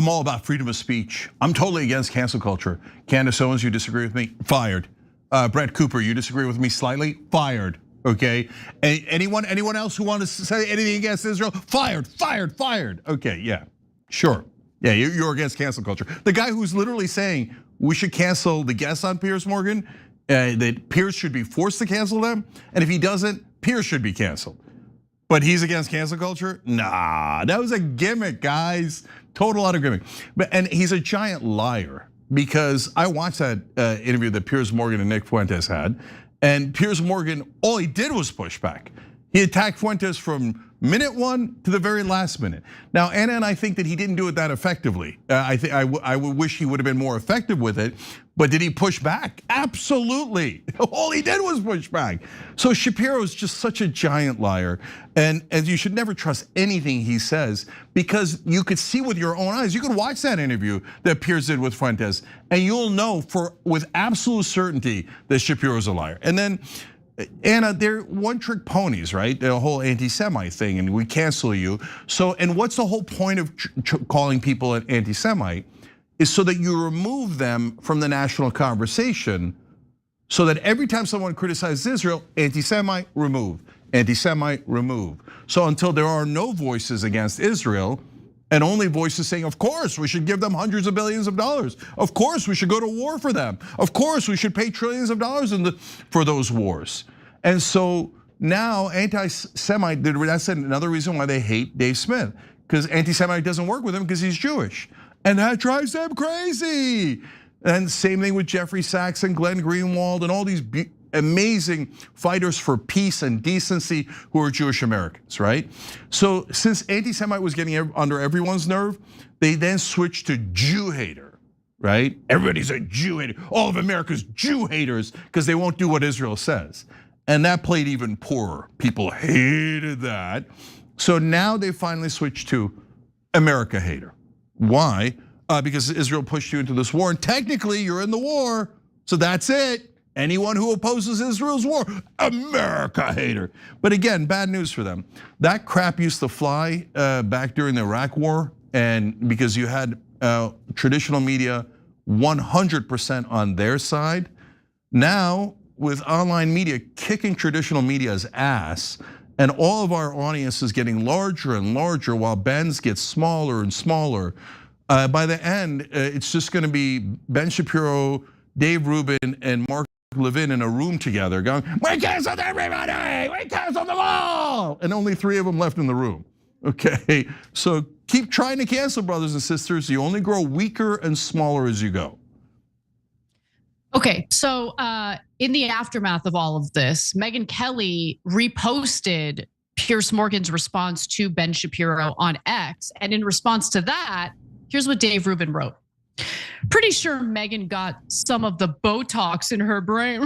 Speaker 4: all about freedom of speech. I'm totally against cancel culture. Candace Owens, you disagree with me? Fired. Brett Cooper, you disagree with me slightly? Fired. Okay. Anyone else who wants to say anything against Israel? Fired. Okay, yeah, sure. Yeah, you're against cancel culture. The guy who's literally saying we should cancel the guests on Piers Morgan, that Piers should be forced to cancel them, and if he doesn't, Piers should be canceled. But he's against cancel culture? Nah, that was a gimmick, guys. Total utter gimmick. And he's a giant liar, because I watched that interview that Piers Morgan and Nick Fuentes had. And Piers Morgan, all he did was push back. He attacked Fuentes from minute one to the very last minute. Now, Anna and I think that he didn't do it that effectively. I would wish he would have been more effective with it. But did he push back? Absolutely. All he did was push back. So Shapiro is just such a giant liar. And you should never trust anything he says, because you could see with your own eyes. You could watch that interview that Piers did with Fuentes, and you'll know with absolute certainty that Shapiro's a liar. And then, Anna, they're one-trick ponies, right? The whole anti-Semite thing, and we cancel you. So, and what's the whole point of calling people an anti-Semite? Is so that you remove them from the national conversation, so that every time someone criticizes Israel, anti-Semite, remove, anti-Semite, remove. So until there are no voices against Israel, and only voices saying, of course, we should give them hundreds of billions of dollars. Of course, we should go to war for them. Of course, we should pay trillions of dollars for those wars. And so now anti-Semite, that's another reason why they hate Dave Smith, because anti-Semite doesn't work with him because he's Jewish. And that drives them crazy. And same thing with Jeffrey Sachs and Glenn Greenwald and all these amazing fighters for peace and decency who are Jewish Americans, right? So since anti-Semite was getting under everyone's nerve, they then switched to Jew hater, right? Everybody's a Jew hater. All of America's Jew haters because they won't do what Israel says. And that played even poorer. People hated that. So now they finally switched to America hater. Why? Because Israel pushed you into this war, and technically you're in the war, so that's it. Anyone who opposes Israel's war, America hater. But again, bad news for them. That crap used to fly back during the Iraq war, and because you had traditional media 100% on their side. Now, with online media kicking traditional media's ass, and all of our audience is getting larger and larger while Ben's gets smaller and smaller. By the end, it's just gonna be Ben Shapiro, Dave Rubin, and Mark Levin in a room together going, "We canceled everybody! We canceled them all!" And only 3 of them left in the room. Okay, so keep trying to cancel, brothers and sisters. You only grow weaker and smaller as you go.
Speaker 5: Okay, so in the aftermath of all of this, Megyn Kelly reposted Piers Morgan's response to Ben Shapiro on X. And in response to that, here's what Dave Rubin wrote. Pretty sure Megyn got some of the Botox in her brain.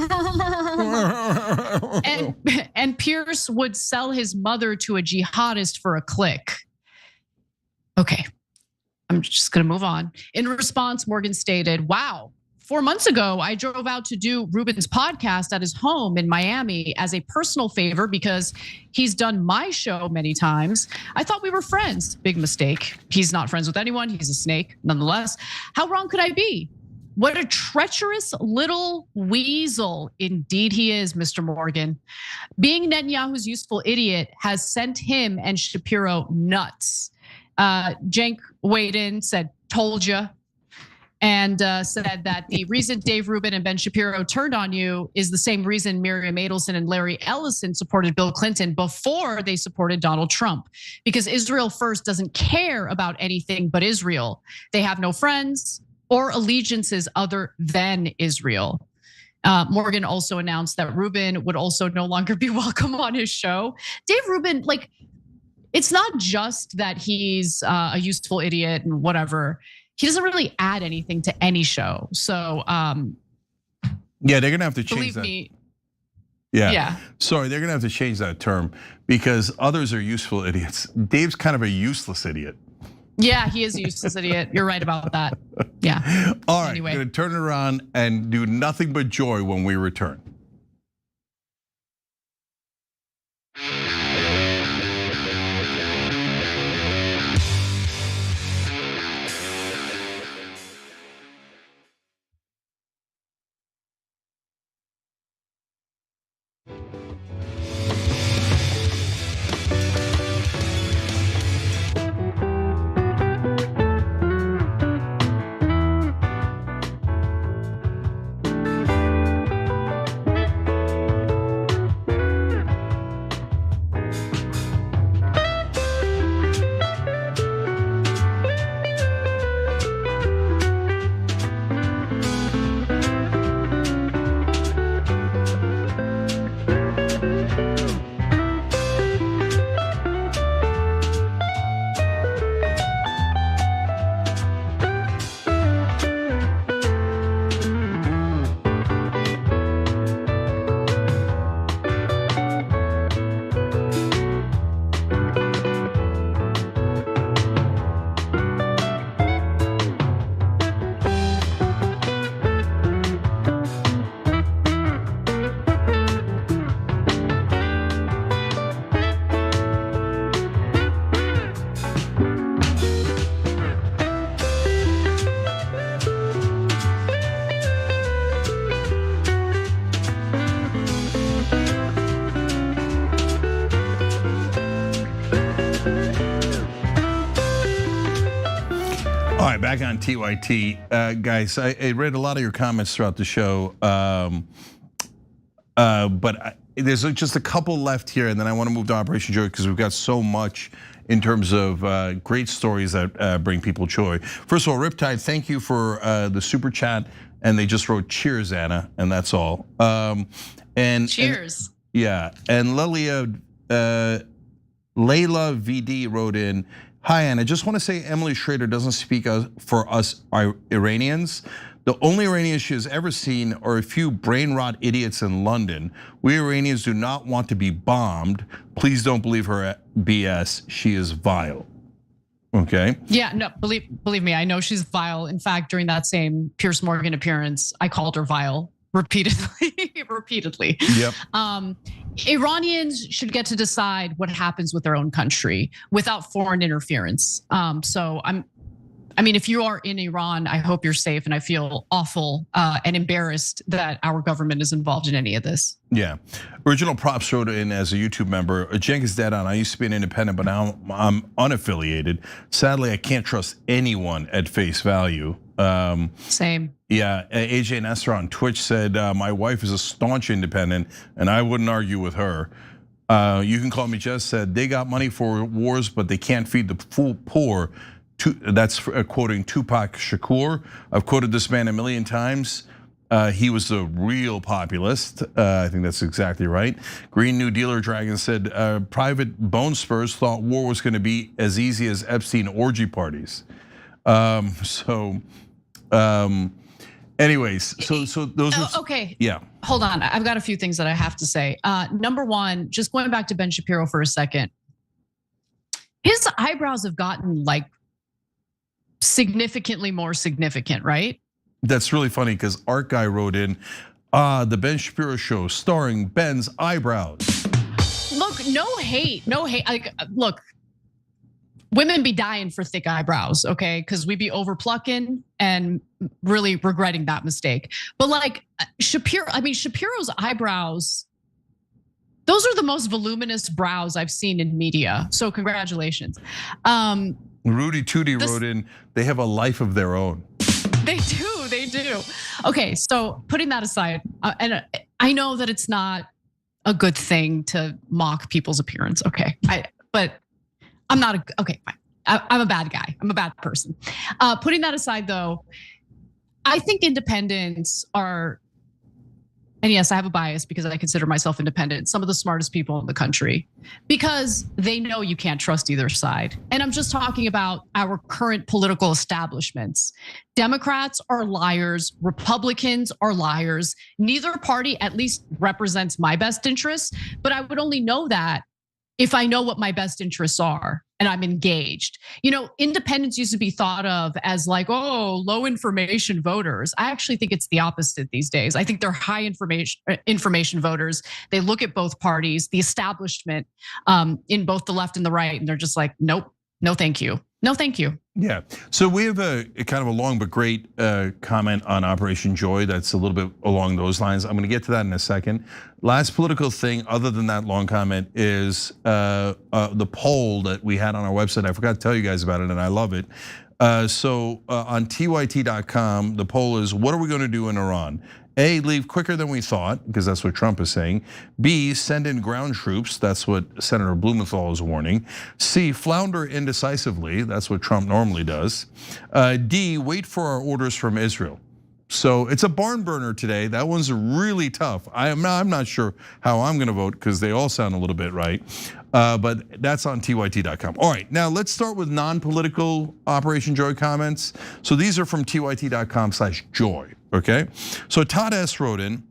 Speaker 5: and Piers would sell his mother to a jihadist for a click. Okay, I'm just gonna move on. In response, Morgan stated, wow, 4 months ago, I drove out to do Rubin's podcast at his home in Miami as a personal favor because he's done my show many times. I thought we were friends. Big mistake. He's not friends with anyone. He's a snake, nonetheless. How wrong could I be? What a treacherous little weasel. Indeed he is, Mr. Morgan. Being Netanyahu's useful idiot has sent him and Shapiro nuts. Cenk weighed in, said, told ya. And said that the reason Dave Rubin and Ben Shapiro turned on you is the same reason Miriam Adelson and Larry Ellison supported Bill Clinton before they supported Donald Trump. Because Israel First doesn't care about anything but Israel. They have no friends or allegiances other than Israel. Morgan also announced that Rubin would also no longer be welcome on his show. Dave Rubin, like, it's not just that he's a useful idiot and whatever. He doesn't really add anything to any show. So
Speaker 4: yeah, they're gonna have to change
Speaker 5: believe
Speaker 4: that.
Speaker 5: me.
Speaker 4: Yeah. Sorry, they're gonna have to change that term because others are useful idiots. Dave's kind of a useless idiot.
Speaker 5: Yeah, he is a useless idiot. You're right about that. Yeah.
Speaker 4: All right,
Speaker 5: anyway.
Speaker 4: gonna turn it around and do nothing but joy when we return. All right, back on TYT. Guys, I read a lot of your comments throughout the show, but there's just a couple left here, and then I want to move to Operation Joy because we've got so much in terms of great stories that bring people joy. First of all, Riptide, thank you for the super chat, and they just wrote cheers, Anna, and that's all. And
Speaker 5: cheers.
Speaker 4: And Layla VD wrote in, hi, Anna, just want to say Emily Schrader doesn't speak for us Iranians. The only Iranians she has ever seen are a few brain rot idiots in London. We Iranians do not want to be bombed. Please don't believe her BS. She is vile. Okay.
Speaker 5: Yeah, no, believe me, I know she's vile. In fact, during that same Piers Morgan appearance, I called her vile repeatedly.
Speaker 4: Yep.
Speaker 5: Iranians should get to decide what happens with their own country without foreign interference. So I mean, if you are in Iran, I hope you're safe, and I feel awful and embarrassed that our government is involved in any of this.
Speaker 4: Yeah, Original Props wrote in as a YouTube member. Cenk is dead on. I used to be an independent, but now I'm unaffiliated. Sadly, I can't trust anyone at face value.
Speaker 5: Same.
Speaker 4: Yeah, AJ Nestor on Twitch said, my wife is a staunch independent and I wouldn't argue with her. You Can Call Me Jess said, they got money for wars, but they can't feed the poor. That's quoting Tupac Shakur. I've quoted this man a million times. He was a real populist. I think that's exactly right. Green New Dealer Dragon said, private bone spurs thought war was gonna be as easy as Epstein orgy parties. Anyways, so those are
Speaker 5: okay.
Speaker 4: Yeah.
Speaker 5: Hold on, I've got a few things that I have to say. Number one, just going back to Ben Shapiro for a second. His eyebrows have gotten like significantly more significant, right?
Speaker 4: That's really funny because Art Guy wrote in, the Ben Shapiro show starring Ben's eyebrows.
Speaker 5: Look, no hate. Like, look, women be dying for thick eyebrows, okay? Because we be over plucking and really regretting that mistake. But like Shapiro's eyebrows, those are the most voluminous brows I've seen in media. So congratulations.
Speaker 4: Rudy Tootie wrote in, they have a life of their own.
Speaker 5: They do. Okay, so putting that aside, and I know that it's not a good thing to mock people's appearance, okay? But I'm not okay, fine. I'm a bad guy. I'm a bad person. Putting that aside though, I think independents are, and yes, I have a bias because I consider myself independent, some of the smartest people in the country, because they know you can't trust either side. And I'm just talking about our current political establishments. Democrats are liars, Republicans are liars. Neither party at least represents my best interests, but I would only know that if I know what my best interests are and I'm engaged. You know, independents used to be thought of as like, oh, low information voters. I actually think it's the opposite these days. I think they're high information voters. They look at both parties, the establishment in both the left and the right, and they're just like, nope, no thank you. No, thank you.
Speaker 4: Yeah, so we have a kind of a long but great comment on Operation Joy that's a little bit along those lines. I'm gonna get to that in a second. Last political thing other than that long comment is the poll that we had on our website. I forgot to tell you guys about it and I love it. So on tyt.com, the poll is, what are we gonna do in Iran? A, leave quicker than we thought, because that's what Trump is saying. B, send in ground troops, that's what Senator Blumenthal is warning. C, flounder indecisively, that's what Trump normally does. D, wait for our orders from Israel. So it's a barn burner today. That one's really tough. I'm not sure how I'm gonna vote because they all sound a little bit right. But that's on tyt.com. All right, now let's start with non-political Operation Joy comments. So these are from tyt.com/joy, okay? So Todd S wrote in,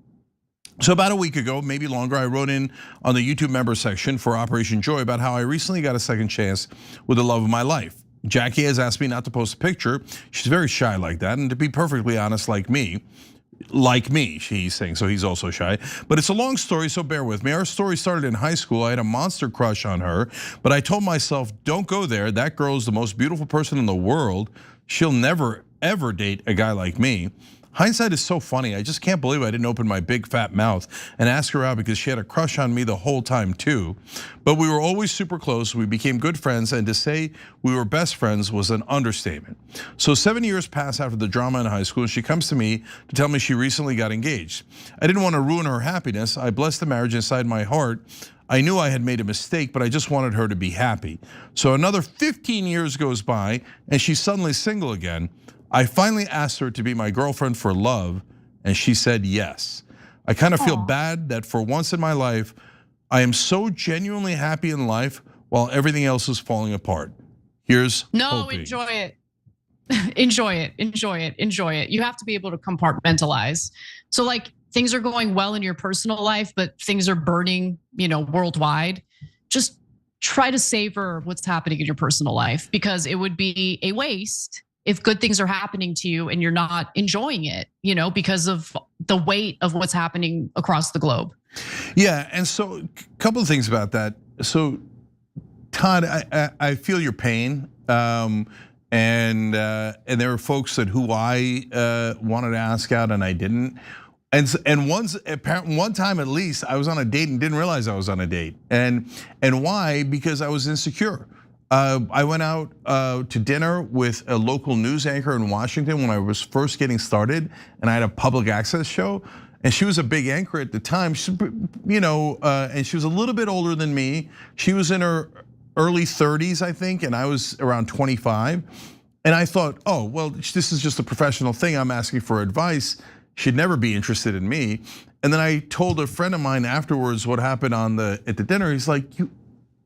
Speaker 4: so about a week ago, maybe longer, I wrote in on the YouTube member section for Operation Joy about how I recently got a second chance with the love of my life. Jackie has asked me not to post a picture. She's very shy like that, and to be perfectly honest, like me, he's saying, so he's also shy. But it's a long story, so bear with me. Our story started in high school. I had a monster crush on her, but I told myself, don't go there. That girl is the most beautiful person in the world. She'll never, ever date a guy like me. Hindsight is so funny. I just can't believe I didn't open my big fat mouth and ask her out because she had a crush on me the whole time too. But we were always super close. We became good friends, and to say we were best friends was an understatement. So 7 years pass after the drama in high school, and she comes to me to tell me she recently got engaged. I didn't want to ruin her happiness. I blessed the marriage inside my heart. I knew I had made a mistake, but I just wanted her to be happy. So another 15 years goes by, and she's suddenly single again. I finally asked her to be my girlfriend for love, and she said yes. I kind of feel bad that for once in my life, I am so genuinely happy in life while everything else is falling apart. Here's hoping.
Speaker 5: Enjoy it. Enjoy it, enjoy it, enjoy it. You have to be able to compartmentalize. So like things are going well in your personal life, but things are burning, worldwide. Just try to savor what's happening in your personal life, because it would be a waste if good things are happening to you and you're not enjoying it, because of the weight of what's happening across the globe.
Speaker 4: Yeah, and so a couple of things about that. So Todd, I feel your pain, and there were folks who I wanted to ask out and I didn't. And one time at least, I was on a date and didn't realize I was on a date. And why? Because I was insecure. I went out to dinner with a local news anchor in Washington when I was first getting started, and I had a public access show. And she was a big anchor at the time, and she was a little bit older than me. She was in her early 30s, I think, and I was around 25. And I thought, oh, well, this is just a professional thing. I'm asking for advice. She'd never be interested in me. And then I told a friend of mine afterwards what happened at the dinner. He's like, you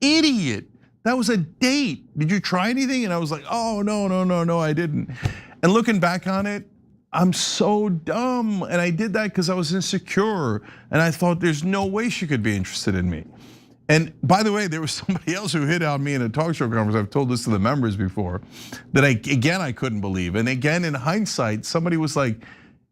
Speaker 4: idiot. That was a date. Did you try anything? And I was like, oh, no, I didn't. And looking back on it, I'm so dumb. And I did that because I was insecure. And I thought there's no way she could be interested in me. And by the way, there was somebody else who hit on me in a talk show conference. I've told this to the members before, that I couldn't believe. And again, in hindsight, somebody was like,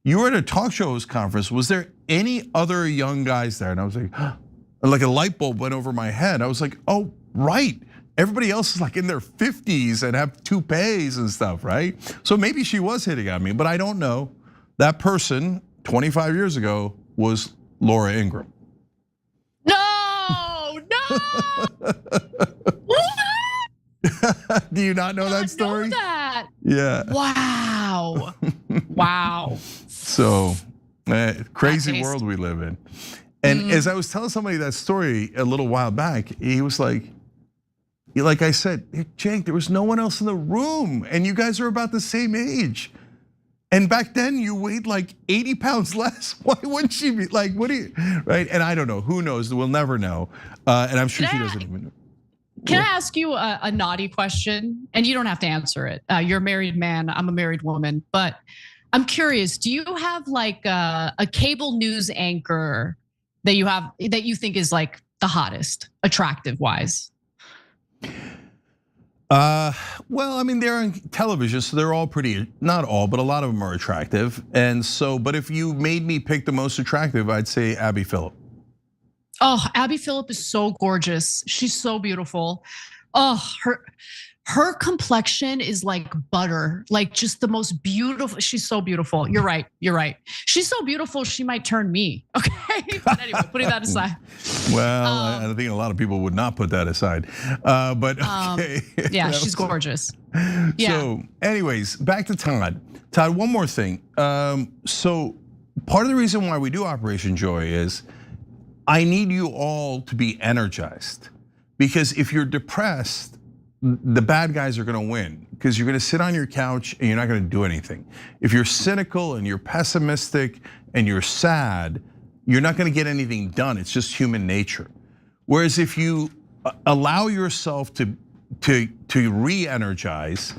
Speaker 4: you were at a talk shows conference. Was there any other young guys there? And I was like a light bulb went over my head. I was like, oh, right. Everybody else is like in their 50s and have toupees and stuff, right? So maybe she was hitting on me, but I don't know. That person 25 years ago was Laura Ingraham.
Speaker 5: No.
Speaker 4: Do you not know that story?
Speaker 5: Know that.
Speaker 4: Yeah.
Speaker 5: Wow.
Speaker 4: So crazy world we live in. And as I was telling somebody that story a little while back, he was like I said, hey, Jake, there was no one else in the room, and you guys are about the same age. And back then you weighed like 80 pounds less. Why wouldn't she be like, what do you, right? And I don't know, who knows, we'll never know. And I'm sure she doesn't even know.
Speaker 5: Can I ask you a naughty question? And you don't have to answer it. You're a married man, I'm a married woman. But I'm curious, do you have like a cable news anchor that you think is like the hottest, attractive wise?
Speaker 4: Well, I mean, they're on television, so they're all pretty, not all, but a lot of them are attractive. And so, but if you made me pick the most attractive, I'd say Abby Phillip.
Speaker 5: Oh, Abby Phillip is so gorgeous. She's so beautiful. Oh, her complexion is like butter, like just the most beautiful. She's so beautiful. You're right. She's so beautiful, she might turn me. Okay, but anyway, putting that aside.
Speaker 4: Well, I think a lot of people would not put that aside, but okay.
Speaker 5: Yeah, she's gorgeous. Yeah.
Speaker 4: So, anyways, back to Todd. Todd, one more thing. So, part of the reason why we do Operation Joy is I need you all to be energized, because if you're depressed, the bad guys are gonna win, because you're gonna sit on your couch and you're not gonna do anything. If you're cynical and you're pessimistic and you're sad, you're not gonna get anything done. It's just human nature. Whereas if you allow yourself to re-energize,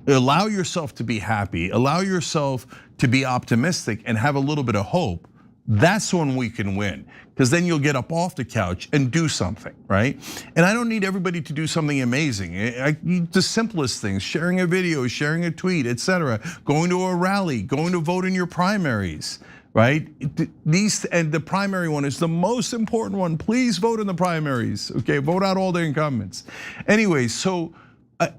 Speaker 4: allow yourself to be happy, allow yourself to be optimistic and have a little bit of hope, that's when we can win, because then you'll get up off the couch and do something, right? And I don't need everybody to do something amazing. The simplest things, sharing a video, sharing a tweet, etc., going to a rally, going to vote in your primaries, right? And the primary one is the most important one. Please vote in the primaries, okay? Vote out all the incumbents. Anyway, so,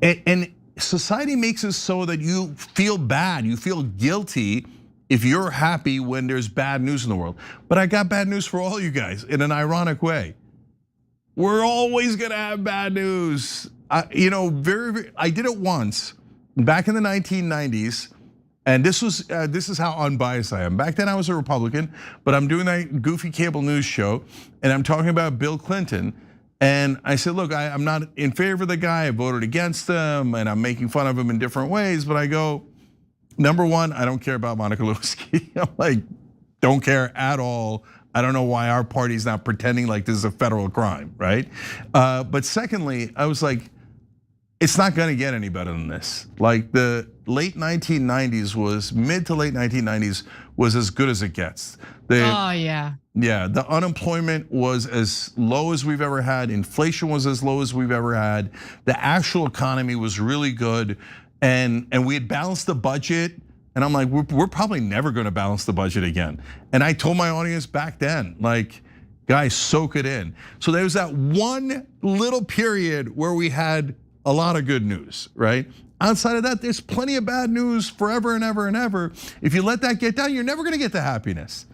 Speaker 4: and society makes it so that you feel bad, you feel guilty if you're happy when there's bad news in the world. But I got bad news for all you guys in an ironic way. We're always gonna have bad news. I did it once back in the 1990s, and this is how unbiased I am. Back then I was a Republican, but I'm doing that goofy cable news show, and I'm talking about Bill Clinton. And I said, look, I'm not in favor of the guy, I voted against him, and I'm making fun of him in different ways, but I go, number one, I don't care about Monica Lewinsky. I'm like, don't care at all. I don't know why our party's not pretending like this is a federal crime, right? But secondly, I was like, it's not gonna get any better than this. Like the late 1990s was, mid to late 1990s was as good as it gets.
Speaker 5: Oh yeah.
Speaker 4: Yeah, the unemployment was as low as we've ever had. Inflation was as low as we've ever had. The actual economy was really good. And we had balanced the budget, and I'm like, we're probably never gonna balance the budget again. And I told my audience back then, like, guys, soak it in. So there was that one little period where we had a lot of good news, right? Outside of that, there's plenty of bad news forever and ever and ever. If you let that get down, you're never gonna get to happiness.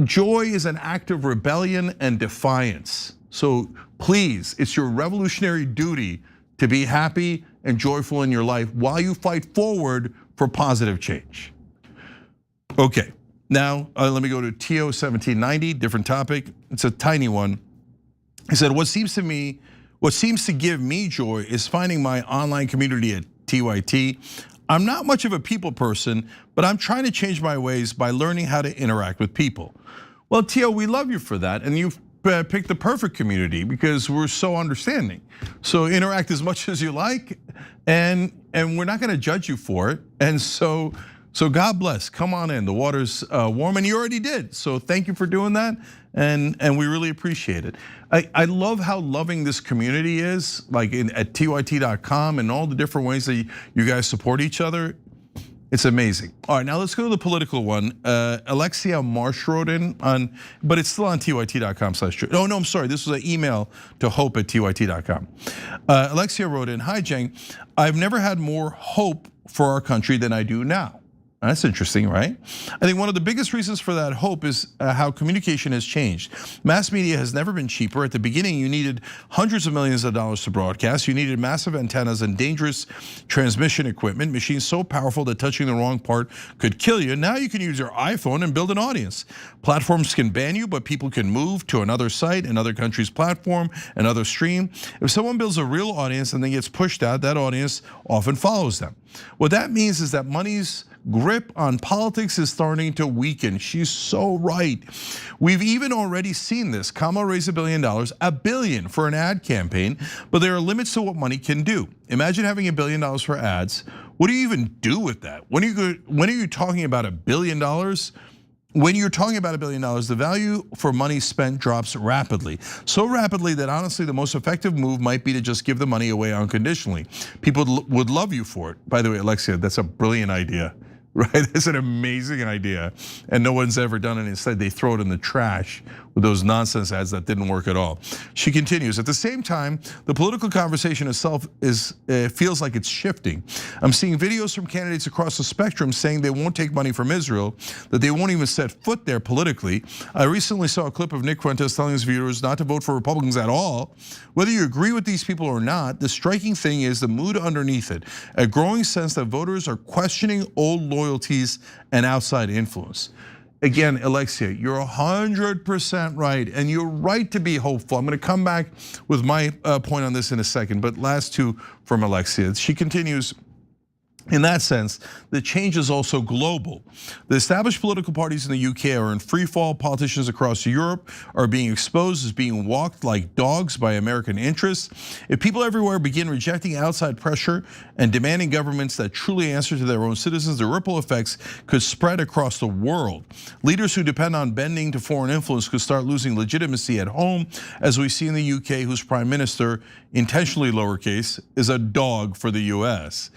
Speaker 4: Joy is an act of rebellion and defiance. So please, it's your revolutionary duty to be happy and joyful in your life while you fight forward for positive change. Okay, now let me go to TO 1790, different topic. It's a tiny one. He said, what seems to give me joy is finding my online community at TYT. I'm not much of a people person, but I'm trying to change my ways by learning how to interact with people. Well, Tio, we love you for that, and you've picked the perfect community because we're so understanding. So interact as much as you like, and we're not gonna judge you for it. And so God bless, come on in, the water's warm, and you already did. So thank you for doing that, and we really appreciate it. I love how loving this community is, like at tyt.com and all the different ways that you guys support each other. It's amazing. All right, now let's go to the political one. Alexia Marsh wrote in on, but it's still on tyt.com/. Oh no, I'm sorry. This was an email to hope@tyt.com. Alexia wrote in, hi Jeng, I've never had more hope for our country than I do now. That's interesting, right? I think one of the biggest reasons for that hope is how communication has changed. Mass media has never been cheaper. At the beginning, you needed hundreds of millions of dollars to broadcast. You needed massive antennas and dangerous transmission equipment, machines so powerful that touching the wrong part could kill you. Now you can use your iPhone and build an audience. Platforms can ban you, but people can move to another site, another country's platform, another stream. If someone builds a real audience and then gets pushed out, that audience often follows them. What that means is that money's grip on politics is starting to weaken. She's so right. We've even already seen this. Kamala raised $1 billion for an ad campaign, but there are limits to what money can do. Imagine having $1 billion for ads. What do you even do with that? When are you talking about $1 billion? When you're talking about $1 billion, the value for money spent drops rapidly. So rapidly that honestly, the most effective move might be to just give the money away unconditionally. People would love you for it. By the way, Alexia, that's a brilliant idea. Right, that's an amazing idea, and no one's ever done it. Instead, they throw it in the trash with those nonsense ads that didn't work at all. She continues, at the same time, the political conversation itself feels like it's shifting. I'm seeing videos from candidates across the spectrum saying they won't take money from Israel, that they won't even set foot there politically. I recently saw a clip of Nick Fuentes telling his viewers not to vote for Republicans at all. Whether you agree with these people or not, the striking thing is the mood underneath it, a growing sense that voters are questioning old loyalties and outside influence. Again, Alexia, you're 100% right, and you're right to be hopeful. I'm gonna come back with my point on this in a second, but last two from Alexia. She continues, in that sense, the change is also global. The established political parties in the UK are in free fall. Politicians across Europe are being exposed as being walked like dogs by American interests. If people everywhere begin rejecting outside pressure and demanding governments that truly answer to their own citizens, the ripple effects could spread across the world. Leaders who depend on bending to foreign influence could start losing legitimacy at home, as we see in the UK, whose prime minister, intentionally lowercase, is a dog for the US.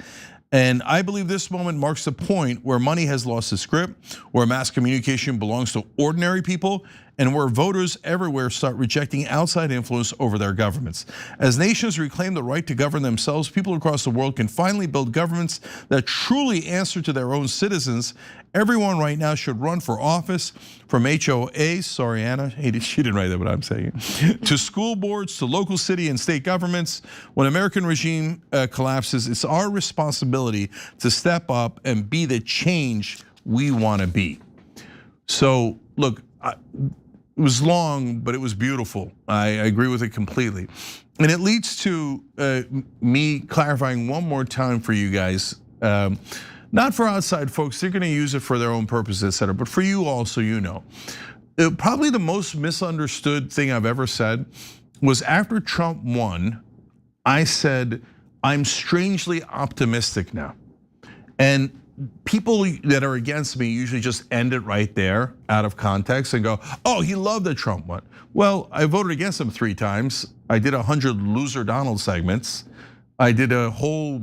Speaker 4: And I believe this moment marks the point where money has lost its grip, where mass communication belongs to ordinary people, and where voters everywhere start rejecting outside influence over their governments. As nations reclaim the right to govern themselves, people across the world can finally build governments that truly answer to their own citizens. Everyone right now should run for office, from HOA, sorry Anna, she didn't write that, but I'm saying it, to school boards, to local city and state governments. When American regime collapses, it's our responsibility to step up and be the change we want to be. So look, it was long, but it was beautiful. I agree with it completely. And it leads to me clarifying one more time for you guys, not for outside folks, they're gonna use it for their own purposes, et cetera, but for you all, so you know. Probably the most misunderstood thing I've ever said was after Trump won, I said, I'm strangely optimistic now. And people that are against me usually just end it right there out of context and go, oh, he loved that Trump won. Well, I voted against him 3 times. I did 100 loser Donald segments. I did a whole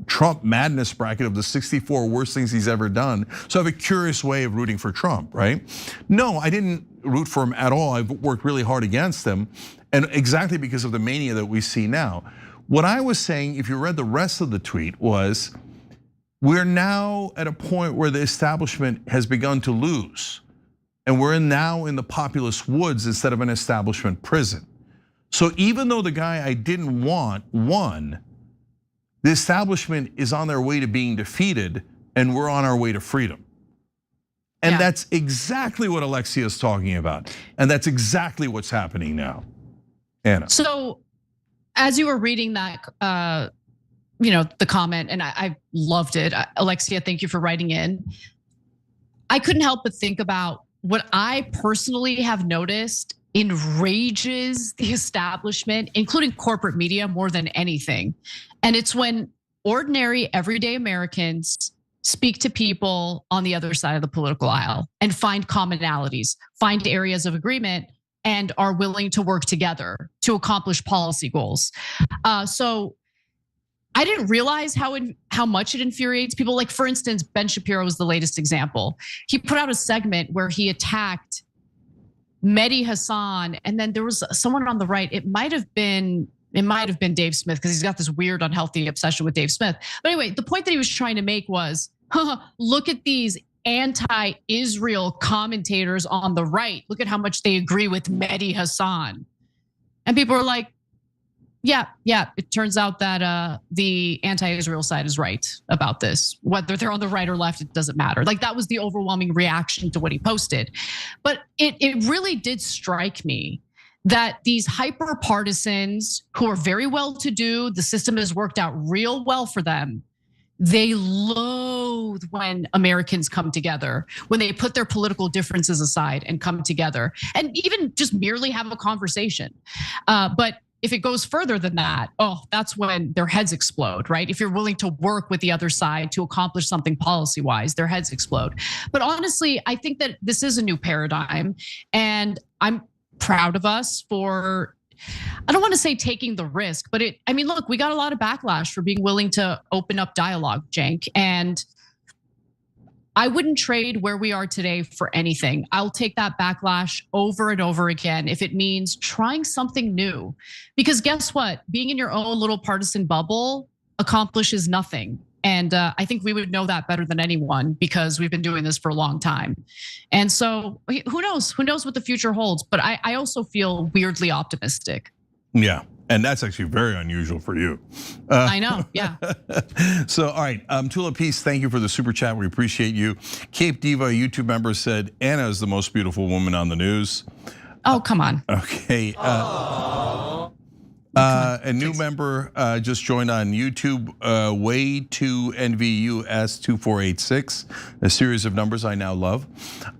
Speaker 4: Trump madness bracket of the 64 worst things he's ever done. So I have a curious way of rooting for Trump, right? No, I didn't root for him at all. I've worked really hard against him, and exactly because of the mania that we see now. What I was saying, if you read the rest of the tweet, was we're now at a point where the establishment has begun to lose, and we're now in the populist woods instead of an establishment prison. So even though the guy I didn't want won, the establishment is on their way to being defeated and we're on our way to freedom. And that's exactly what Alexia is talking about. And that's exactly what's happening now. Anna.
Speaker 5: So as you were reading that, the comment, and I loved it. Alexia, thank you for writing in. I couldn't help but think about what I personally have noticed enrages the establishment, including corporate media, more than anything. And it's when ordinary, everyday Americans speak to people on the other side of the political aisle and find commonalities, find areas of agreement, and are willing to work together to accomplish policy goals. So I didn't realize how much it infuriates people. Like, for instance, Ben Shapiro was the latest example. He put out a segment where he attacked Mehdi Hassan, and then there was someone on the right. It might have been Dave Smith, because he's got this weird, unhealthy obsession with Dave Smith. But anyway, the point that he was trying to make was, look at these anti-Israel commentators on the right. Look at how much they agree with Mehdi Hassan. And people are like, yeah, it turns out that the anti-Israel side is right about this. Whether they're on the right or left, it doesn't matter. Like, that was the overwhelming reaction to what he posted. But it really did strike me that these hyper partisans who are very well to do, the system has worked out real well for them. They loathe when Americans come together, when they put their political differences aside and come together and even just merely have a conversation. But if it goes further than that, that's when their heads explode, right? If you're willing to work with the other side to accomplish something policy-wise, their heads explode. But honestly, I think that this is a new paradigm, and I'm proud of us for, I don't want to say taking the risk, but look, we got a lot of backlash for being willing to open up dialogue, Cenk. And I wouldn't trade where we are today for anything. I'll take that backlash over and over again if it means trying something new. Because guess what? Being in your own little partisan bubble accomplishes nothing. And I think we would know that better than anyone, because we've been doing this for a long time. And so who knows? Who knows what the future holds? But I also feel weirdly optimistic.
Speaker 4: Yeah, and that's actually very unusual for you.
Speaker 5: I know, yeah.
Speaker 4: So, all right, Tula Peace, thank you for the super chat. We appreciate you. Cape Diva, a YouTube member, said Anna is the most beautiful woman on the news.
Speaker 5: Oh, come on.
Speaker 4: Okay. A new member just joined on YouTube, way to NVUS 2486, a series of numbers I now love.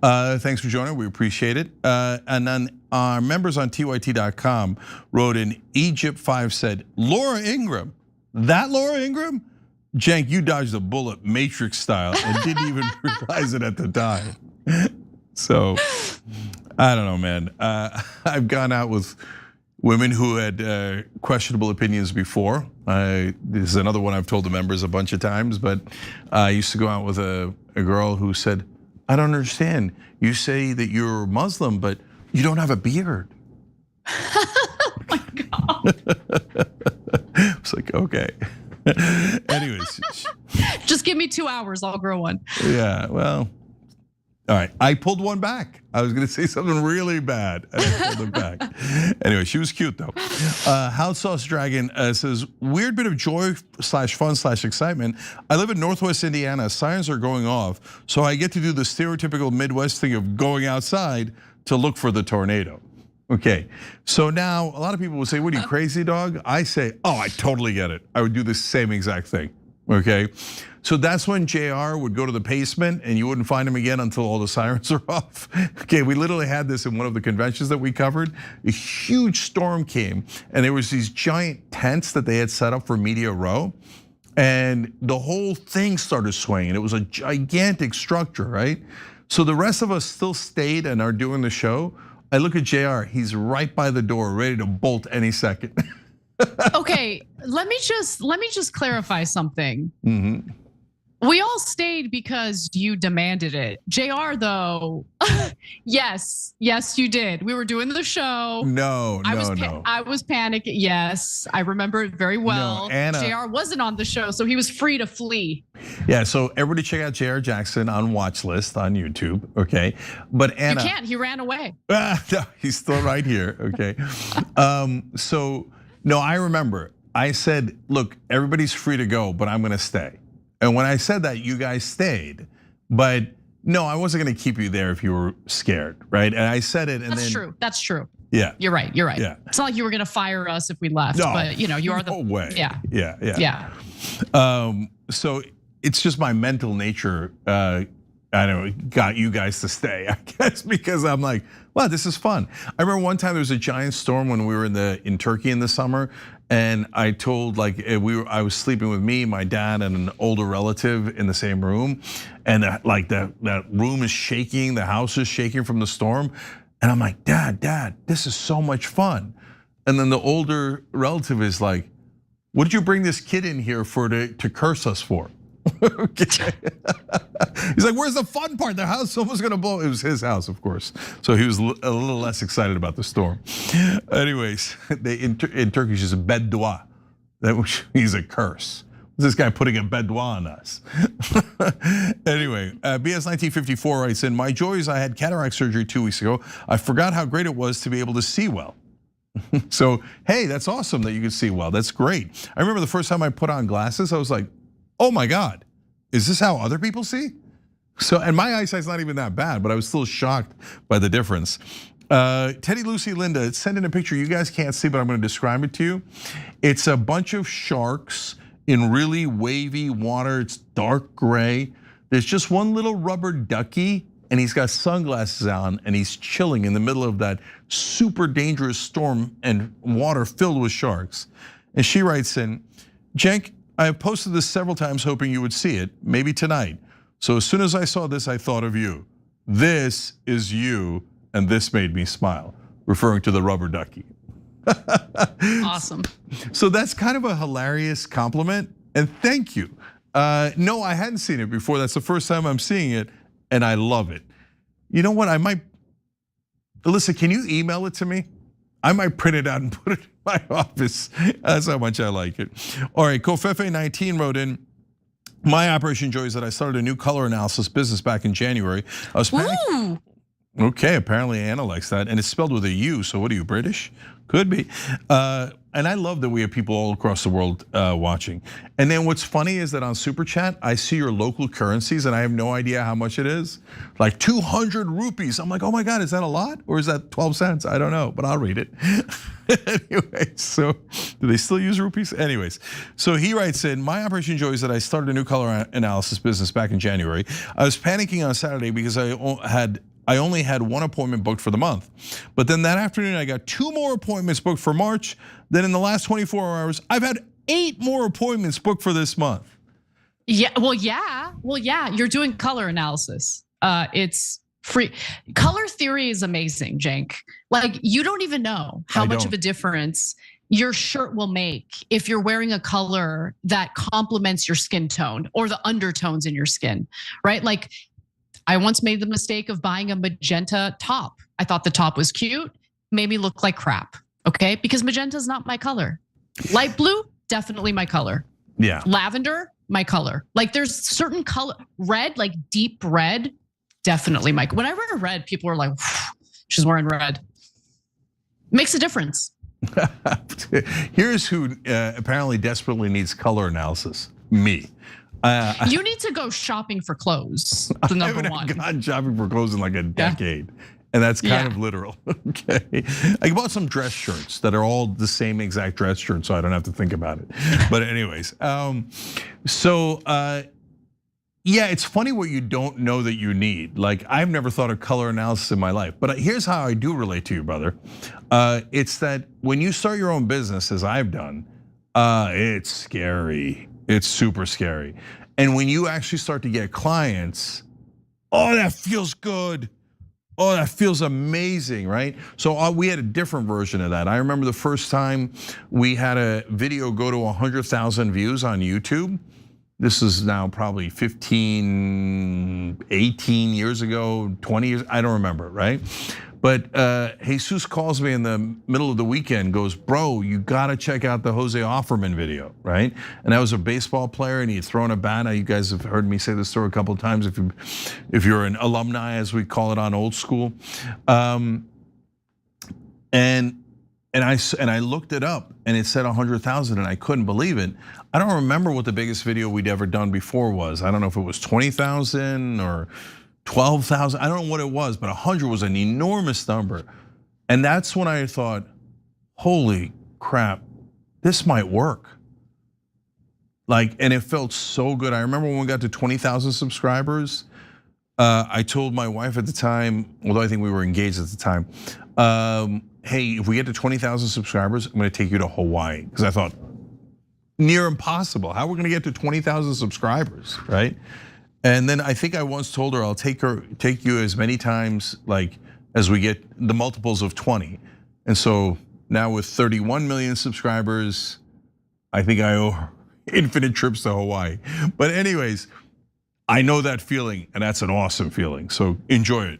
Speaker 4: Thanks for joining, we appreciate it. And then our members on TYT.com wrote in, Egypt 5 said, Laura Ingraham, that Laura Ingraham? Cenk, you dodged a bullet Matrix style and didn't even realize it at the time. So, I don't know, man. I've gone out with women who had questionable opinions before. This is another one I've told the members a bunch of times, but I used to go out with a girl who said, I don't understand. You say that you're Muslim, but you don't have a beard.
Speaker 5: Oh my God.
Speaker 4: It's like, okay. Anyways.
Speaker 5: Just give me 2 hours, I'll grow one.
Speaker 4: Yeah, well. All right, I pulled one back. I was gonna say something really bad, and I pulled it back. Anyway, she was cute though. House Sauce Dragon says, weird bit of joy / fun / excitement. I live in Northwest Indiana, sirens are going off, so I get to do the stereotypical Midwest thing of going outside to look for the tornado. Okay, so now a lot of people will say, what are you, crazy dog? I say, I totally get it. I would do the same exact thing, okay? So that's when JR would go to the basement and you wouldn't find him again until all the sirens are off. Okay, we literally had this in one of the conventions that we covered. A huge storm came and there was these giant tents that they had set up for Media Row. And the whole thing started swaying. It was a gigantic structure, right? So the rest of us still stayed and are doing the show. I look at JR, he's right by the door, ready to bolt any second.
Speaker 5: Okay, let me just clarify something. We all stayed because you demanded it. JR, though, yes, you did. We were doing the show.
Speaker 4: No.
Speaker 5: I was panicking. Yes, I remember it very well.
Speaker 4: No, Anna,
Speaker 5: JR wasn't on the show, so he was free to flee.
Speaker 4: Yeah, so everybody check out JR Jackson on watch list on YouTube, okay? But Anna,
Speaker 5: you can't. He ran away.
Speaker 4: No, he's still right here, okay? So no, I remember. I said, look, everybody's free to go, but I'm gonna stay. And when I said that, you guys stayed. But no, I wasn't gonna keep you there if you were scared, right? And I said it, and
Speaker 5: That's true. That's true.
Speaker 4: Yeah,
Speaker 5: you're right.
Speaker 4: Yeah,
Speaker 5: it's not like you were gonna fire us if we left,
Speaker 4: no,
Speaker 5: but you are the
Speaker 4: way.
Speaker 5: Yeah.
Speaker 4: So it's just my mental nature. I don't know, got you guys to stay, I guess, because I'm like, wow, this is fun. I remember one time there was a giant storm when we were in Turkey in the summer, and I told I was sleeping with me, my dad, and an older relative in the same room, and that room is shaking, the house is shaking from the storm, and I'm like, Dad, this is so much fun. And then the older relative is like, what did you bring this kid in here for to curse us for? Okay. He's like, where's the fun part? The house almost gonna blow. It was his house, of course. So he was a little less excited about the storm. Anyways, in Turkish is a beddua. That means a curse. This guy putting a beddua on us. Anyway, BS 1954 writes in, my joy is I had cataract surgery 2 weeks ago. I forgot how great it was to be able to see well. So, hey, that's awesome that you can see well. That's great. I remember the first time I put on glasses, I was like, oh my God, is this how other people see? So, and my eyesight's not even that bad, but I was still shocked by the difference. Teddy, Lucy, Linda, send in a picture. You guys can't see, but I'm gonna describe it to you. It's a bunch of sharks in really wavy water. It's dark gray. There's just one little rubber ducky, and he's got sunglasses on, and he's chilling in the middle of that super dangerous storm and water filled with sharks. And she writes in, Cenk, I have posted this several times hoping you would see it, maybe tonight. So as soon as I saw this, I thought of you. This is you, and this made me smile, referring to the rubber ducky.
Speaker 5: Awesome.
Speaker 4: So that's kind of a hilarious compliment, and thank you. No, I hadn't seen it before. That's the first time I'm seeing it, and I love it. You know what, Alyssa, can you email it to me? I might print it out and put it in my office. That's how much I like it. All right, Kofefe19 wrote in, my Operation Joy is that I started a new color analysis business back in January. I was panicking. Okay, apparently Anna likes that, and it's spelled with a U, so what are you, British? Could be. And I love that we have people all across the world watching. And then what's funny is that on Super Chat, I see your local currencies and I have no idea how much it is. Like 200 rupees. I'm like, oh my God, is that a lot? Or is that 12 cents? I don't know, but I'll read it. Anyway, so do they still use rupees? Anyways, so he writes in, my Operation Joy is that I started a new color analysis business back in January. I was panicking on Saturday because I only had one appointment booked for the month. But then that afternoon, I got 2 more appointments booked for March. Then in the last 24 hours, I've had 8 more appointments booked for this month.
Speaker 5: Yeah, well, you're doing color analysis. It's free. Color theory is amazing, Cenk. Like, you don't even know how much of a difference your shirt will make if you're wearing a color that complements your skin tone or the undertones in your skin, right? Like, I once made the mistake of buying a magenta top. I thought the top was cute, made me look like crap, okay? Because magenta is not my color. Light blue, definitely my color.
Speaker 4: Yeah.
Speaker 5: Lavender, my color. Like, there's certain color, red, like deep red, definitely my, when I wear red, people are like, she's wearing red. Makes a difference.
Speaker 4: Here's who apparently desperately needs color analysis, me.
Speaker 5: You need to go shopping for clothes, the number one.
Speaker 4: I haven't gone shopping for clothes in like a decade. And that's kind of literal, okay? I bought some dress shirts that are all the same exact dress shirt, so I don't have to think about it. But anyways, yeah, it's funny what you don't know that you need. Like, I've never thought of color analysis in my life, but here's how I do relate to you, brother. It's that when you start your own business, as I've done, it's scary. It's super scary. And when you actually start to get clients, oh, that feels good. Oh, that feels amazing, right? So we had a different version of that. I remember the first time we had a video go to 100,000 views on YouTube. This is now probably 15, 18 years ago, 20 years, I don't remember, right? But Jesus calls me in the middle of the weekend, goes, bro, you gotta check out the Jose Offerman video, right? And that was a baseball player and he had thrown a bat. Now you guys have heard me say this story a couple of times if you're an alumni, as we call it on Old School. And I looked it up and it said 100,000 and I couldn't believe it. I don't remember what the biggest video we'd ever done before was. I don't know if it was 20,000 or 12,000, I don't know what it was, but 100 was an enormous number. And that's when I thought, holy crap, this might work. Like, and it felt so good. I remember when we got to 20,000 subscribers, I told my wife at the time, although I think we were engaged at the time, hey, if we get to 20,000 subscribers, I'm gonna take you to Hawaii. Because I thought, near impossible. How are we gonna get to 20,000 subscribers, right? And then I think I once told her I'll take you as many times like as we get the multiples of 20. And so now with 31 million subscribers, I think I owe her infinite trips to Hawaii. But anyways, I know that feeling and that's an awesome feeling. So enjoy it.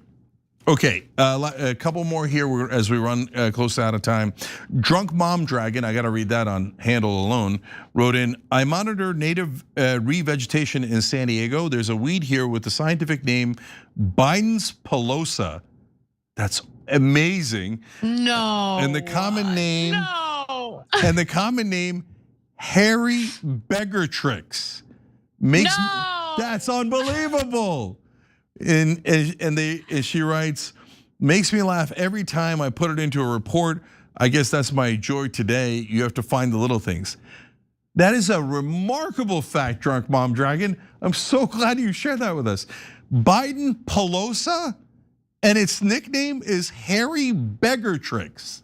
Speaker 4: Okay, a couple more here as we run close out of time. Drunk Mom Dragon, I gotta read that on handle alone, wrote in, I monitor native revegetation in San Diego. There's a weed here with the scientific name Biden's Pelosa. That's amazing.
Speaker 5: No.
Speaker 4: And the common name,
Speaker 5: no.
Speaker 4: And the common name, Hairy Beggartrix. That's unbelievable. And she writes, makes me laugh every time I put it into a report. I guess that's my joy today. You have to find the little things. That is a remarkable fact, Drunk Mom Dragon. I'm so glad you shared that with us. Biden Pelosa, and its nickname is Hairy Beggartrix.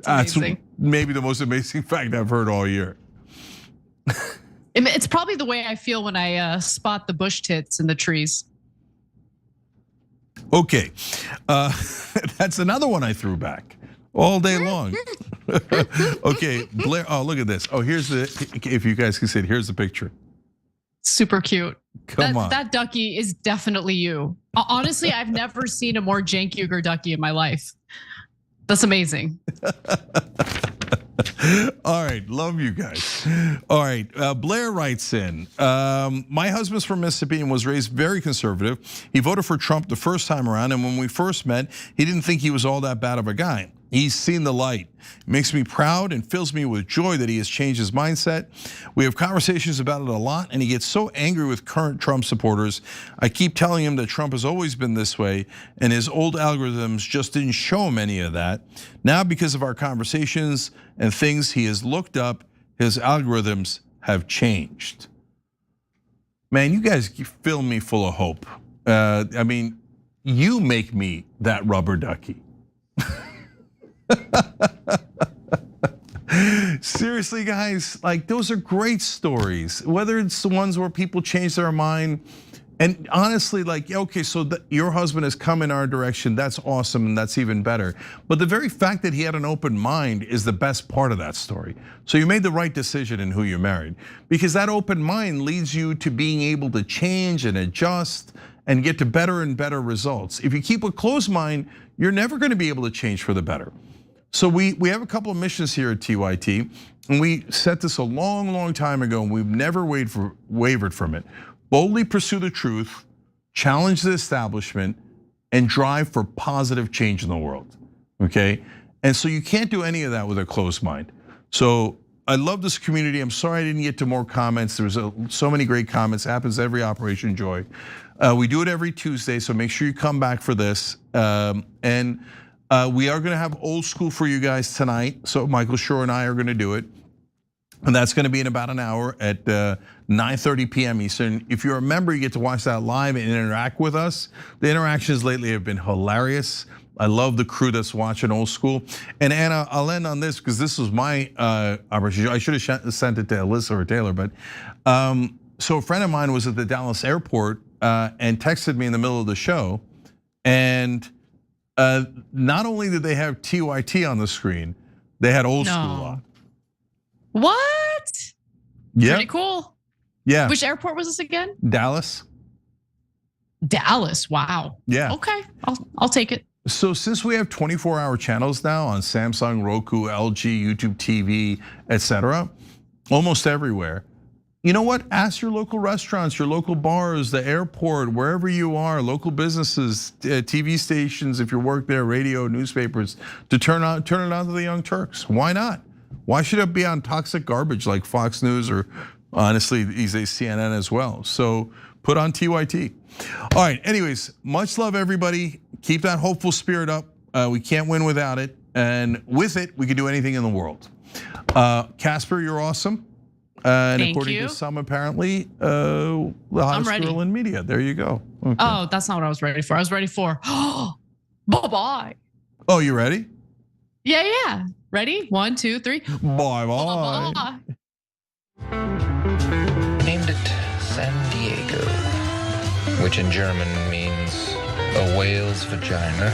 Speaker 4: That's maybe the most amazing fact I've heard all year.
Speaker 5: It's probably the way I feel when I spot the bush tits in the trees.
Speaker 4: Okay, that's another one I threw back all day long. Okay, Blair, oh, look at this. Oh, here's if you guys can see it, here's the picture.
Speaker 5: Super cute.
Speaker 4: Come on.
Speaker 5: That ducky is definitely you. Honestly, I've never seen a more Cenk Uygur ducky in my life. That's amazing.
Speaker 4: All right, love you guys. All right, Blair writes in, my husband's from Mississippi and was raised very conservative. He voted for Trump the first time around, and when we first met, he didn't think he was all that bad of a guy. He's seen the light. It makes me proud and fills me with joy that he has changed his mindset. We have conversations about it a lot, and he gets so angry with current Trump supporters. I keep telling him that Trump has always been this way, and his old algorithms just didn't show him any of that. Now, because of our conversations and things he has looked up, his algorithms have changed. Man, you guys fill me full of hope. I mean, you make me that rubber ducky. Seriously, guys, like those are great stories. Whether it's the ones where people change their mind, and honestly, like, okay, so your husband has come in our direction, that's awesome, and that's even better. But the very fact that he had an open mind is the best part of that story. So you made the right decision in who you married, because that open mind leads you to being able to change and adjust and get to better and better results. If you keep a closed mind, you're never gonna be able to change for the better. So we have a couple of missions here at TYT, and we set this a long, long time ago, and we've never wavered from it. Boldly pursue the truth, challenge the establishment, and drive for positive change in the world, okay? And so you can't do any of that with a closed mind. So I love this community. I'm sorry I didn't get to more comments. There was so many great comments. It happens every Operation Joy. We do it every Tuesday, so make sure you come back for this. We are gonna have Old School for you guys tonight. So Michael Schur and I are gonna do it. And that's gonna be in about an hour at 9:30 p.m. Eastern. If you're a member, you get to watch that live and interact with us. The interactions lately have been hilarious. I love the crew that's watching Old School. And Anna, I'll end on this because this was my opportunity. I should have sent it to Alyssa or Taylor, but so a friend of mine was at the Dallas airport and texted me in the middle of the show, and not only did they have TYT on the screen, they had Old School on.
Speaker 5: What?
Speaker 2: Yeah.
Speaker 5: Pretty cool.
Speaker 2: Yeah.
Speaker 5: Which airport was this again?
Speaker 2: Dallas.
Speaker 5: Dallas. Wow.
Speaker 2: Yeah.
Speaker 5: Okay. I'll take it.
Speaker 2: So since we have 24-hour channels now on Samsung, Roku, LG, YouTube TV, etc., almost everywhere. You know what? Ask your local restaurants, your local bars, the airport, wherever you are, local businesses, TV stations, if you work there, radio, newspapers, to turn it on to the Young Turks. Why not? Why should it be on toxic garbage like Fox News or honestly these days CNN as well? So put on TYT. All right, anyways, much love everybody. Keep that hopeful spirit up. We can't win without it. And with it, we can do anything in the world. Casper, you're awesome. And
Speaker 5: Thank
Speaker 2: according
Speaker 5: you.
Speaker 2: to some, apparently, the hottest girl in media. There you go. Okay.
Speaker 5: Oh, that's not what I was ready for. I was ready for, bye-bye.
Speaker 2: Oh, you ready?
Speaker 5: Yeah. Ready? 1, 2, 3.
Speaker 2: Bye-bye.
Speaker 6: Named it San Diego, which in German means a whale's vagina.